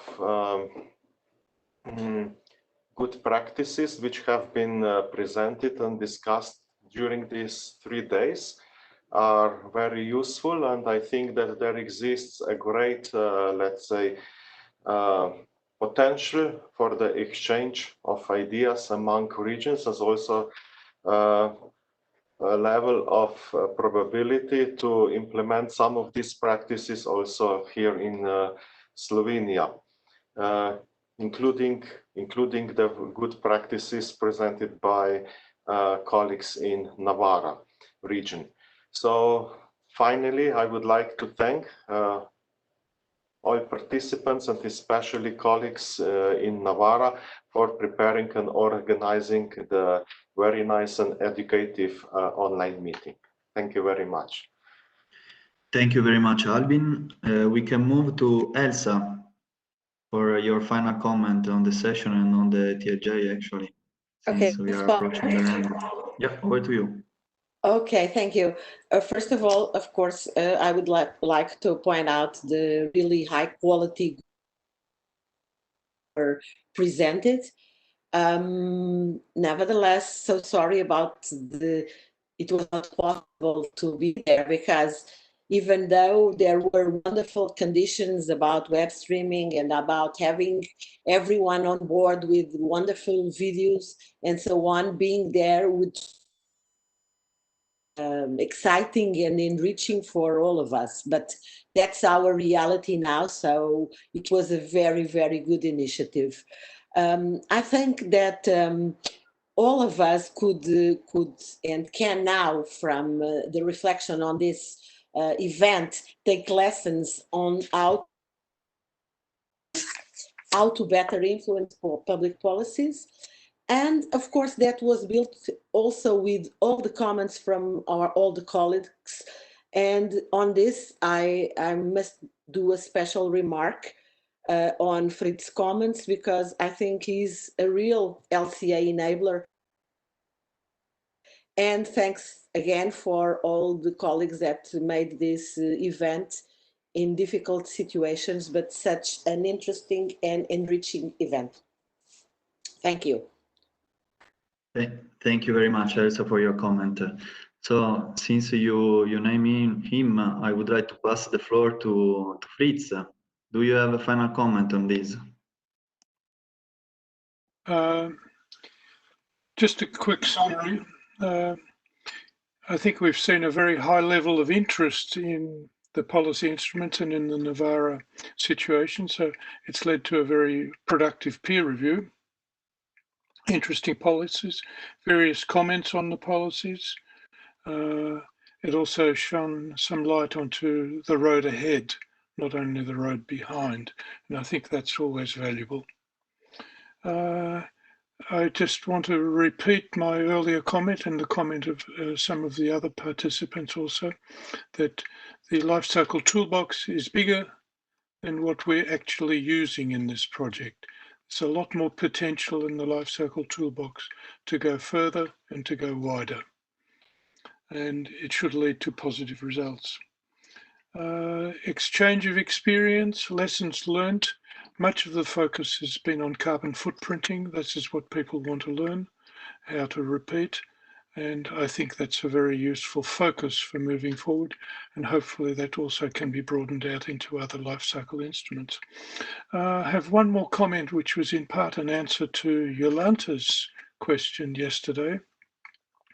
good practices which have been presented and discussed during these 3 days are very useful, and I think that there exists a great, let's say, potential for the exchange of ideas among regions, as also a level of probability to implement some of these practices also here in Slovenia, including the good practices presented by colleagues in Navarre region. So finally, I would like to thank all participants and especially colleagues in Navarre for preparing and organizing the very nice and educative online meeting. Thank you very much. Thank you very much, Albin. We can move to Elsa for your final comment on the session and on the TLJ, actually. Okay, we are approaching the end. Yeah, over to you. Okay, thank you. First of all, of course, I would like to point out the really high quality presented. Nevertheless, so sorry about it was not possible to be there because even though there were wonderful conditions about web streaming and about having everyone on board with wonderful videos and so on, being there would exciting and enriching for all of us. But that's our reality now. So it was a very, very good initiative. I think that all of us could and can now, from the reflection on this event, take lessons on how to better influence public policies. And of course, that was built also with all the comments from all the colleagues. And on this, I must do a special remark on Fritz's comments, because I think he's a real LCA enabler. And thanks again for all the colleagues that made this event in difficult situations, but such an interesting and enriching event. Thank you. Thank you very much, Elsa, for your comment. So, since you name him, I would like to pass the floor to Fritz. Do you have a final comment on this? Just a quick summary. I think we've seen a very high level of interest in the policy instruments and in the Navarre situation. So it's led to a very productive peer review. Interesting policies, various comments on the policies. It also shone some light onto the road ahead, not only the road behind. And I think that's always valuable. I just want to repeat my earlier comment and the comment of some of the other participants also, that the life cycle toolbox is bigger than what we're actually using in this project. There's a lot more potential in the life cycle toolbox to go further and to go wider. And it should lead to positive results. Exchange of experience, lessons learned. Much of the focus has been on carbon footprinting. This is what people want to learn, how to repeat. And I think that's a very useful focus for moving forward. And hopefully that also can be broadened out into other life cycle instruments. I have one more comment, which was in part an answer to Yolanta's question yesterday.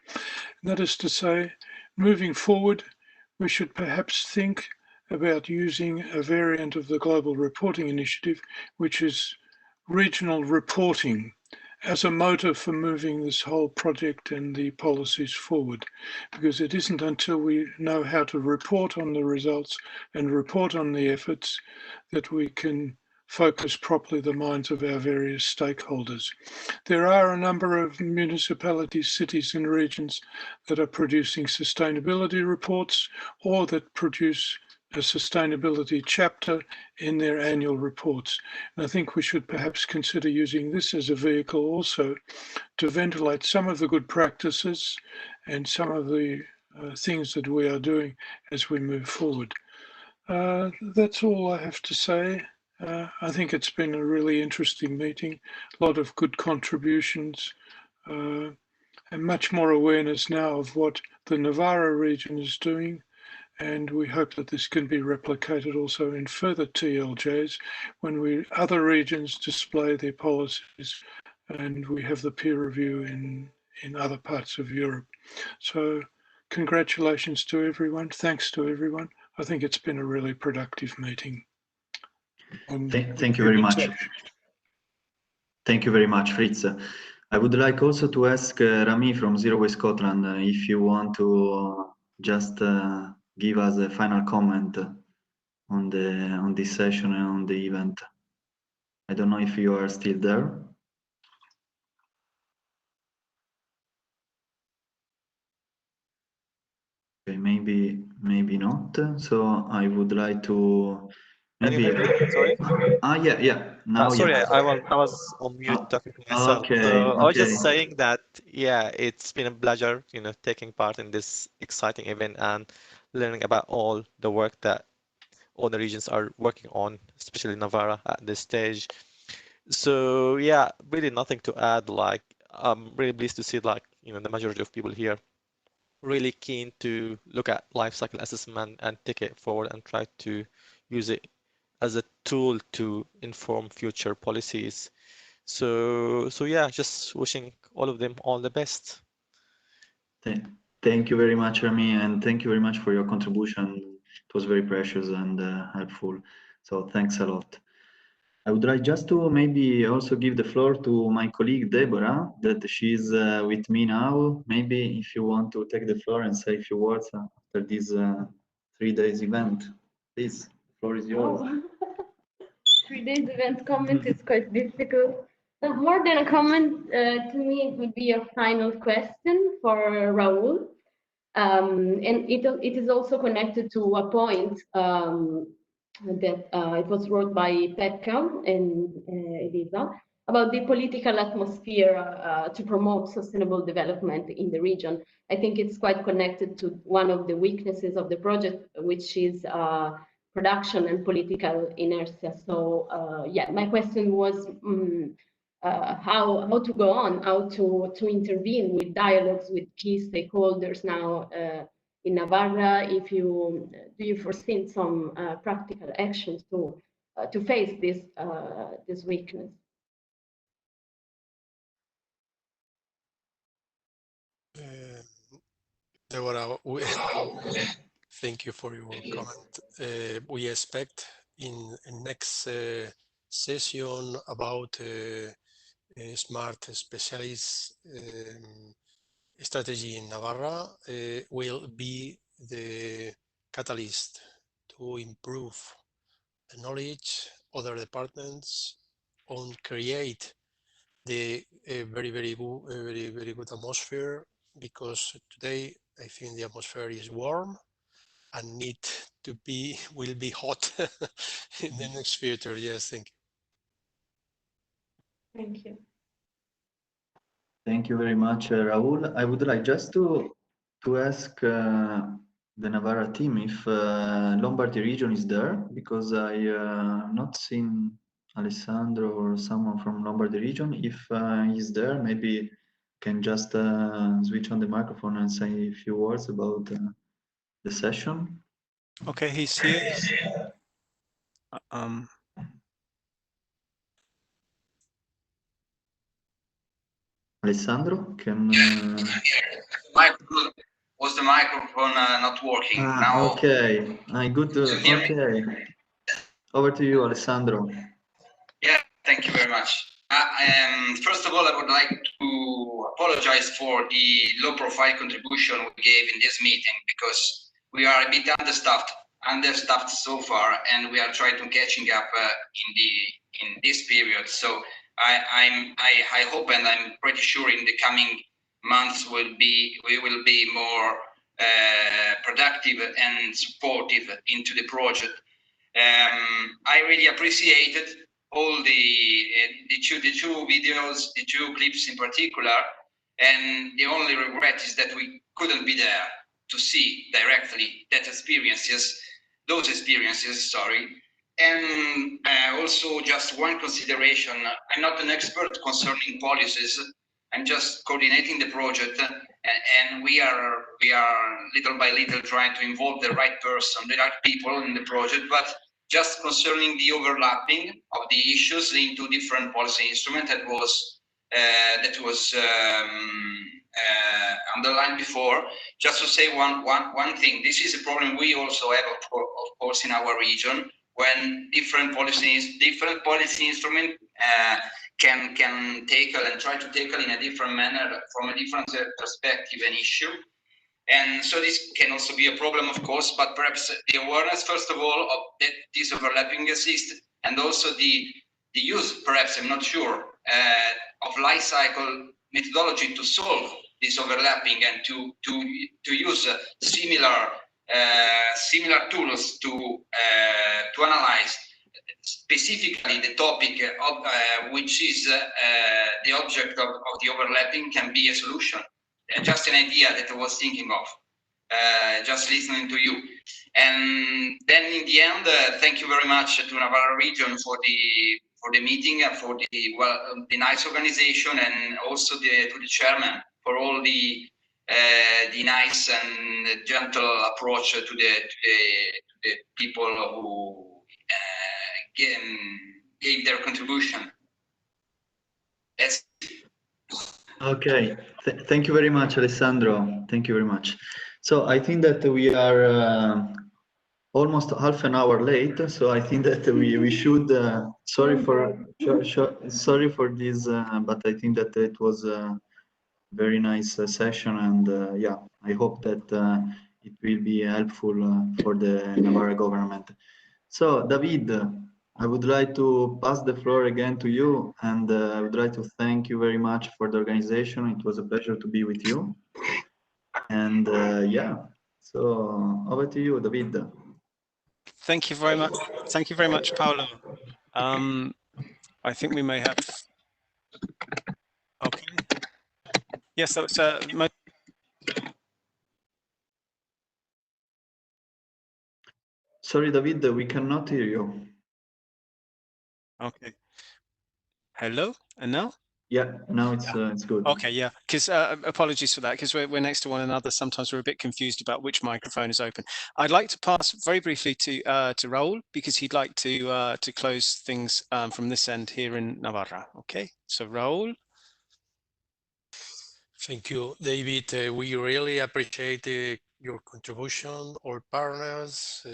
And that is to say, moving forward, we should perhaps think about using a variant of the Global Reporting Initiative, which is regional reporting, as a motor for moving this whole project and the policies forward, because it isn't until we know how to report on the results and report on the efforts that we can focus properly the minds of our various stakeholders. There are a number of municipalities, cities and regions that are producing sustainability reports or that produce a sustainability chapter in their annual reports. And I think we should perhaps consider using this as a vehicle also to ventilate some of the good practices and some of the things that we are doing as we move forward. That's all I have to say. I think it's been a really interesting meeting, a lot of good contributions, and much more awareness now of what the Navarre region is doing. And we hope that this can be replicated also in further TLJs when other regions display their policies and we have the peer review in other parts of Europe. So congratulations to everyone. Thanks to everyone. I think it's been a really productive meeting. Thank you very much. Thank you very much, Fritz. I would like also to ask Rami from Zero Waste Scotland if you want to just give us a final comment on this session and on the event. I don't know if you are still there. Okay, maybe not. So I would like to maybe. Sorry. Yeah. Now, sorry, I was on mute talking to myself. Okay, so I was just saying that, yeah, it's been a pleasure, taking part in this exciting event and learning about all the work that all the regions are working on, especially Navarre at this stage. So yeah, really nothing to add. Like, I'm really pleased to see, like, the majority of people here really keen to look at life cycle assessment and take it forward and try to use it as a tool to inform future policies. So yeah, just wishing all of them all the best. Thank you very much, Rami, and thank you very much for your contribution. It was very precious and helpful. So thanks a lot. I would like just to maybe also give the floor to my colleague Deborah, that she's with me now. Maybe if you want to take the floor and say a few words after this 3 days event, please, the floor is yours. Oh. 3 days event comment is quite difficult. More than a comment, to me, it would be a final question for Raul. And it is also connected to a point that it was wrote by Pekka and Elisa about the political atmosphere to promote sustainable development in the region. I think it's quite connected to one of the weaknesses of the project, which is production and political inertia. So yeah, my question was how to go on, how to intervene with dialogues with key stakeholders now in Navarre. If do you foresee some practical actions to face this weakness? Deborah, thank you for your comment. We expect in next session about smart specialist strategy in Navarre will be the catalyst to improve the knowledge other departments on create the very good atmosphere, because today I think the atmosphere is warm and will be hot in the next future. Yes, thank you. Thank you. Thank you very much, Raul. I would like just to ask the Navarra team if Lombardy region is there, because I not seen Alessandro or someone from Lombardy region. If he's there, maybe can just switch on the microphone and say a few words about the session. Okay, he's here. Alessandro, can was the microphone not working? now okay, good. Okay, over to you, Alessandro. Yeah, thank you very much. First of all, I would like to apologize for the low profile contribution we gave in this meeting, because we are a bit understaffed so far, and we are trying to catching up in this period. So I hope, and I'm pretty sure in the coming months we will be more productive and supportive into the project. I really appreciated all the two videos, the two clips in particular, and the only regret is that we couldn't be there to see directly those experiences, sorry. And also just one consideration, I'm not an expert concerning policies, I'm just coordinating the project, and we are little by little trying to involve the right person, the right people in the project, but just concerning the overlapping of the issues into different policy instruments that was underlined before. Just to say one thing, this is a problem we also have, of course, in our region, when different policy instrument can tackle and try to tackle in a different manner, from a different perspective, an issue. And so this can also be a problem, of course, but perhaps the awareness, first of all, of that this overlapping exists, and also the use, perhaps, I'm not sure, of life cycle methodology to solve this overlapping, and to use similar tools to analyze specifically the topic of which is the object of the overlapping, can be a solution. Just an idea that I was thinking of, just listening to you. And then in the end, thank you very much to Navarre region for the meeting, and for the nice organization, and also to the chairman for all the the nice and gentle approach to the people who gave their contribution. That's Okay, thank you very much, Alessandro. Thank you very much. So I think that we are almost half an hour late. So I think that we should. Sorry for this, but I think that it was a very nice session, and yeah, I hope that it will be helpful for the Navarre government. So David, I would like to pass the floor again to you, and I would like to thank you very much for the organization. It was a pleasure to be with you. And yeah, so over to you, David. Thank you very much. Thank you very much, Paolo. I think we may have. Okay. Yes, that was Sorry, David, we cannot hear you. Okay. Hello, and now? Yeah, now it's good. Okay, yeah, because apologies for that, because we're next to one another. Sometimes we're a bit confused about which microphone is open. I'd like to pass very briefly to Raul, because he'd like to close things from this end here in Navarra. Okay, so Raul. Thank you, David. We really appreciate your contribution, all partners,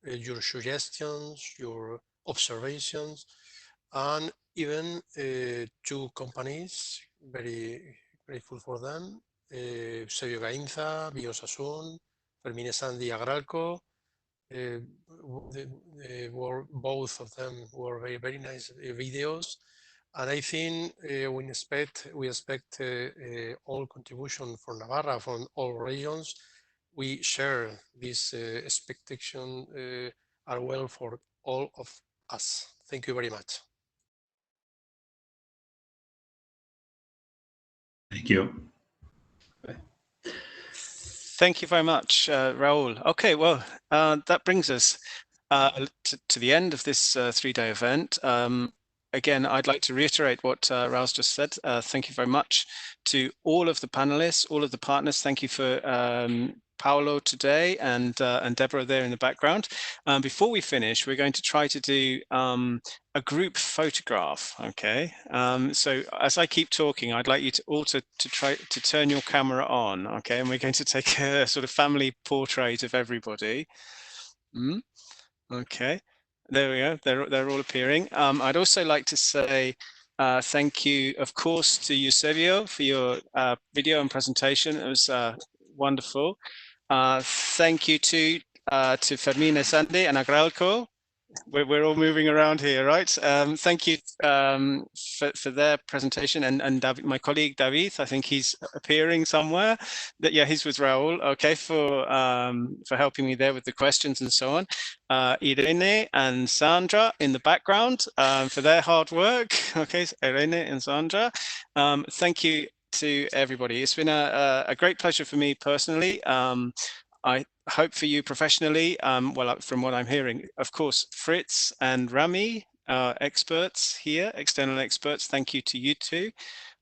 your suggestions, your observations, and even 2 companies, very grateful for them, Eusebio Gainza, Biosasun, Fermín Sandy, Agralco. Both of them were very, very nice videos. And I think we expect all contribution from Navarra, from all regions. We share this expectation are well for all of us. Thank you very much. Thank you. Thank you very much, Raul. Okay, well, that brings us to the end of this 3-day event. Again, I'd like to reiterate what Raul's just said. Thank you very much to all of the panelists, all of the partners. Thank you for Paolo today and Deborah there in the background. Before we finish, we're going to try to do a group photograph. Okay, so as I keep talking, I'd like you to all to try to turn your camera on. Okay, and we're going to take a sort of family portrait of everybody. Okay, there we go. They're all appearing. I'd also like to say thank you, of course, to Eusebio for your video and presentation. It was wonderful. Thank you to Fermín Sandy and Agralco. We're all moving around here, right? Thank you for their presentation, and David, my colleague David, I think he's appearing somewhere. Yeah, he's with Raul. Okay, for helping me there with the questions and so on. Irene and Sandra in the background for their hard work. Okay, so Irene and Sandra. Thank you to everybody. It's been a great pleasure for me personally. I hope for you professionally, well, from what I'm hearing, of course, Fritz and Rami, experts here, external experts, thank you to you too.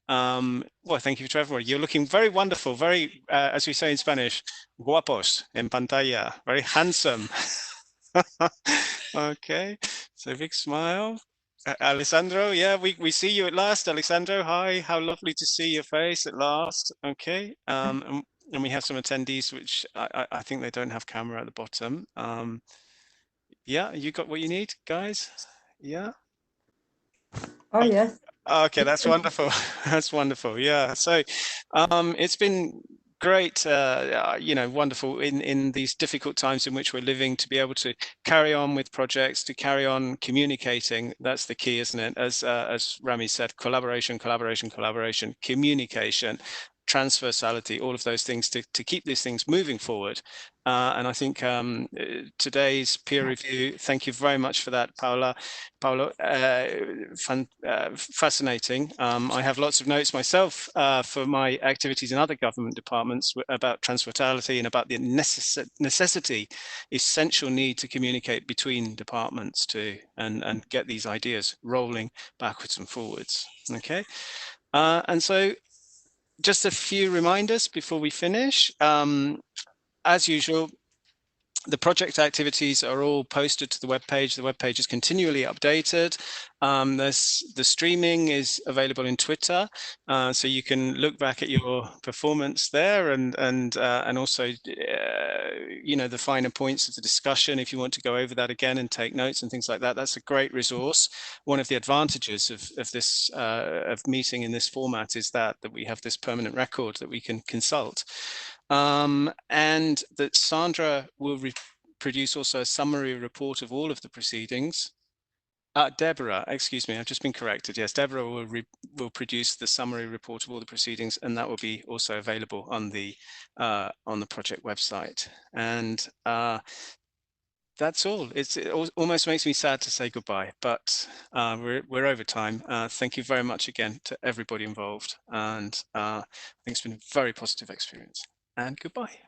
Well, thank you to everyone. You're looking very wonderful, very, as we say in Spanish, guapos en pantalla, very handsome. Okay, so big smile. Alessandro, yeah, we see you at last. Alessandro, hi, how lovely to see your face at last. Okay, and we have some attendees, which I think they don't have camera at the bottom. Yeah, you got what you need, guys? Yeah? Oh, yes. Okay, that's wonderful. That's wonderful. Yeah, so it's been great, you know, wonderful in these difficult times in which we're living to be able to carry on with projects, to carry on communicating. That's the key, isn't it? As Rami said, collaboration, collaboration, collaboration, communication, transversality, all of those things to keep these things moving forward. And I think today's peer review, thank you very much for that, Paolo, fascinating. I have lots of notes myself for my activities in other government departments about transversality and about the necessity, essential need to communicate between departments too, and get these ideas rolling backwards and forwards. Okay, and so just a few reminders before we finish. As usual, the project activities are all posted to the webpage. The webpage is continually updated. The streaming is available in Twitter, so you can look back at your performance there, and also you know, the finer points of the discussion if you want to go over that again and take notes and things like that. That's a great resource. One of the advantages of this of meeting in this format is that we have this permanent record that we can consult. And that Sandra will produce also a summary report of all of the proceedings. Deborah, excuse me, I've just been corrected. Yes, Deborah will produce the summary report of all the proceedings, and that will be also available on the project website. And that's all. It almost makes me sad to say goodbye, but we're over time. Thank you very much again to everybody involved, and I think it's been a very positive experience. And goodbye.